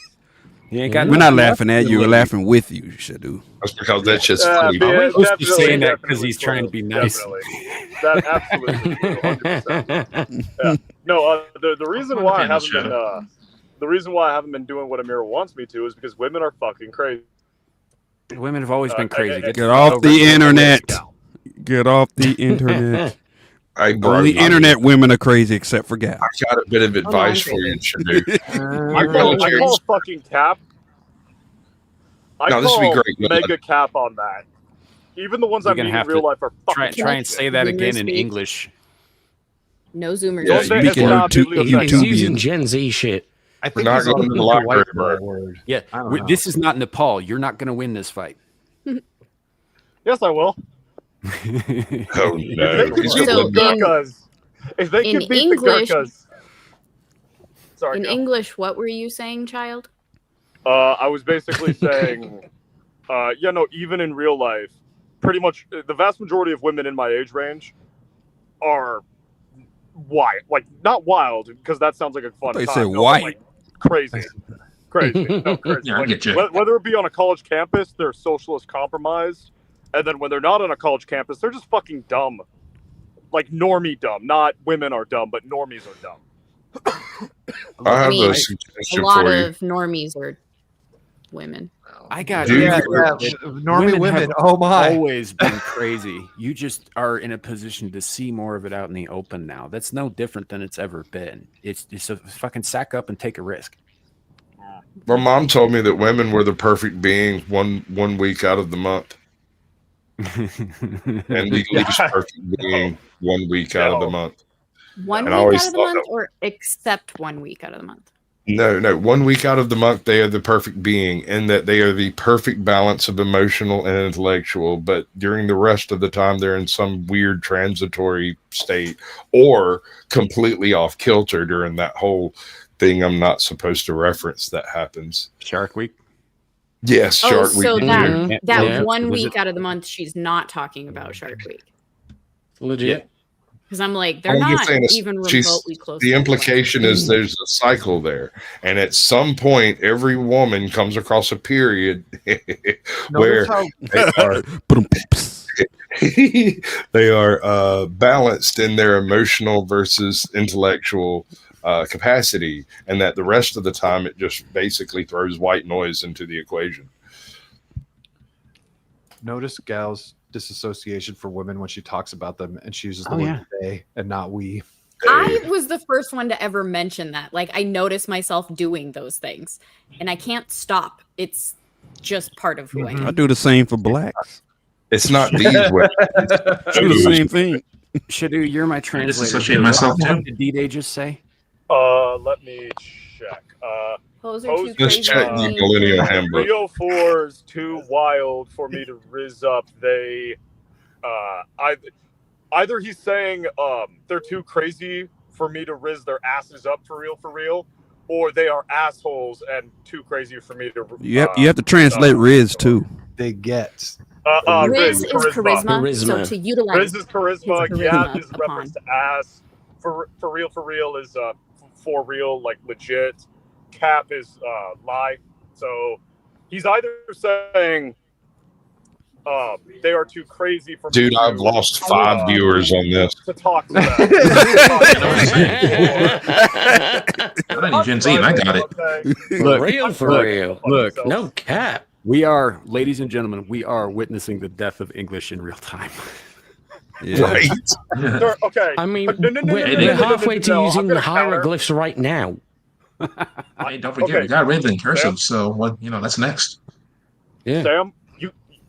He ain't got We're not laughing at you. We're laughing with you, Shadu. That's because that shit's funny. I'm supposed to be saying that because he's trying to be nice. That absolutely 100%. Yeah. No, the reason why I haven't been the reason why I haven't been doing what Amira wants me to is because women are fucking crazy. Women have always been crazy. Get off the internet. Get off the internet. Only internet women are crazy except for Gal. I got a bit of advice for you, Shadu. I call fucking cap. I call mega cap on that. Even the ones I meet in real life are fucking try and say that again in English. No Zoomers. Yeah, he's using Gen Z shit. I think we're not going to the library, bro. Yeah, this is not Nepal. You're not going to win this fight. Yes, I will. Oh no! If they can beat English, the Gurkhas. Sorry. In English, what were you saying, child? I was basically saying, even in real life, pretty much the vast majority of women in my age range are wild. Like, not wild, because that sounds like a fun time. They say white. Like, crazy. Crazy. No, crazy. Yeah, I get you. Whether it be on a college campus, they're socialist compromised. And then when they're not on a college campus, they're just fucking dumb. Like, normie dumb. Not women are dumb, but normies are dumb. I have a suggestion a lot for you. of normies are women. I got normie women. Oh my! Always been crazy. You just are in a position to see more of it out in the open now. That's no different than it's ever been. It's a fucking sack up and take a risk. My mom told me that women were the perfect beings one week out of the month. And legally just perfect being 1 week out of the month. 1 week out of the month, or except 1 week out of the month? No, 1 week out of the month, they are the perfect being, in that they are the perfect balance of emotional and intellectual. But during the rest of the time, they're in some weird transitory state or completely off kilter during that whole thing I'm not supposed to reference that happens. Shark Week? Yes, Shark Week. So that 1 week out of the month, she's not talking about Shark Week. Legit. Because I'm like, they're not even remotely close. The implication is there's a cycle there. And at some point, every woman comes across a period where they are balanced in their emotional versus intellectual capacity, and that the rest of the time it just basically throws white noise into the equation. Notice Gal's disassociation for women when she talks about them, and she uses the word they and not we. I was the first one to ever mention that. Like, I notice myself doing those things, and I can't stop. It's just part of who I am. I do the same for blacks. It's not these women. Do the same thing. Shadu, you're my translator. Disassociate myself too. What did D-Day just say? Let me check. Pose are too Just crazy. check the millennial handbook. 304's too wild for me to rizz up. They, either he's saying they're too crazy for me to rizz their asses up for real, or they are assholes and too crazy for me to. You have to translate Riz too. They get. Riz is charisma. So to utilize Riz is charisma. Gab is reference to ass. For real is for real, like legit. Cap is lie. So he's either saying they are too crazy for me. Dude, I've lost 5 viewers on this. To talk to them. Gen Z, and I got it. Okay. Look. No cap. We are, ladies and gentlemen, we are witnessing the death of English in real time. Right. Okay. I mean, No, we're halfway to I'm using gonna the hieroglyphs right now. Hey, don't forget, we got rid of the cursive, so what? That's next. Yeah. Sam,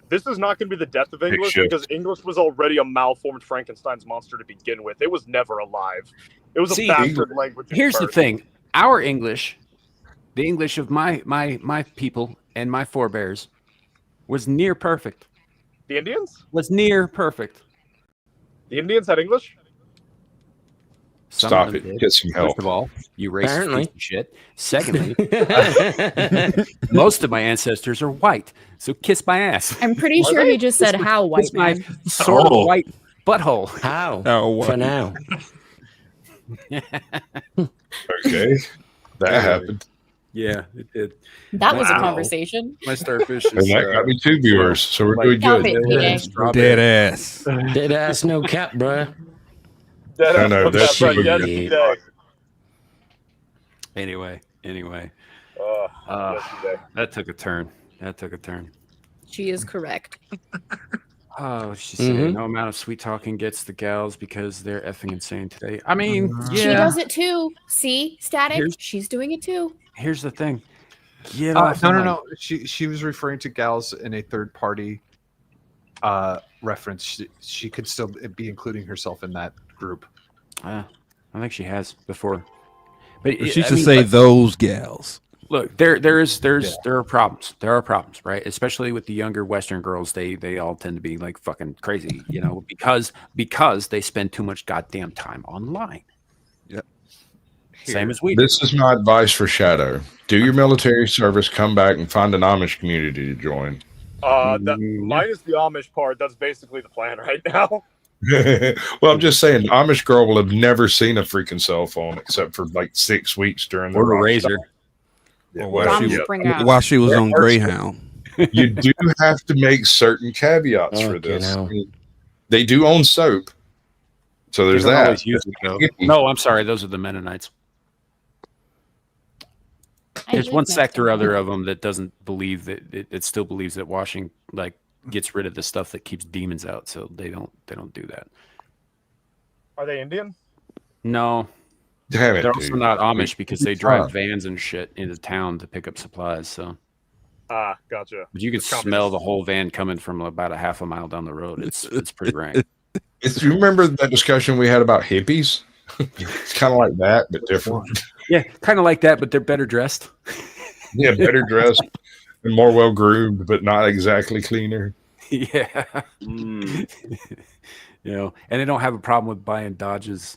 this is not going to be the death of English because English was already a malformed Frankenstein's monster to begin with. It was never alive. It was a bastard language. Here's the thing: our English, the English of my people and my forebears, was near perfect. The Indians was near perfect. The Indians had English. Stop it. Get some help. First of all, you racist piece of shit. Secondly, most of my ancestors are white, so kiss my ass. I'm pretty sure he just said how white my man. sort of white butthole. How? For now. Okay. That happened. Yeah, it did. That was a conversation. My starfish And that got me 2 viewers, so we're doing Stop good. it, Dead ass. Dead ass, no cap, bruh. I know, that's super good. Anyway. Yesterday. That took a turn. She is correct. Oh, she said no amount of sweet talking gets the gals because they're effing insane today. I mean, yeah. She does it too. See, Static? She's doing it too. Here's the thing. No. She was referring to gals in a third party reference. She could still be including herself in that group. I think she has before. But she should say those gals. Look, there are problems. There are problems, right? Especially with the younger Western girls, they all tend to be like fucking crazy, because they spend too much goddamn time online. Yep. Same as we do. This is my advice for Shadow. Do your military service, come back and find an Amish community to join. Minus the Amish part, that's basically the plan right now. Well, I'm just saying, Amish girl will have never seen a freaking cell phone except for like 6 weeks during the razor. Yeah, while she was on Greyhound. You do have to make certain caveats for this. I mean, they do own soap, so there's that. No, I'm sorry, those are the Mennonites. There's one sect or other of them that doesn't believe that it still believes that washing gets rid of the stuff that keeps demons out, so they don't do that. Are they Indian? No. Damn it, they're also not Amish because they drive vans and shit into town to pick up supplies. So, gotcha. But you can smell the whole van coming from about a half a mile down the road. It's pretty rank. Do you remember that discussion we had about hippies? It's kind of like that, but different. Yeah, kind of like that, but they're better dressed. Yeah, better dressed and more well groomed, but not exactly cleaner. Yeah. And they don't have a problem with buying Dodges.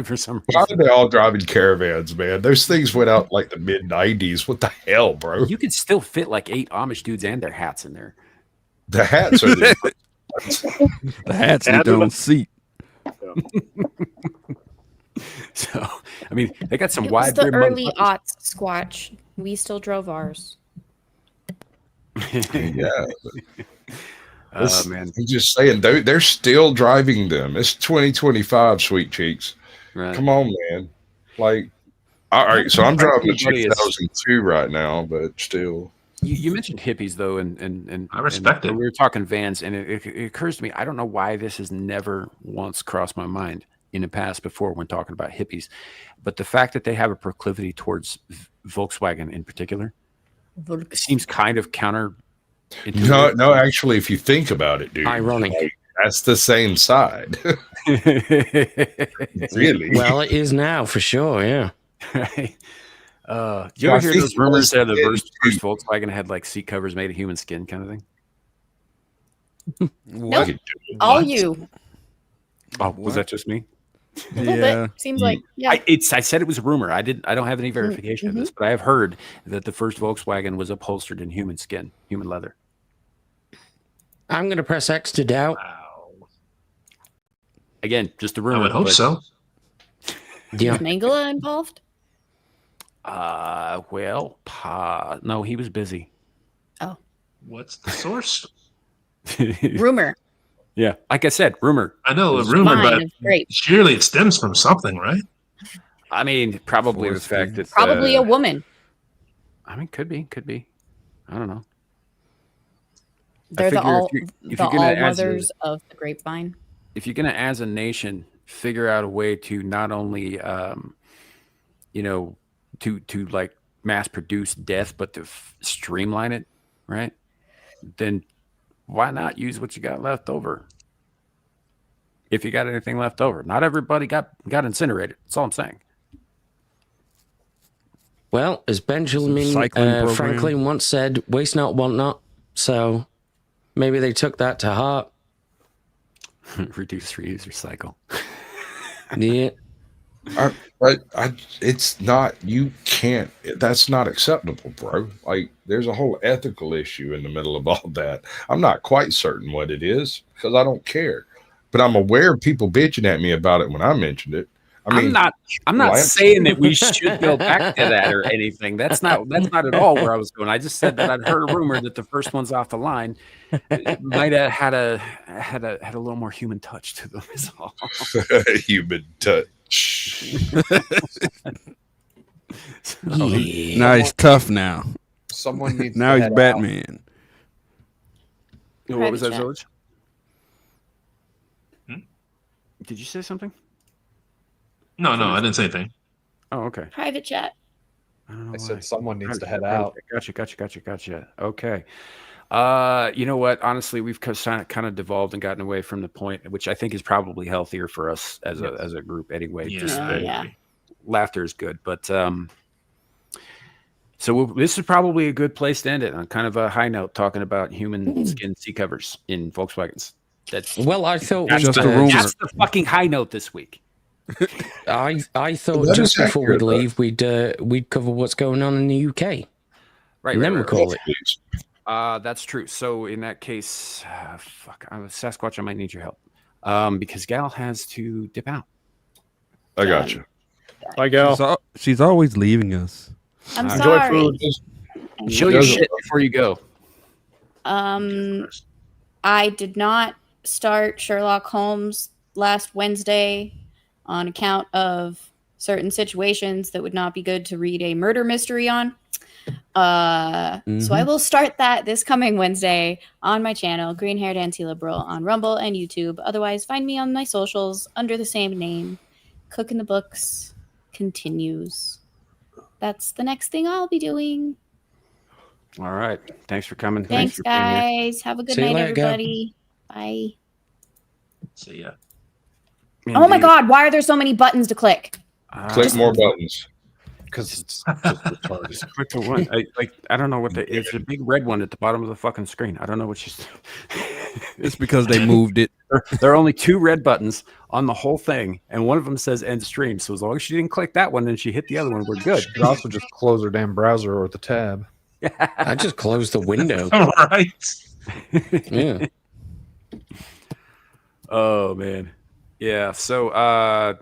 For some reason. Why are they all driving caravans, man? Those things went out like the mid-90s. What the hell, bro? You could still fit like 8 Amish dudes and their hats in there. The hats are the hats need their own seat. So, I mean, they got some It was wide the rim early aughts, Squatch. We still drove ours. Yeah. Oh, man. I'm just saying, they're still driving them. It's 2025, sweet cheeks. Right. Come on, man. Like, all right, so I'm driving a 2002 right now, but still. You mentioned hippies, though, and I respect it. We were talking vans, and it occurs to me, I don't know why this has never once crossed my mind in the past before when talking about hippies, but the fact that they have a proclivity towards Volkswagen in particular seems kind of counter. No, actually, if you think about it, dude, ironic. That's the same side. Really? Well, it is now for sure. Yeah. Right. You ever hear those rumors that the first Volkswagen had like seat covers made of human skin, kind of thing? Nope. All you. Oh, was that just me? A little bit. Seems like I said it was a rumor. I don't have any verification of this, but I have heard that the first Volkswagen was upholstered in human skin, human leather. I'm going to press X to doubt. Again, just a rumor. I would hope so. Yeah. Is Mangala involved? No, he was busy. Oh. What's the source? Rumor. Yeah, like I said, rumor. I know a rumor, but surely it stems from something, right? I mean, probably the fact that probably a woman. I mean, could be. I don't know. They're the all mothers of the grapevine. If you're gonna, as a nation, figure out a way to not only, to like mass produce death, but to streamline it, right? Then why not use what you got left over? If you got anything left over, not everybody got incinerated. That's all I'm saying. Well, as Benjamin Franklin once said, waste not, want not. So maybe they took that to heart. Reduce, reuse, recycle. Yeah. It's not, you can't, that's not acceptable, bro. Like, there's a whole ethical issue in the middle of all that. I'm not quite certain what it is because I don't care, but I'm aware of people bitching at me about it when I mentioned it. I mean, I'm not saying that we should go back to that or anything. That's not at all where I was going. I just said that I'd heard a rumor that the first ones off the line might have had a little more human touch to them. Is all. Human touch. Now he's tough now. Someone needs now he's Batman. What was that, Village? Did you say something? No, I didn't say anything. Oh, okay. Private chat. I said someone needs to head out. Gotcha. Okay. You know what? Honestly, we've kind of devolved and gotten away from the point, which I think is probably healthier for us as a group anyway. Yeah. Laughter is good, but so this is probably a good place to end it on kind of a high note, talking about human skin seat covers in Volkswagens. I thought that's the fucking high note this week. I thought just before we leave, we'd cover what's going on in the UK. Right. And then we'll call it. That's true. So in that case, Sasquatch, I might need your help. Because Gal has to dip out. I got you. Bye, Gal. She's always leaving us. I'm sorry. Show your shit before you go. I did not start Sherlock Holmes last Wednesday on account of certain situations that would not be good to read a murder mystery on. So I will start that this coming Wednesday on my channel, Green Haired Anti-Liberal, on Rumble and YouTube. Otherwise, find me on my socials under the same name. Cooking the Books continues. That's the next thing I'll be doing. All right. Thanks for coming. Thanks for guys. Have a good night, everybody. Bye. See ya. Oh my God, why are there so many buttons to click? Click more buttons. Because it's just retarded. Just click the one. I don't know what it's a big red one at the bottom of the fucking screen. I don't know what she's. It's because they moved it. There are only 2 red buttons on the whole thing, and one of them says end stream. So as long as she didn't click that one and she hit the other one, we're good. You also just close her damn browser or the tab. I just closed the window. All right. Yeah. Oh man. Yeah. So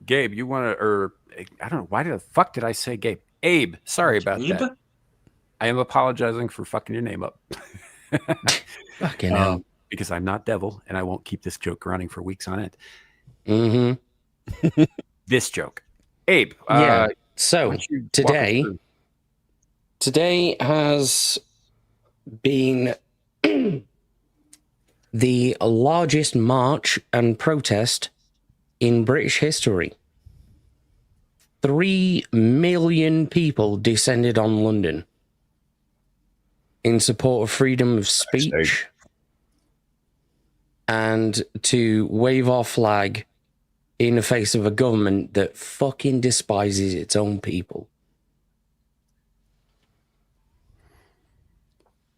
Gabe, you want to, or I don't know, why the fuck did I say Gabe? Abe. Sorry about that. I am apologizing for fucking your name up. Fucking hell. Because I'm not devil and I won't keep this joke running for weeks on end. Mm-hmm. This joke. Abe. Yeah. So today has been the largest march and protest in British history. 3 million people descended on London in support of freedom of speech and to wave our flag in the face of a government that fucking despises its own people.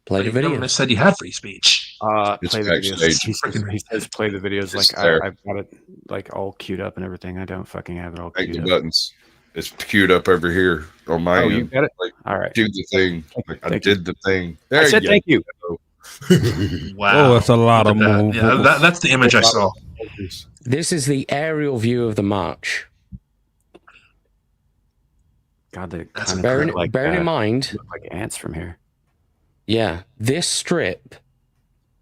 Play the video. The government said you had free speech. Play the videos. He says play the videos. Like I've got it like all queued up and everything. I don't fucking have it all queued up. Buttons. It's queued up over here on my end. You got it? Like, all right. Do the thing. Like, I did the thing. There I said thank you. Wow. Oh, that's a lot of movement. Yeah, that's the image I saw. This is the aerial view of the march. God, they bearing in mind, look like ants from here. Yeah, this strip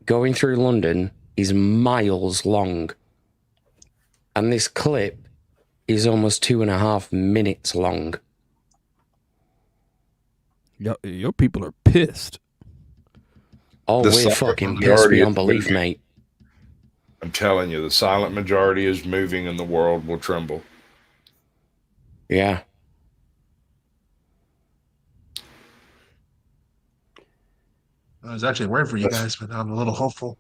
going through London is miles long, and this clip is almost 2.5 minutes long. Your people are pissed. Oh, we're fucking pissed beyond belief, mate. I'm telling you, the silent majority is moving and the world will tremble. Yeah. I was actually worried for you guys, but I'm a little hopeful.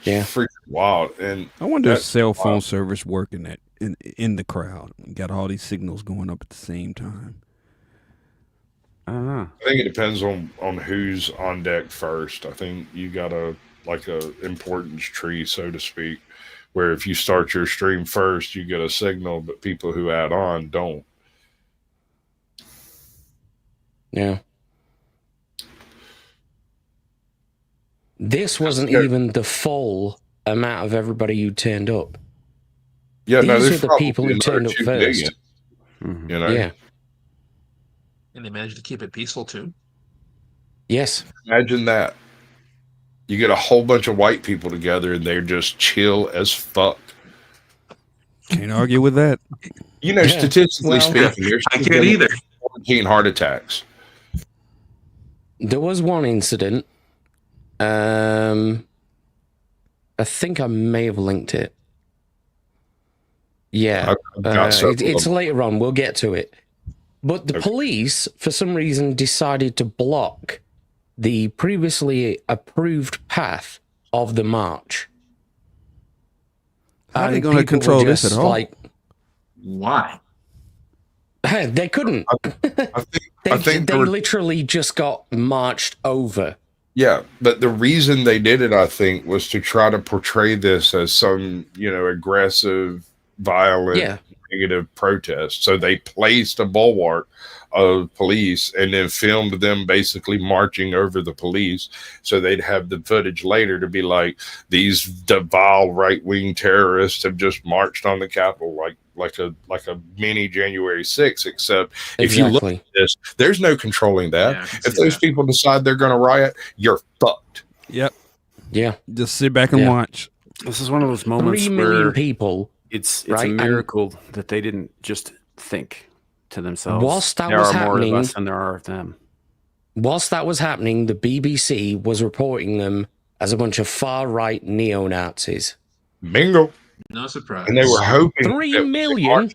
Yeah. Freaking wild. And I wonder if cell phone service working in the crowd. Got all these signals going up at the same time. I don't know. I think it depends on who's on deck first. I think you got a importance tree, so to speak, where if you start your stream first, you get a signal, but people who add on don't. Yeah. This wasn't even the full amount of everybody who turned up. Yeah, These are the people who turned up first. Mm-hmm. You know? Yeah. And they managed to keep it peaceful too. Yes. Imagine that. You get a whole bunch of white people together and they're just chill as fuck. Can't argue with that. You know, statistically speaking, there's I can't either. 14 heart attacks. There was one incident. I think I may have linked it. Yeah. It's later on. We'll get to it. But the police, for some reason, decided to block the previously approved path of the march. How are they going to control this at all? Why? They couldn't. I think they literally just got marched over. Yeah, but the reason they did it, I think, was to try to portray this as some, aggressive, violent, negative protest. So they placed a bulwark of police and then filmed them basically marching over the police, so they'd have the footage later to be like, these vile right-wing terrorists have just marched on the Capitol like a mini January 6th, except if you look at this, there's no controlling that. Yeah, if those people decide they're going to riot, you're fucked. Yep. Yeah. Just sit back and watch. This is one of those moments 3 million where people. It's a miracle that they didn't just think to themselves, whilst that there was are more happening, of us than there are of them. Whilst that was happening, the BBC was reporting them as a bunch of far-right neo-Nazis. Bingo. No surprise. And they were hoping 3 million.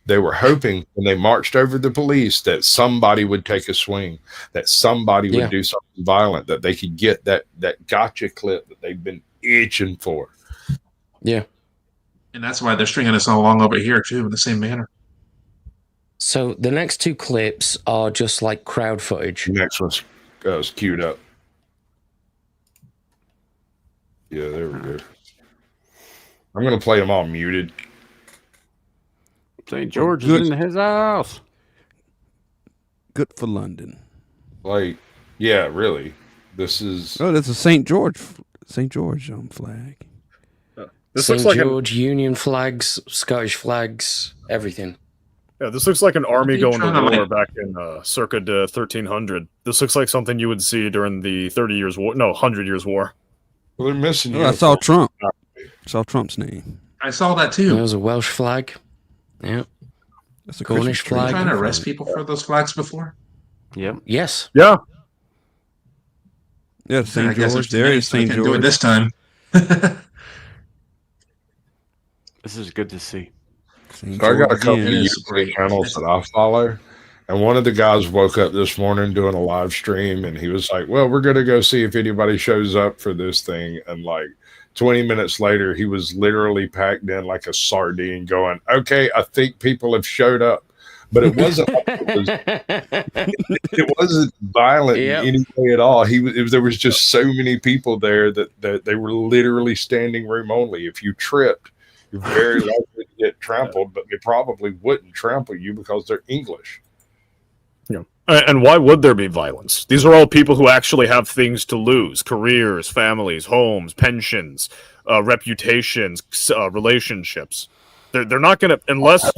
They were hoping when they marched over the police that somebody would take a swing, that somebody would do something violent, that they could get that gotcha clip that they've been itching for. Yeah. And that's why they're stringing us all along over here too, in the same manner. So the next 2 clips are just like crowd footage. The next one's queued up. Yeah, there we go. I'm going to play them all muted. St. George is in his house. Good for London. Like, yeah, really. This is... Oh, that's a St. George flag. This St. looks like George, Union flags, Scottish flags, everything. Yeah, this looks like an army going to war back in circa 1300. This looks like something you would see during the 30 Years' War. No, 100 Years' War. Well, they're missing I saw Trump. I saw Trump's name. I saw that too. There was a Welsh flag. Yeah. That's a Cornish Christmas tree. flag. Trying to arrest people for those flags before? Yep. Yes. Yeah. Yeah, St. George. There is St. George. Do it this time. This is good to see. So I got a couple of YouTube channels that I follow, and one of the guys woke up this morning doing a live stream, and he was like, well, we're going to go see if anybody shows up for this thing. And like 20 minutes later, he was literally packed in like a sardine going, okay, I think people have showed up. But it wasn't it wasn't violent in any way at all. There was just so many people there that they were literally standing room only. If you tripped, you're very likely to get trampled, but they probably wouldn't trample you because they're English. Yeah. And why would there be violence? These are all people who actually have things to lose: careers, families, homes, pensions, reputations, relationships. They're not going to, unless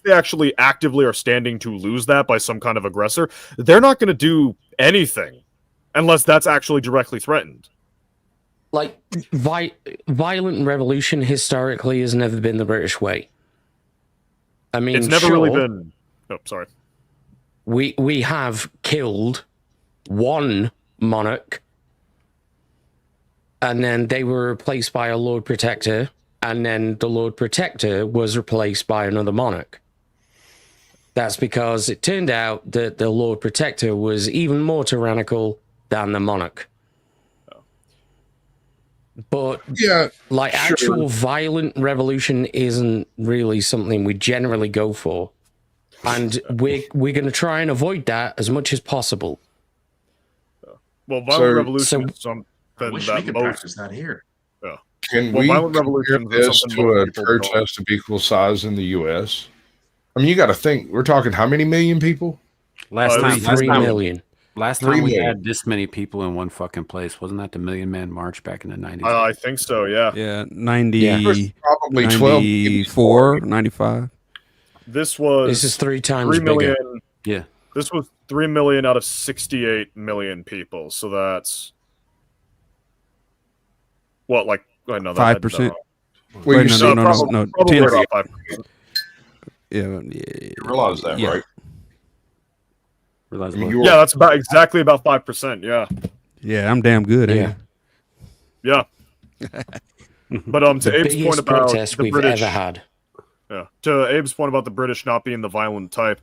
they actually actively are standing to lose that by some kind of aggressor, they're not going to do anything unless that's actually directly threatened. like violent revolution historically has never been the British way. I mean, it's never really been. Oh, sorry. We have killed one monarch, and then they were replaced by a Lord Protector, and then the Lord Protector was replaced by another monarch. That's because it turned out that the Lord Protector was even more tyrannical than the monarch. But yeah, like sure. Actual violent revolution isn't really something we generally go for. And we're going to try and avoid that as much as possible. Well, violent revolution is something I wish we could practice that here. Yeah. Can well, we violent compare revolutions this is something to most a people protest of equal size in the U.S.? I mean, you got to think. We're talking how many million people? Last time, 3 million. Last 3 time we million. had this many people in one fucking place, wasn't that the Million Man March back in the 90s? I think so, yeah. Yeah, 90, probably 94, 95. This is 3 times 3 million. bigger. Yeah. This was 3 million out of 68 million people. So that's what, like, I know that 5%. Well, Wait, you no. probably 10. about 5%. Yeah, You realize that, yeah. right? Realize I mean, what? you're- Yeah, that's about exactly about 5%. Yeah, Yeah, I'm damn good. Yeah. yeah. But to The Abe's point biggest about protest the we've British, ever had. yeah, to Abe's point about the British not being the violent type,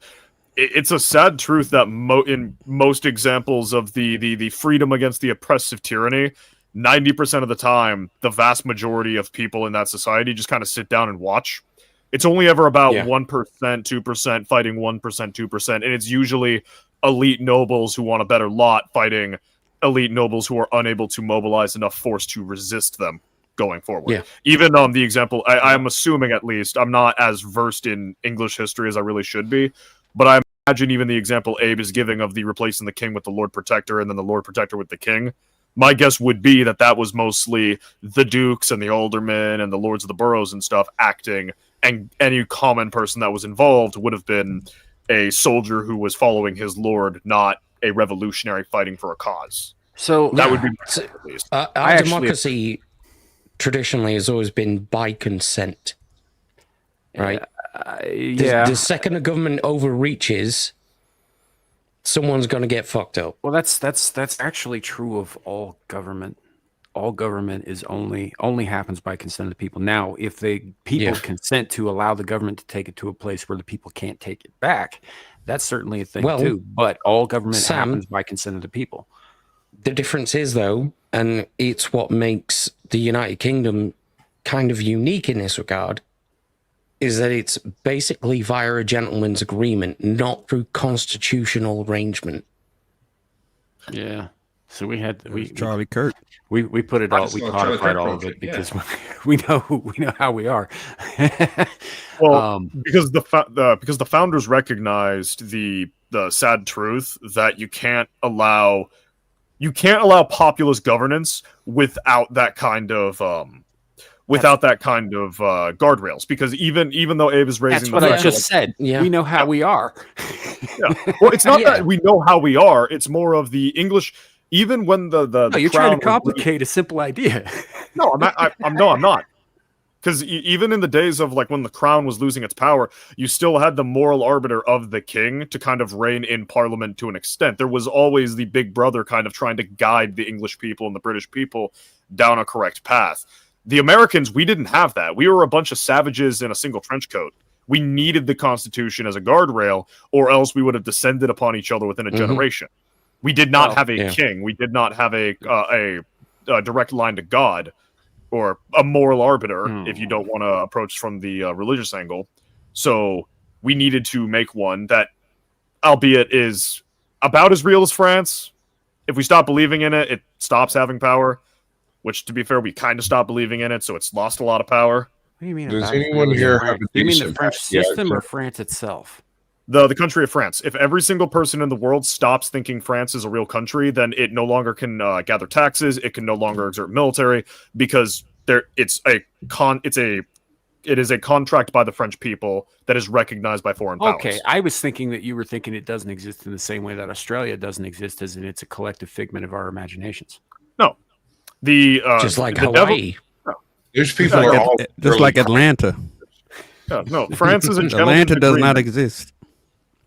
it's a sad truth that in most examples of the freedom against the oppressive tyranny, 90% of the time, the vast majority of people in that society just kind of sit down and watch. It's only ever about 1%, 2% fighting 1%, 2%, and it's usually elite nobles who want a better lot fighting elite nobles who are unable to mobilize enough force to resist them going forward. Yeah. Even the example, I'm assuming at least, I'm not as versed in English history as I really should be, but I imagine even the example Abe is giving of the replacing the king with the Lord Protector and then the Lord Protector with the king, my guess would be that was mostly the dukes and the aldermen and the lords of the boroughs and stuff acting, and any common person that was involved would have been a soldier who was following his lord, not a revolutionary fighting for a cause. So that would be at least. Our democracy traditionally has always been by consent, right? The second a government overreaches, someone's going to get fucked up. Well, that's actually true of all government. All government is only happens by consent of the people. Now, if the people consent to allow the government to take it to a place where the people can't take it back, that's certainly a thing too. But all government happens by consent of the people. The difference is, though, and it's what makes the United Kingdom kind of unique in this regard, is that it's basically via a gentleman's agreement, not through constitutional arrangement. Yeah. So we Charlie Kirk. We put it all, we codified all of it because we know how we are. Well, because the founders recognized the sad truth that you can't allow populist governance without that kind of guardrails. Because even though Abe is raising, that's what I just said. Yeah. We know how we are. Yeah. Well, it's not that we know how we are. It's more of the English. Even when the you're trying to complicate a simple idea. No, I'm not. Because even in the days of like when the crown was losing its power, you still had the moral arbiter of the king to kind of reign in parliament to an extent. There was always the big brother kind of trying to guide the English people and the British people down a correct path. The Americans, we didn't have that. We were a bunch of savages in a single trench coat. We needed the Constitution as a guardrail, or else we would have descended upon each other within a generation. We did not have a king. We did not have a direct line to God or a moral arbiter, if you don't want to approach from the religious angle. So we needed to make one that, albeit is about as real as France. If we stop believing in it, it stops having power, which, to be fair, we kind of stopped believing in it, so it's lost a lot of power. What do you mean? Does anyone here have a you mean the decent French system or France itself? The country of France. If every single person in the world stops thinking France is a real country, then it no longer can gather taxes. It can no longer exert military because it is a contract by the French people that is recognized by foreign powers. Okay, I was thinking that you were thinking it doesn't exist in the same way that Australia doesn't exist, as in it's a collective figment of our imaginations. No, just like Hawaii. Those people are all just like Atlanta. No, France is a gentleman's Atlanta does not agreement. exist.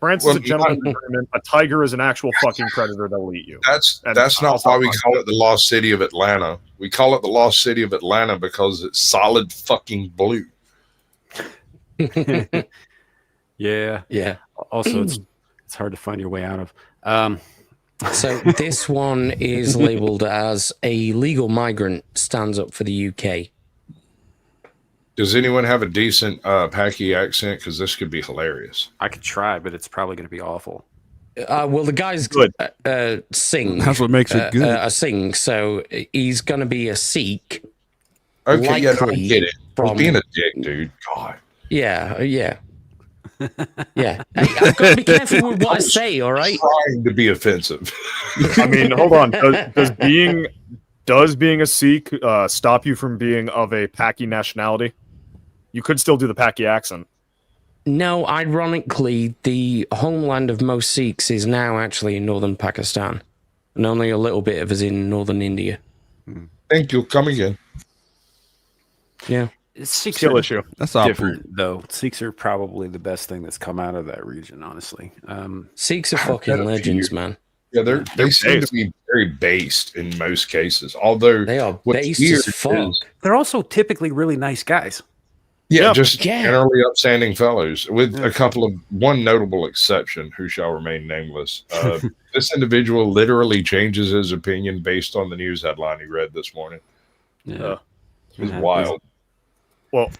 France is a gentleman's agreement. A tiger is an actual fucking predator that will eat you. That's not why we call it the Lost City of Atlanta. We call it the Lost City of Atlanta because it's solid fucking blue. Yeah. Also, it's hard to find your way out of. So this one is labeled as a legal migrant stands up for the UK. Does anyone have a decent Paki accent? Because this could be hilarious. I could try, but it's probably going to be awful. Well, the guy's sing. That's what makes it good. Sing. So he's going to be a Sikh. Okay, yeah, I get it. Being a dick, dude. God. Yeah. Yeah. I've got to be careful with what I say, all right? Trying to be offensive. I mean, hold on. Does being a Sikh stop you from being of a Paki nationality? You could still do the Paki accent. No, ironically, the homeland of most Sikhs is now actually in northern Pakistan, and only a little bit of us in northern India. Thank you. Come again. Yeah. Sikhs are issue. That's different, though. Sikhs are probably the best thing that's come out of that region, honestly. Sikhs are fucking legends, man. Yeah, they seem to be very based in most cases. Although they are based as fuck. They're also typically really nice guys. Yeah, generally upstanding fellows, with a couple of one notable exception, who shall remain nameless. This individual literally changes his opinion based on the news headline he read this morning. Yeah, it was wild. Well,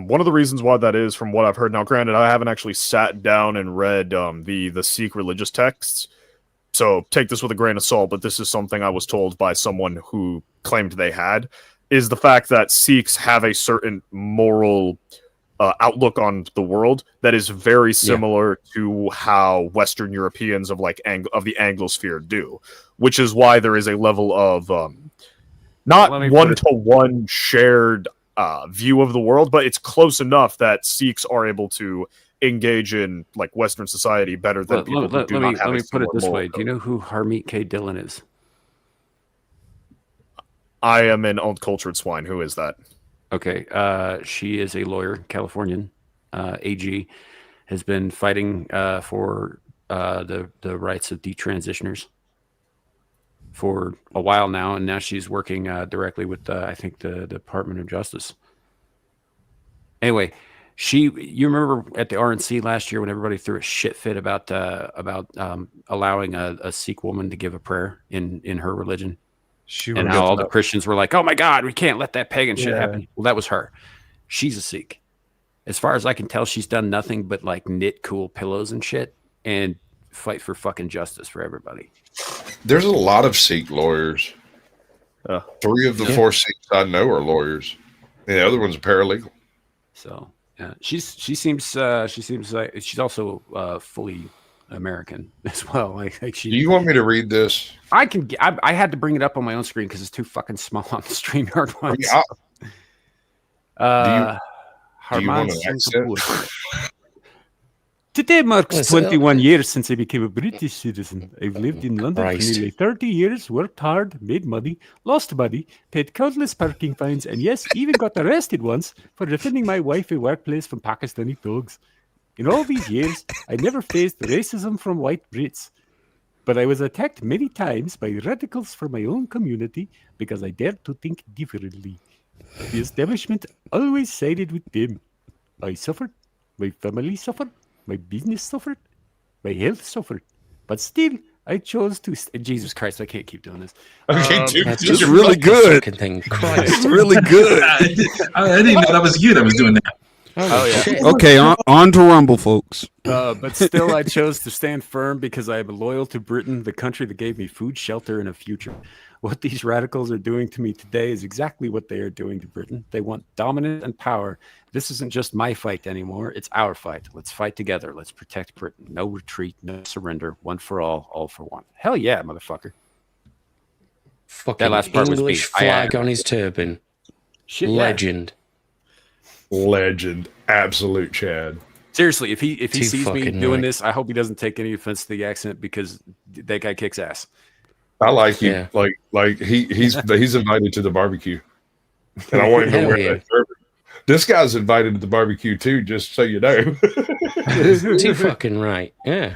one of the reasons why that is, from what I've heard, now granted, I haven't actually sat down and read the Sikh religious texts, so take this with a grain of salt, but this is something I was told by someone who claimed they had, is the fact that Sikhs have a certain moral outlook on the world that is very similar to how Western Europeans of the Anglosphere do, which is why there is a level of not one-to-one shared view of the world, but it's close enough that Sikhs are able to engage in like Western society better than people who do not have. Let me put it this way: do you know who Harmeet K. Dillon is? I am an uncultured swine. Who is that? Okay, she is a lawyer, Californian, AG, has been fighting for the rights of detransitioners for a while now, and now she's working directly with I think the Department of Justice. Anyway, you remember at the RNC last year when everybody threw a shit fit about allowing a Sikh woman to give a prayer in her religion, and how all the Christians were like, "Oh my God, we can't let that pagan shit happen." Well, that was her. She's a Sikh. As far as I can tell, she's done nothing but like knit cool pillows and shit and fight for fucking justice for everybody. There's a lot of Sikh lawyers. 3 of the 4 Sikhs I know are lawyers. And the other one's a paralegal. So yeah, she seems like she's also fully American as well. Like she. Do you want me to read this? I can. I had to bring it up on my own screen because it's too fucking small on the StreamYard one. Do you want an accent? Today marks 21 years since I became a British citizen. I've lived in London for nearly 30 years, worked hard, made money, lost money, paid countless parking fines, and yes, even got arrested once for defending my wife at workplace from Pakistani thugs. In all these years, I never faced racism from white Brits, but I was attacked many times by radicals from my own community because I dared to think differently. The establishment always sided with them. I suffered, my family suffered, my business suffered, my health suffered, but still, I chose to. Jesus Christ, I can't keep doing this. Okay, dude, that's just really good. Thing. It's really good. I didn't know that was you that was doing that. Oh yeah. Okay, on to Rumble, folks. But still, I chose to stand firm because I am loyal to Britain, the country that gave me food, shelter, and a future. What these radicals are doing to me today is exactly what they are doing to Britain. They want dominance and power. This isn't just my fight anymore. It's our fight. Let's fight together. Let's protect Britain. No retreat, no surrender. One for all for one. Hell yeah, motherfucker. Fucking that last part English was flag on his turban. Shit, legend. Legend. Absolute Chad. Seriously, if he sees me doing this, I hope he doesn't take any offense to the accent because that guy kicks ass. I like you. Like he's invited to the barbecue, and I want him to wear that turban. This guy's invited to the barbecue too, just so you know. Too fucking right. Yeah.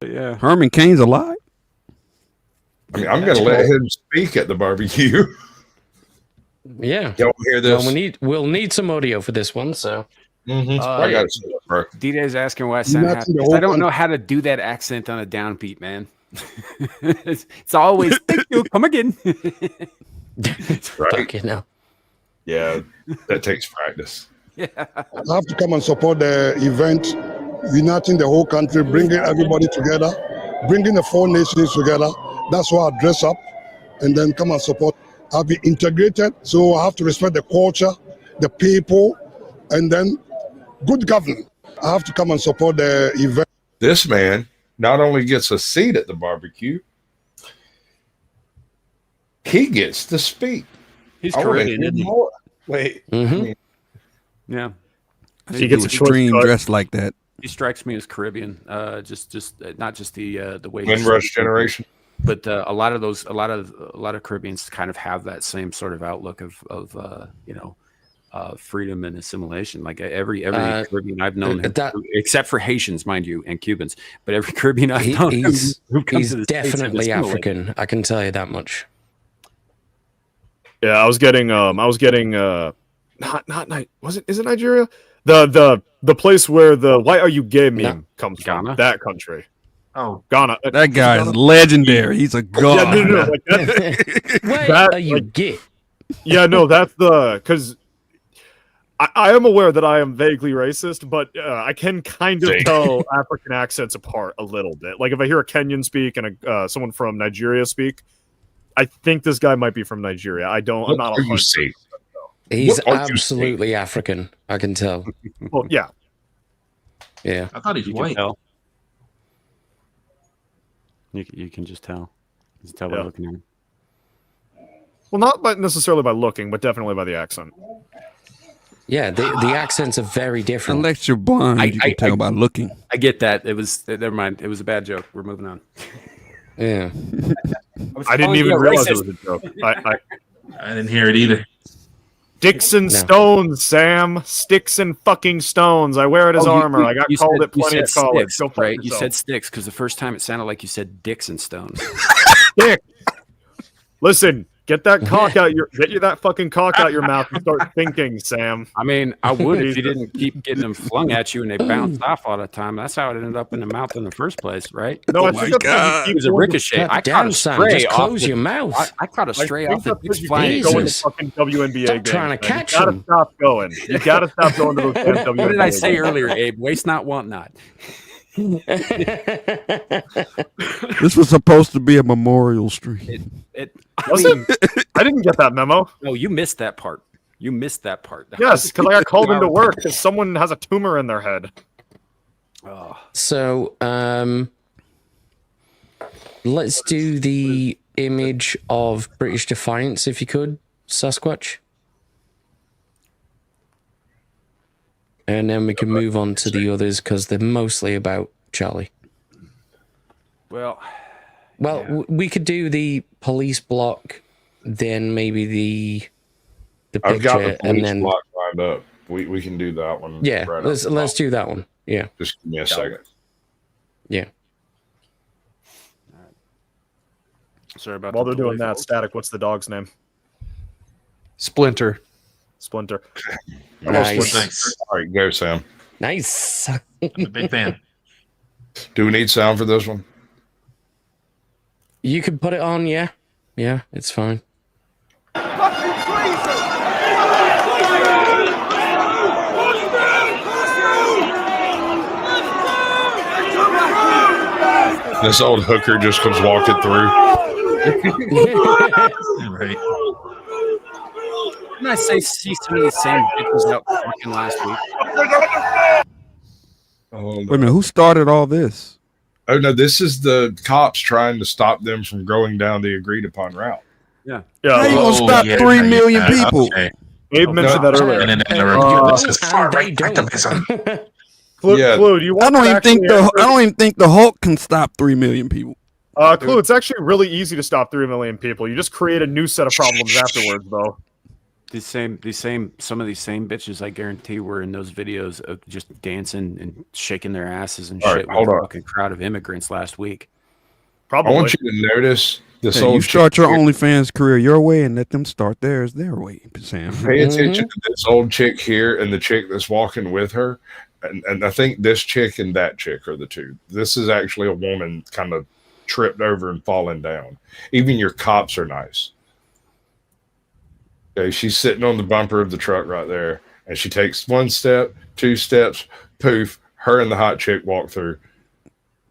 Yeah. Herman Cain's alive. I mean, I'm going to let him speak at the barbecue. Yeah. Y'all hear this? Well, we'll need some audio for this one, so. I got it, bro. D-Day's asking why I sound happy. I don't know how to do that accent on a downbeat, man. it's always, thank you, come again. Right. Fucking hell. Yeah, that takes practice. I have to come and support the event, uniting the whole country, bringing everybody together, bringing the 4 nations together. That's why I dress up and then come and support. I'll be integrated, so I have to respect the culture, the people, and then good governance. I have to come and support the event. This man not only gets a seat at the barbecue, he gets to speak. He's Caribbean, isn't he? Wait. Yeah. He gets a dream dressed like that. He strikes me as Caribbean. Just not just the way. Windrush generation. But a lot of Caribbeans kind of have that same sort of outlook of freedom and assimilation. Like every Caribbean I've known, except for Haitians, mind you, and Cubans, but every Caribbean I've known, he's to the definitely States African. I can tell you that much. Yeah, I was getting not was it? Is it Nigeria? The place where the "Why are you gay" meme comes from. Ghana? That country. Oh, Ghana. That guy is legendary. He's a god. Yeah, no, like Why are you gay? Yeah, no, that's because I am aware that I am vaguely racist, but I can kind of tell African accents apart a little bit. Like if I hear a Kenyan speak and someone from Nigeria speak, I think this guy might be from Nigeria. I'm not. He's absolutely African. I can tell. Well, yeah. Yeah. I thought he's white. You can just tell. You can tell by looking at him. Well, not necessarily by looking, but definitely by the accent. Yeah, the accents are very different. Unless you're blind, you can tell by looking. I get that. It was never mind. It was a bad joke. We're moving on. Yeah. I didn't even realize it was a joke. I didn't hear it either. Sticks and stones, Sam. Sticks and fucking stones. I wear it as armor. I got called it plenty of college. Sticks, right? You said sticks because the first time it sounded like you said dicks and stones. Stick. Listen, get that cock out that fucking cock out your mouth and start thinking, Sam. I mean, I would if you didn't keep getting them flung at you and they bounced off all the time. That's how it ended up in the mouth in the first place, right? No, I think it was a ricochet. I caught a stray. Just close your mouth. I caught a stray off the big flying. Going to fucking WNBA Stop games. trying to catch you gotta him. stop going. You gotta stop going to those damn WNBA What did I say games. earlier, Abe? Waste not, want not. This was supposed to be a memorial stream. I didn't get that memo. No, you missed that part. You missed that part. Yes, because I got called into work because someone has a tumor in their head. So, let's do the image of British Defiance, if you could, Sasquatch. And then we can move on to the others because they're mostly about Charlie. Well, we could do the police block, then maybe the picture, I've got the and police then block lined up. We can do that one. yeah, right let's do that one. Yeah, just give me a second. Yeah. Sorry about While they're doing that, Static, what's the dog's name? Splinter. Splinter. Nice. All right, go, Sam. Nice. I'm a big fan. Do we need sound for this one? You can put it on, yeah. Yeah, it's fine. This old hooker just comes walking through. Right. Didn't I say see some of the same bitches out fucking last week? Oh, Wait a minute, who started all this? Oh no, this is the cops trying to stop them from going down the agreed upon route. Yeah. How you gonna stop 3 million people? Okay. Abe mentioned that earlier. This is far right activism. Flu, do you want I don't even think the Hulk can stop 3 million people. Clue, it's actually really easy to stop 3 million people. You just create a new set of problems afterwards, though. Some of these same bitches, I guarantee, were in those videos of just dancing and shaking their asses and shit with a fucking crowd of immigrants last week. Probably. I want you to notice this You start your OnlyFans career your way and let them start theirs their way, Sam. Pay attention to this old chick here and the chick that's walking with her. And I think this chick and that chick are the two. This is actually a woman kind of tripped over and falling down. Even your cops are nice. Okay, she's sitting on the bumper of the truck right there, and she takes 1 step, 2 steps, poof, her and the hot chick walk through.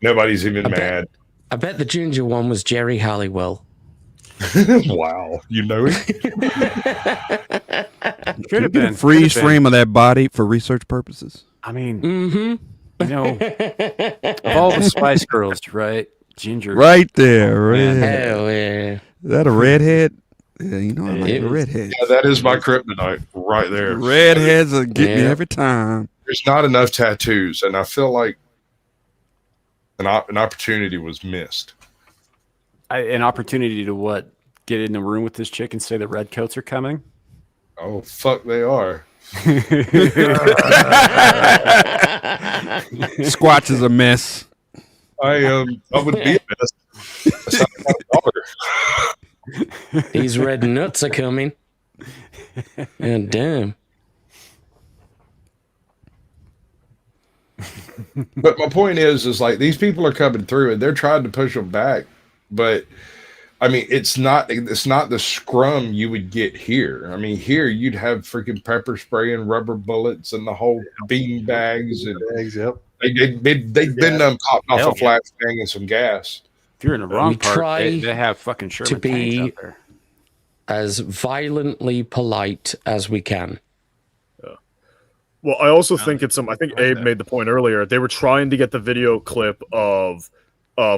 Nobody's even mad. I bet the ginger one was Jerry Halliwell. Wow, you know it? Could have been a freeze frame of that body for research purposes. I mean, you know, of all the Spice Girls, right? Ginger. Right there. Right. Hell yeah. Is that a redhead? Yeah, you know I like a redhead. Yeah, that is my kryptonite right there. Redheads will get me every time. There's not enough tattoos, and I feel like an opportunity was missed. An opportunity to what? Get in the room with this chick and say the redcoats are coming? Oh, fuck, they are. Squatch is a mess. I would be a mess. That's not my daughter. These red nuts are coming. God damn. But my point is like these people are coming through and they're trying to push them back. But I mean, it's not the scrum you would get here. I mean, here you'd have freaking pepper spray and rubber bullets and the whole bean bags and yep. They've been popped off a flashbang and some gas. If you're in the wrong part, try they have fucking Sherman to be tanks out there. As violently polite as we can. Well, I also think I think Abe made the point earlier. They were trying to get the video clip of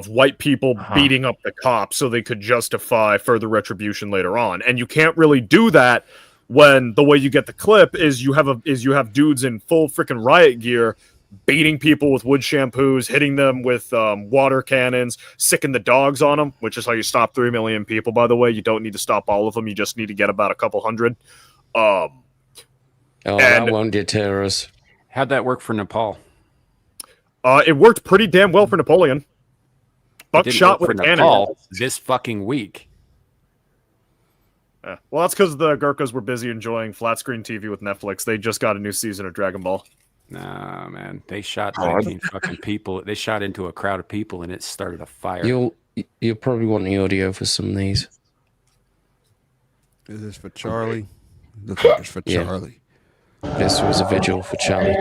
white people beating up the cops so they could justify further retribution later on. And you can't really do that when the way you get the clip is you have dudes in full freaking riot gear beating people with wood shampoos, hitting them with water cannons, sicking the dogs on them, which is how you stop 3 million people, by the way. You don't need to stop all of them. You just need to get about a couple hundred. That won't deter us. How'd that work for Nepal? It worked pretty damn well for Napoleon. Buckshot with cannon this fucking week. Well, that's because the Gurkhas were busy enjoying flat screen TV with Netflix. They just got a new season of Dragon Ball. Nah, man. They shot 19 fucking people. They shot into a crowd of people and it started a fire. You'll probably want the audio for some of these. Is this for Charlie? The fuck is for Charlie. This was a vigil for Charlie.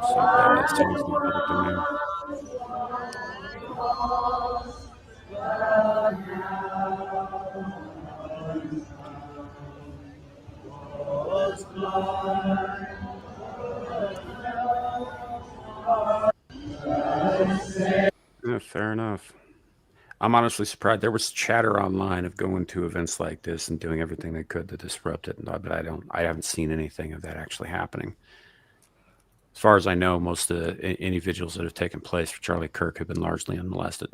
So bad that song's not public domain. Yeah, fair enough. I'm honestly surprised. There was chatter online of going to events like this and doing everything they could to disrupt it, but I haven't seen anything of that actually happening. As far as I know, most of any vigils that have taken place for Charlie Kirk have been largely unmolested.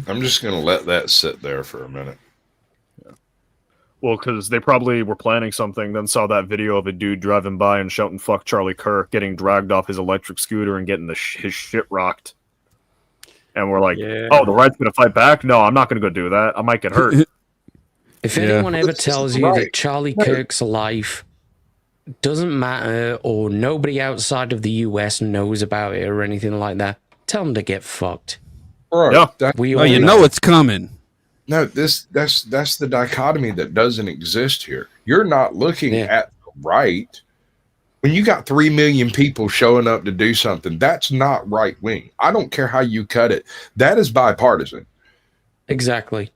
I'm just going to let that sit there for a minute. Well, because they probably were planning something, then saw that video of a dude driving by and shouting "fuck Charlie Kirk," getting dragged off his electric scooter and getting his shit rocked. And we're like, oh, the right's going to fight back? No, I'm not going to go do that. I might get hurt. If anyone ever tells you that Charlie Kirk's life doesn't matter or nobody outside of the US knows about it or anything like that, tell them to get fucked. Right. Yeah. You know it's coming. No, that's the dichotomy that doesn't exist here. You're not looking at the right. When you got 3 million people showing up to do something, that's not right wing. I don't care how you cut it. That is bipartisan. Exactly.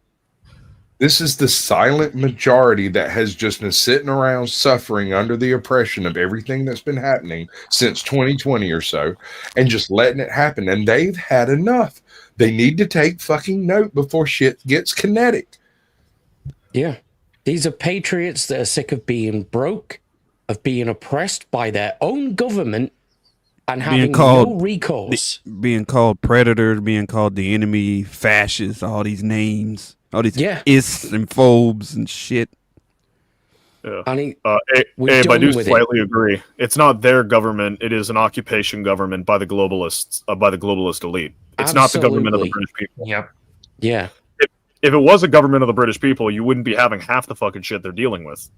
This is the silent majority that has just been sitting around suffering under the oppression of everything that's been happening since 2020 or so and just letting it happen. And they've had enough. They need to take fucking note before shit gets kinetic. Yeah. These are patriots that are sick of being broke, of being oppressed by their own government and having no recourse. Being called predators, being called the enemy, fascists, all these names, all these ists and phobes and shit. Yeah. Abe, I do slightly agree. It's not their government; it is an occupation government by the globalists, by the globalist elite. It's not the government of the British people. Yep. Yeah. If it was a government of the British people, you wouldn't be having half the fucking shit they're dealing with.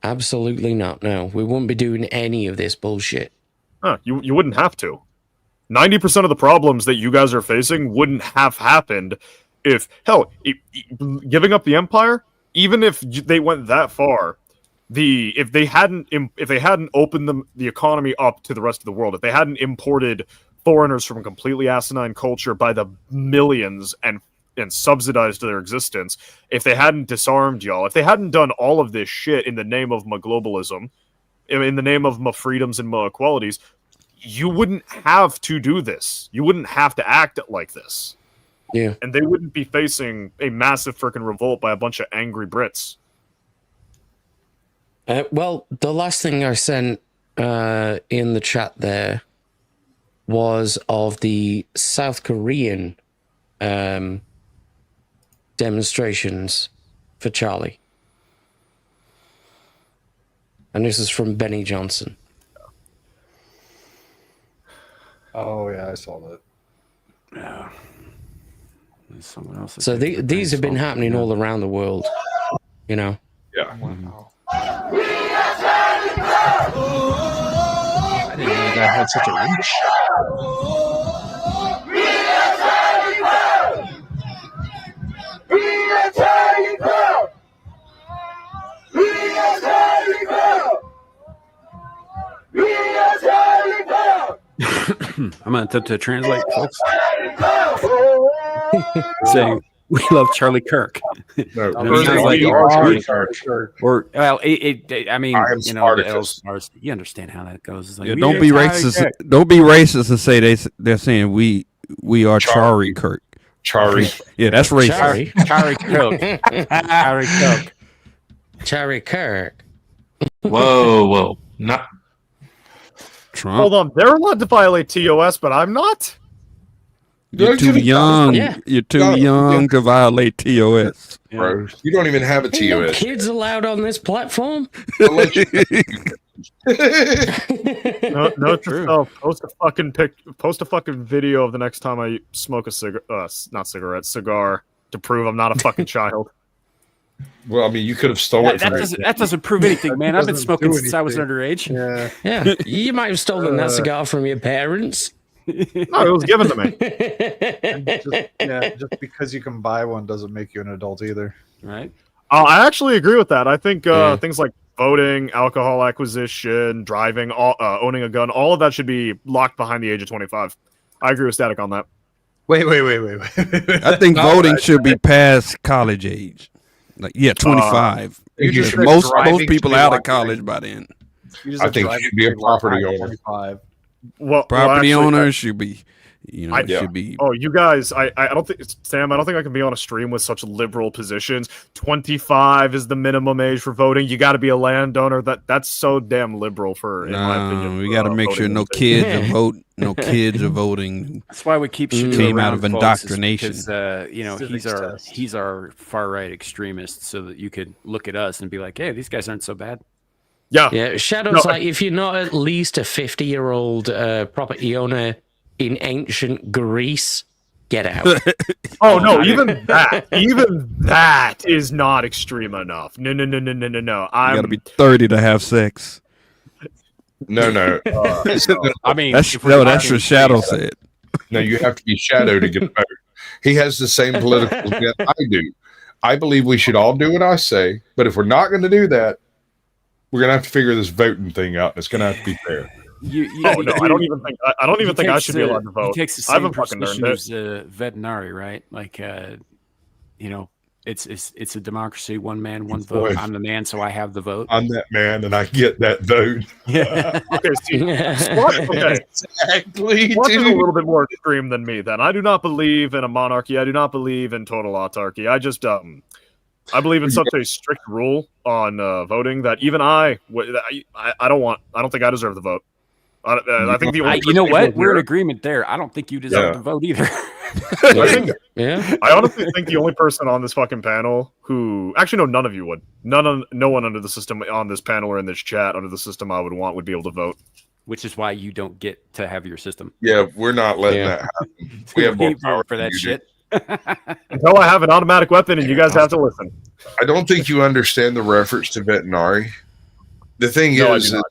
Absolutely not. No, we wouldn't be doing any of this bullshit. You wouldn't have to. 90% of the problems that you guys are facing wouldn't have happened if, hell, giving up the empire, even if they went that far, if they hadn't opened the economy up to the rest of the world, if they hadn't imported foreigners from a completely asinine culture by the millions and subsidized their existence, if they hadn't disarmed y'all, if they hadn't done all of this shit in the name of my globalism, in the name of my freedoms and my equalities, you wouldn't have to do this. You wouldn't have to act like this. Yeah. And they wouldn't be facing a massive freaking revolt by a bunch of angry Brits. Well, the last thing I sent in the chat there was of the South Korean demonstrations for Charlie. And this is from Benny Johnson. Oh, yeah, I saw that. Yeah. There's someone else. So these have been happening all around the world, you know? Yeah. Wow. I didn't know that had such a reach. I'm going to attempt to translate, folks. Saying, we love Charlie Kirk. No, Charlie Kirk. Or, well, I mean, you know, the L-stars, you understand how that goes. It's like, don't be racist. Don't be racist and say they're saying we are Charlie Kirk. Charlie. Yeah, that's racist. Charlie Kirk. Charlie Kirk. Charlie Kirk. Whoa. Not Trump. Hold on, they're allowed to violate TOS, but I'm not? You're too young. Yeah. You're too young to violate TOS. Bro, you don't even have a TOS. No kids allowed on this platform? Note to self, post a fucking video of the next time I smoke a cigar to prove I'm not a fucking child. Well, I mean, you could have stolen it. That doesn't prove anything, man. I've been smoking since I was underage. Yeah. You might have stolen that cigar from your parents. No, it was given to me. Just because you can buy one doesn't make you an adult either. Right. I actually agree with that. I think things like voting, alcohol acquisition, driving, owning a gun, all of that should be locked behind the age of 25. I agree with Static on that. Wait. I think voting should be past college age. Like, 25. Most people out of college by then. I think you should be a property owner. Property owners should be, should be. Oh, you guys, I don't think, Sam, I don't think I can be on a stream with such liberal positions. 25 is the minimum age for voting. You got to be a landowner. That's so damn liberal in my opinion. We got to make sure no kids are voting. No kids are voting. That's why we keep shooting came out of indoctrination. Because he's our far right extremist, so that you could look at us and be like, hey, these guys aren't so bad. Yeah. Shadow's like, if you're not at least a 50-year-old property owner in ancient Greece, get out. Even that is not extreme enough. No. You got to be 30 to have sex. No. I mean, that's what Shadow said. No, you have to be Shadow to get a vote. He has the same political that I do. I believe we should all do what I say, but if we're not going to do that, we're going to have to figure this voting thing out. It's going to have to be fair. I don't even think I should be allowed to vote. He takes the same position as veterinary, right? Like, it's a democracy. One man, one vote. I'm the man, so I have the vote. I'm that man, and I get that vote. Yeah. Exactly. What's a little bit more extreme than me? Then I do not believe in a monarchy. I do not believe in total autarky. I just I believe it's such a strict rule on voting that even I don't think I deserve the vote. I think the only you know what? We're in agreement there. I don't think you deserve to vote either. I honestly think the only person on this fucking panel who actually none of you would. No one under the system on this panel or in this chat under the system I would want would be able to vote. Which is why you don't get to have your system. Yeah, we're not letting that happen. We have more power for that shit. Until I have an automatic weapon and you guys have to listen. I don't think you understand the reference to veterinary. The thing is that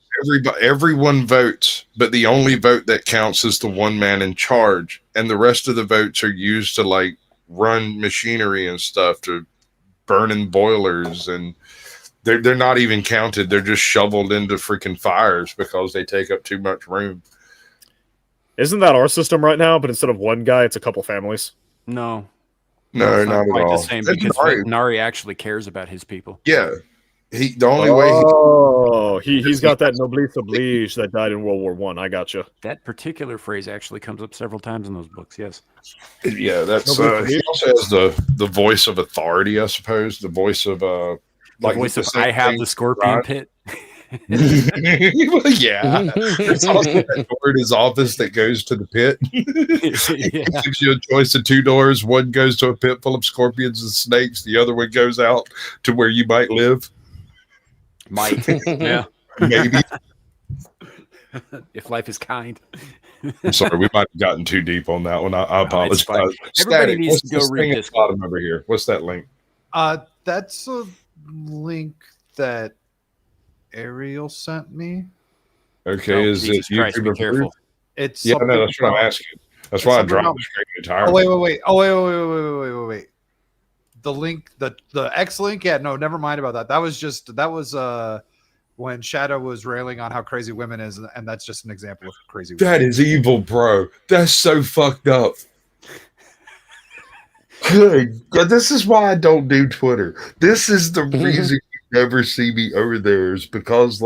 everyone votes, but the only vote that counts is the one man in charge, and the rest of the votes are used to like run machinery and stuff, to burning boilers, and they're not even counted. They're just shoveled into freaking fires because they take up too much room. Isn't that our system right now? But instead of one guy, it's a couple families. No, not at all. The same, because veterinary actually cares about his people. Yeah. The only way. He's got that noblesse oblige that died in World War I. I gotcha. That particular phrase actually comes up several times in those books. Yes. Yeah, that's. He also has the voice of authority, I suppose. The voice of I have the scorpion pit. Yeah, it's also that door in his office that goes to the pit. It gives you a choice of two doors. One goes to a pit full of scorpions and snakes. The other one goes out to where you might live. Might, yeah, maybe. If life is kind. I'm sorry, we might have gotten too deep on that one. I apologize. Everybody needs to go read this. Bottom over here. What's that link? That's a link that Ariel sent me. Okay, is it Christ, be careful. It's no, that's what I'm asking. That's why I dropped the screen entirely. Wait. The link, the X link, no, never mind about that. That was when Shadow was railing on how crazy women is, and that's just an example of crazy women. That is evil, bro. That's so fucked up. Good God, this is why I don't do Twitter. This is the reason you never see me over there, is because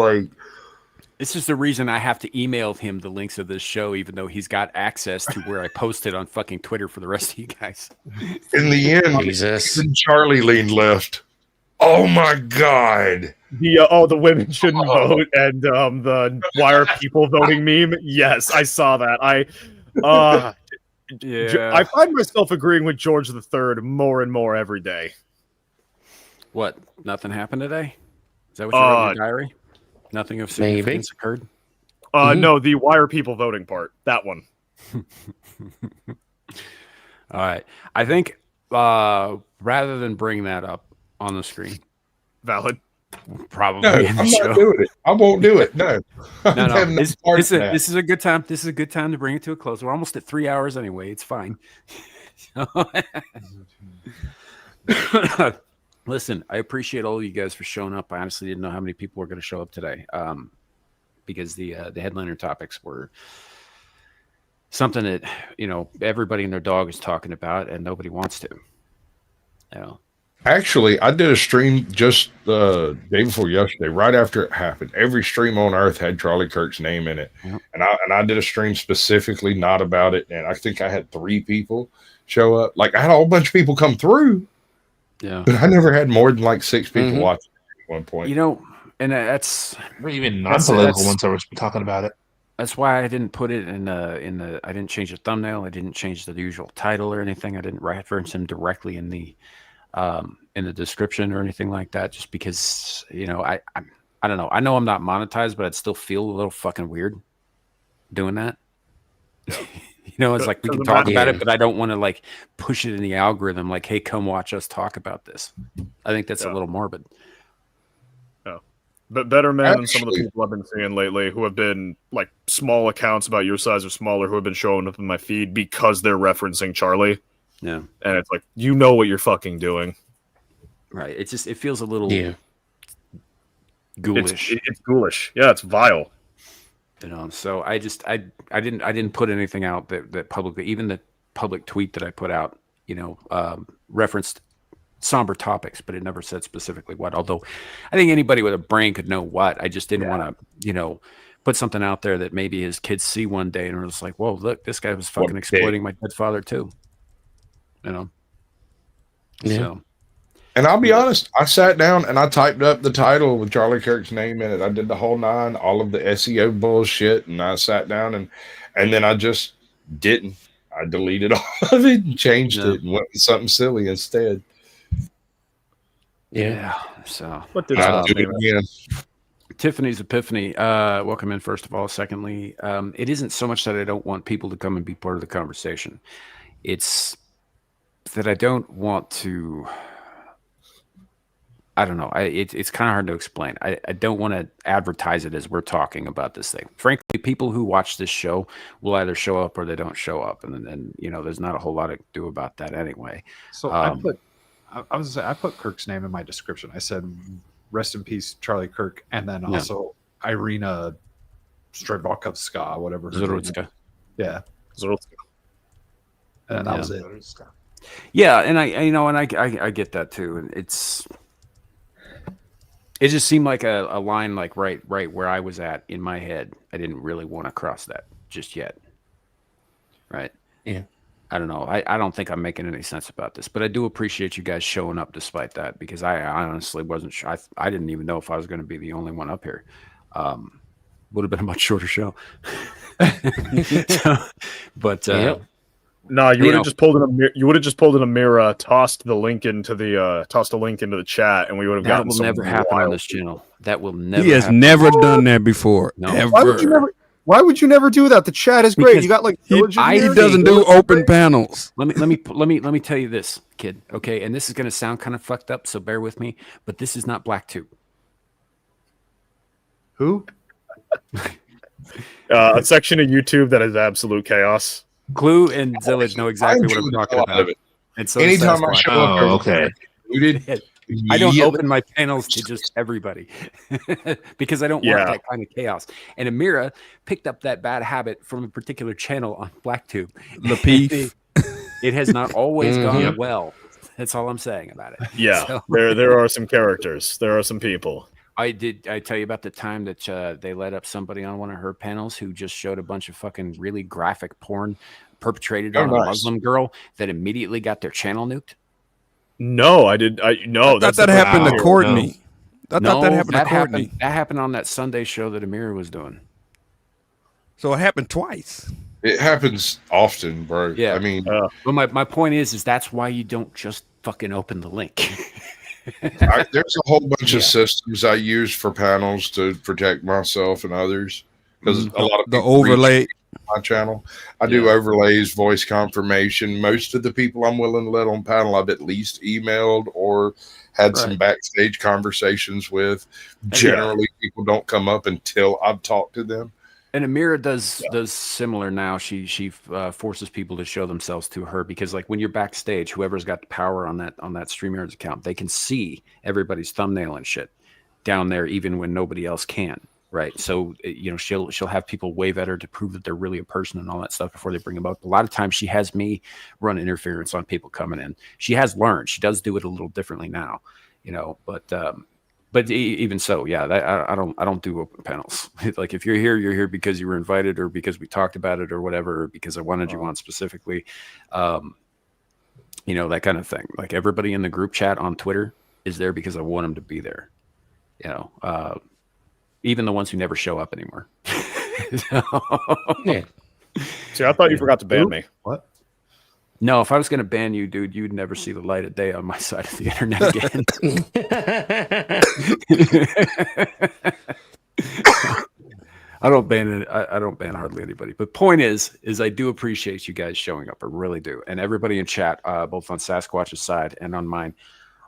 this is the reason I have to email him the links of this show, even though he's got access to where I post it on fucking Twitter for the rest of you guys. In the end, even Charlie leaned left. Oh my God. The women shouldn't vote, and the why are people voting meme. Yes, I saw that. I find myself agreeing with George III more and more every day. What? Nothing happened today? Is that what you wrote in your diary? Nothing of significance occurred? No, the why are people voting part. That one. All right. I think rather than bring that up on the screen. Valid. Probably. No, I'm not doing it. I won't do it. No. No. This is a good time. This is a good time to bring it to a close. We're almost at 3 hours anyway. It's fine. Listen, I appreciate all of you guys for showing up. I honestly didn't know how many people were going to show up today, because the headliner topics were something that everybody and their dog is talking about, and nobody wants to. Actually, I did a stream just the day before yesterday, right after it happened. Every stream on Earth had Charlie Kirk's name in it, and I did a stream specifically not about it, and I think I had 3 people show up. I had a whole bunch of people come through. Yeah, but I never had more than 6 people watching at one point. And that's even non-political ones that were talking about it. That's why I didn't put it in the. I didn't change the thumbnail. I didn't change the usual title or anything. I didn't reference him directly in the description or anything like that. Just because I don't know. I know I'm not monetized, but I'd still feel a little fucking weird doing that. It's we can talk about it, but I don't want to push it in the algorithm. Hey, come watch us talk about this. I think that's a little morbid. Yeah, but better men than some of the people I've been seeing lately, who have been small accounts about your size or smaller, who have been showing up in my feed because they're referencing Charlie. Yeah, and it's you know what you're fucking doing. Right. It feels a little ghoulish. It's ghoulish. Yeah, it's vile. So I didn't put anything out that publicly, even the public tweet that I put out, referenced somber topics, but it never said specifically what. Although I think anybody with a brain could know what. I just didn't want to, put something out there that maybe his kids see one day and are just like, whoa, look, this guy was fucking exploiting my dead father too. Yeah. So And I'll be honest, I sat down and I typed up the title with Charlie Kirk's name in it. I did the whole 9, all of the SEO bullshit, and I sat down and then I just didn't. I deleted all of it and changed it and went with something silly instead. Yeah. So what did I do it again? Tiffany's Epiphany. Welcome in, first of all. Secondly, it isn't so much that I don't want people to come and be part of the conversation. It's that I don't want to. I don't know. It's kind of hard to explain. I don't want to advertise it as we're talking about this thing. Frankly, people who watch this show will either show up or they don't show up, and you know, there's not a whole lot to do about that anyway. So I put Kirk's name in my description. I said, "Rest in peace, Charlie Kirk," and then also Irina Strebokowska, whatever. Zorutska. Yeah, Zorutska. And that was it. Yeah, and I get that too. And it just seemed like a line like right where I was at in my head. I didn't really want to cross that just yet. Right? Yeah. I don't know. I don't think I'm making any sense about this, but I do appreciate you guys showing up despite that, because I honestly wasn't sure. I didn't even know if I was going to be the only one up here. Would have been a much shorter show. No, you would have just pulled in a mirror. You would have just pulled in a mirror, tossed a link into the chat, and we would have gotten. That will never happen on this channel. That will never. He has happen. never done that before. No. Ever. Why would you never do that? The chat is great. Because You got like he doesn't do open panels. Let me tell you this, kid. Okay, and this is going to sound kind of fucked up, so bear with me. But this is not BlackTube. Who? A section of YouTube that is absolute chaos. Clue and Zillage know exactly what I'm talking about. And so anytime I show up, I don't open my panels to just everybody because I don't want that kind of chaos. And Amira picked up that bad habit from a particular channel on BlackTube. Lapeef. It has not always gone well. That's all I'm saying about it. Yeah, So, there are some characters. There are some people. I tell you about the time that they let up somebody on one of her panels who just showed a bunch of fucking really graphic porn perpetrated on a Muslim girl that immediately got their channel nuked? No, I did. No, thought that happened to Courtney. I thought that happened to Courtney. That happened on that Sunday show that Amira was doing. So it happened twice. It happens often, bro. Yeah, I mean, but my point is that's why you don't just fucking open the link. there's a whole bunch of systems I use for panels to protect myself and others, because a lot of the people overlay my channel. I do overlays, voice confirmation. Most of the people I'm willing to let on panel, I've at least emailed or had some backstage conversations with. Generally, people don't come up until I've talked to them. And Amira does similar now. She forces people to show themselves to her, because like when you're backstage, whoever's got the power on that StreamYards account, they can see everybody's thumbnail and shit down there, even when nobody else can. Right. So, you know, she'll have people wave at her to prove that they're really a person and all that stuff before they bring them up. A lot of times she has me run interference on people coming in. She has learned. She does do it a little differently now, you know, but even so, yeah, I don't do open panels. Like if you're here because you were invited or because we talked about it or whatever, or because I wanted you on specifically, you know, that kind of thing. Like everybody in the group chat on Twitter is there because I want them to be there, you know, even the ones who never show up anymore. Yeah. See, I thought you forgot to ban me. What? No, if I was going to ban you, dude, you'd never see the light of day on my side of the internet again. I don't ban hardly anybody. But point is I do appreciate you guys showing up. I really do. And everybody in chat, both on Sasquatch's side and on mine.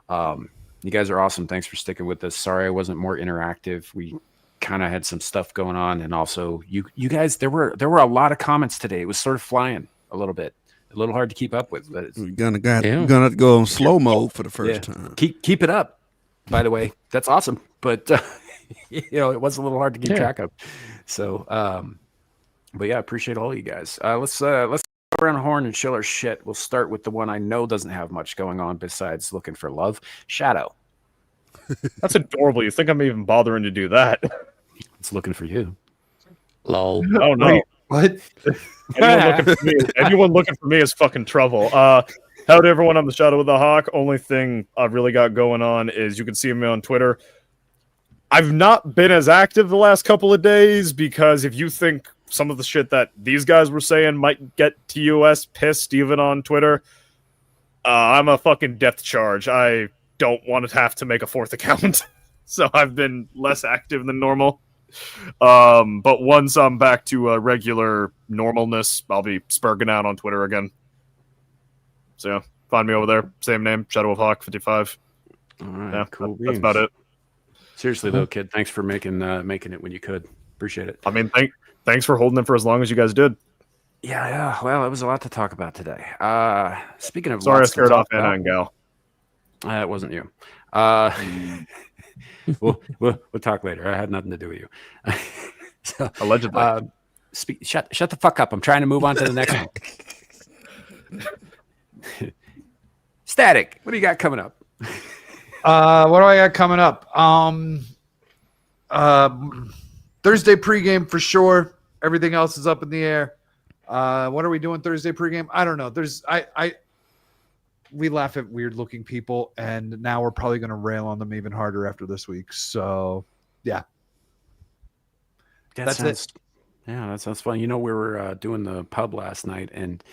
You guys are awesome. Thanks for sticking with us. Sorry I wasn't more interactive. We kind of had some stuff going on, and also you guys, there were a lot of comments today. It was sort of flying a little bit. A little hard to keep up with, but you're gonna go on slow mode for the first time. Keep it up. By the way, that's awesome. But you know, it was a little hard to keep track of. So, but yeah, I appreciate all you guys. Let's go around the horn and show our shit. We'll start with the one I know doesn't have much going on besides looking for love. Shadow. That's adorable. You think I'm even bothering to do that? It's looking for you. Lol. Oh no. What? Anyone looking for me is fucking trouble. Howdy, everyone. I'm the Shadow of the Hawk. Only thing I've really got going on is you can see me on Twitter. I've not been as active the last couple of days because if you think some of the shit that these guys were saying might get TOS pissed even on Twitter, I'm a fucking depth charge. I don't want to have to make a fourth account. So I've been less active than normal. But once I'm back to regular normalness, I'll be spurging out on Twitter again. So yeah, find me over there. Same name, Shadow of Hawk 55. All right, yeah, cool. That's about it. Seriously though, kid, thanks for making it when you could. Appreciate it. I mean, thanks for holding it for as long as you guys did. Yeah. Well, it was a lot to talk about today. Speaking of, sorry I scared off Anna and Gal. It wasn't you. We'll talk later. I had nothing to do with you. So, allegedly. Shut the fuck up. I'm trying to move on to the next one. Static, what do you got coming up? What do I got coming up? Thursday pregame for sure. Everything else is up in the air. What are we doing Thursday pregame? I don't know. We laugh at weird looking people, and now we're probably going to rail on them even harder after this week. So, yeah. That's it. Yeah, that sounds fun. You know, we were doing the pub last night, and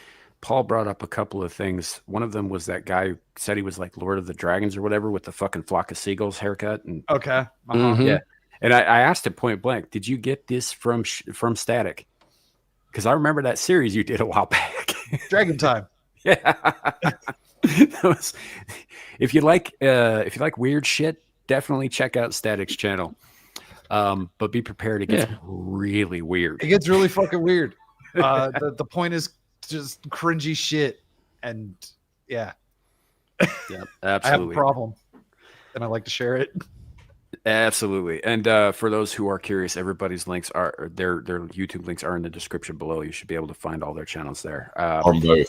Paul brought up a couple of things. One of them was that guy who said he was like Lord of the Dragons or whatever with the fucking flock of seagulls haircut. And okay. Yeah. And I asked him point blank, did you get this from Static? Because I remember that series you did a while back. Dragon Time. Yeah. If you like weird shit, definitely check out Static's channel. But be prepared, it gets really weird. It gets really fucking weird. The point is just cringy shit, and yeah, absolutely. I have a problem, and I like to share it. Absolutely. And for those who are curious, everybody's links are their YouTube links are in the description below. You should be able to find all their channels there. On both.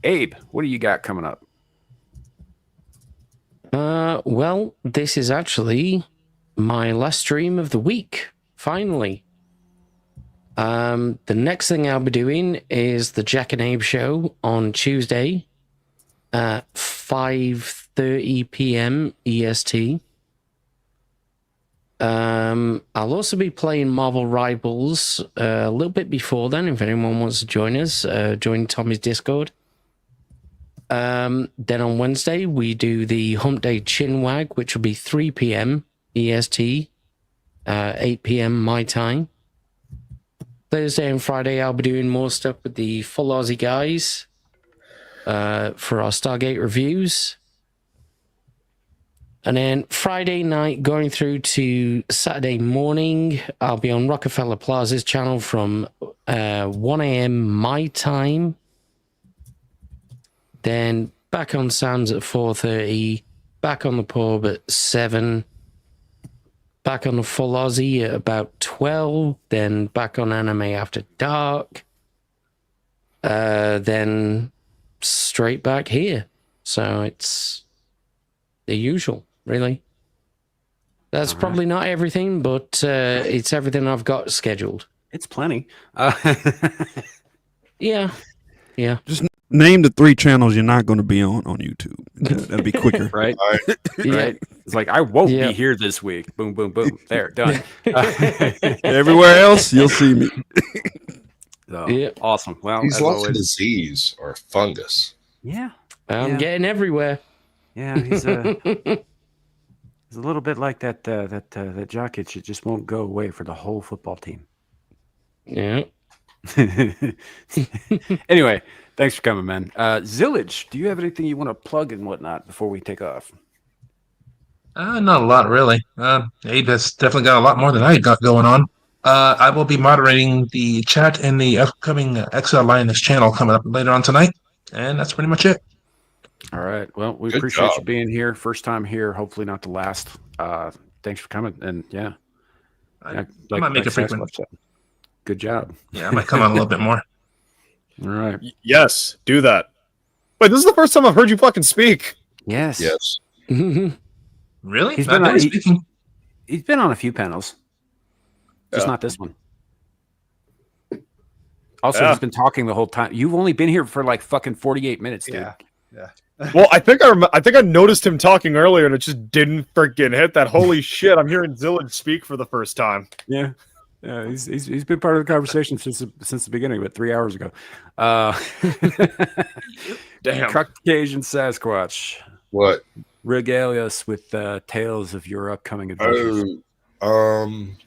Abe, what do you got coming up? Well, this is actually my last stream of the week. Finally. The next thing I'll be doing is the Jack and Abe show on Tuesday at 5:30 p.m. EST. I'll also be playing Marvel Rivals a little bit before then. If anyone wants to join us, join Tommy's Discord. Then on Wednesday, we do the Hump Day Chinwag, which will be 3 p.m. EST, 8 p.m. my time. Thursday and Friday, I'll be doing more stuff with the Full Aussie guys for our Stargate reviews. And then Friday night, going through to Saturday morning, I'll be on Rockefeller Plaza's channel from 1 a.m. my time. Then back on Sam's at 4:30, back on the pub at 7, back on the Full Aussie at about 12, then back on Anime After Dark, then straight back here. So it's the usual, really. That's probably not everything, but it's everything I've got scheduled. It's plenty. Yeah. Just name the 3 channels you're not going to be on YouTube. That'd be quicker. Right? Right. It's like, I won't be here this week. Boom, boom, boom. There, done. Everywhere else, you'll see me. So, awesome. Well, he's like a disease or fungus. Yeah. I'm getting everywhere. Yeah, he's a little bit like that jock itch. It just won't go away for the whole football team. Yeah. Anyway, thanks for coming, man. Zillage, do you have anything you want to plug and whatnot before we take off? Not a lot, really. Abe has definitely got a lot more than I got going on. I will be moderating the chat in the upcoming XL Lioness channel coming up later on tonight, and that's pretty much it. All right. Well, we Good appreciate job. you being here. First time here. Hopefully not the last. Thanks for coming. And yeah, I might make a frequent. Good job. Yeah, I might come on a little bit more. All right. Yes, do that. Wait, this is the first time I've heard you fucking speak. Yes. Yes. Really? He's been on a few panels. Just not this one. Also, he's been talking the whole time. You've only been here for like fucking 48 minutes, dude. Yeah. Yeah. Well, I think I noticed him talking earlier, and it just didn't freaking hit that. Holy shit! I'm hearing Zillage speak for the first time. Yeah. Yeah, he's been part of the conversation since the beginning, but 3 hours ago. Damn. Caucasian Sasquatch. What? Regale us with tales of your upcoming adventures.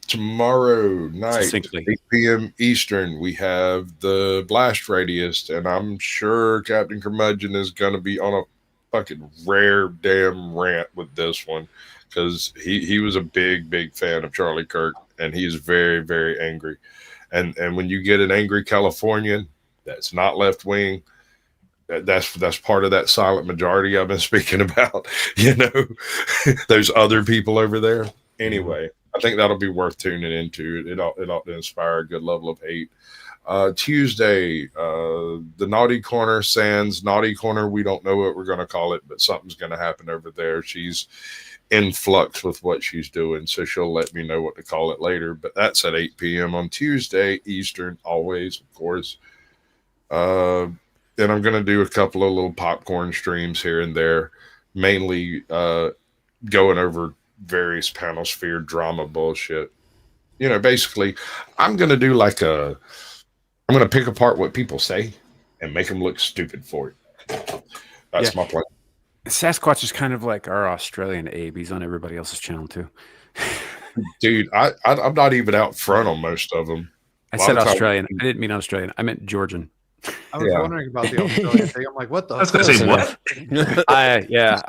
Tomorrow night, Succinctly. 8 p.m. Eastern, we have the Blast Radius, and I'm sure Captain Curmudgeon is going to be on a fucking rare damn rant with this one, because he was a big fan of Charlie Kirk, and he's very, very angry. And when you get an angry Californian that's not left wing, that's part of that silent majority I've been speaking about. You know, there's other people over there. Anyway, I think that'll be worth tuning into. It ought to inspire a good level of hate. Tuesday, the Naughty Corner, Sans Naughty Corner. We don't know what we're going to call it, but something's going to happen over there. She's in flux with what she's doing, so she'll let me know what to call it later. But that's at 8 p.m. on Tuesday Eastern, always, of course. And I'm going to do a couple of little popcorn streams here and there, mainly going over various panel sphere drama bullshit. You know, basically, I'm going to do I'm going to pick apart what people say and make them look stupid for it. That's my plan. Sasquatch is kind of like our Australian Abe. He's on everybody else's channel too. Dude, I'm not even out front on most of them. I said Australian. I didn't mean Australian. I meant Georgian. I was wondering about the Australian thing. I'm like, what the? I was going to say what? I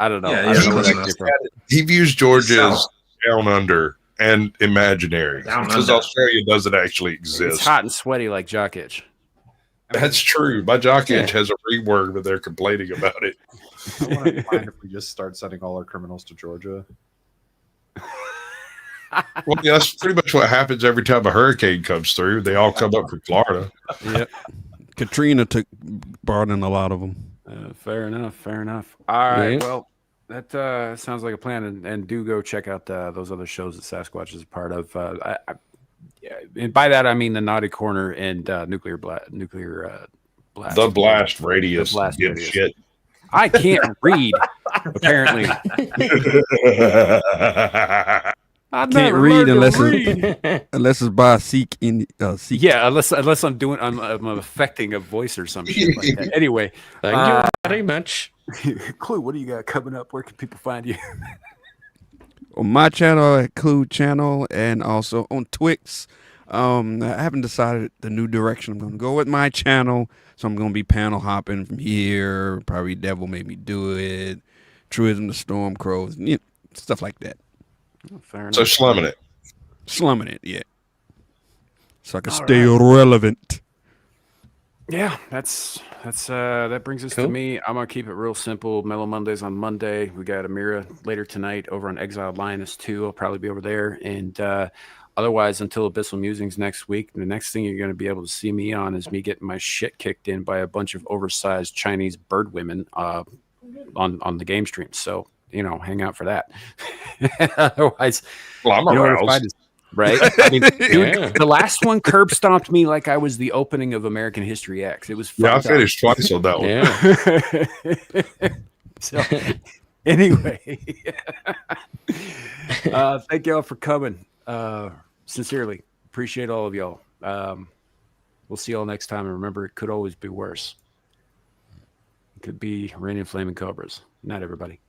don't know. I don't know where that came from. He views Georgia as down under and imaginary, because Australia doesn't actually exist. It's hot and sweaty like jock itch. That's true. My jock itch has a reword, but they're complaining about it. I wouldn't mind if we just start sending all our criminals to Georgia. Well, yeah, that's pretty much what happens every time a hurricane comes through. They all come up from Florida. Yep. Katrina took part in a lot of them. Fair enough. All right. Well, that sounds like a plan. And do go check out those other shows that Sasquatch is a part of. And by that, I mean the Naughty Corner and Nuclear Blast. The Blast Radius. The Blast Radius. Shit. I can't read, apparently. I can't read unless it's by Seek. Yeah, unless I'm affecting a voice or some shit like that. Anyway, thank you very much. Clue, what do you got coming up? Where can people find you? On my channel at Clue Channel, and also on Twix. I haven't decided the new direction I'm going to go with my channel, so I'm going to be panel hopping from here. Probably Devil Made Me Do It, Truism, the Storm Crows, stuff like that. Oh, fair enough. So slumming it, yeah. So I can stay relevant. Yeah, that brings us to me. I'm gonna keep it real simple. Mellow Mondays on Monday. We got Amira later tonight over on Exiled Lioness 2. I'll probably be over there. And otherwise, until Abyssal Musings next week, the next thing you're going to be able to see me on is me getting my shit kicked in by a bunch of oversized Chinese bird women on the game stream. So, hang out for that. Otherwise, well, I'm aroused. Right? I mean, dude, the last one curb stomped me like I was the opening of American History X. It was fun. Yeah, I finished twice on that one. So, anyway, thank y'all for coming. Sincerely, appreciate all of y'all. We'll see y'all next time. And remember, it could always be worse. It could be raining flaming cobras. Not everybody.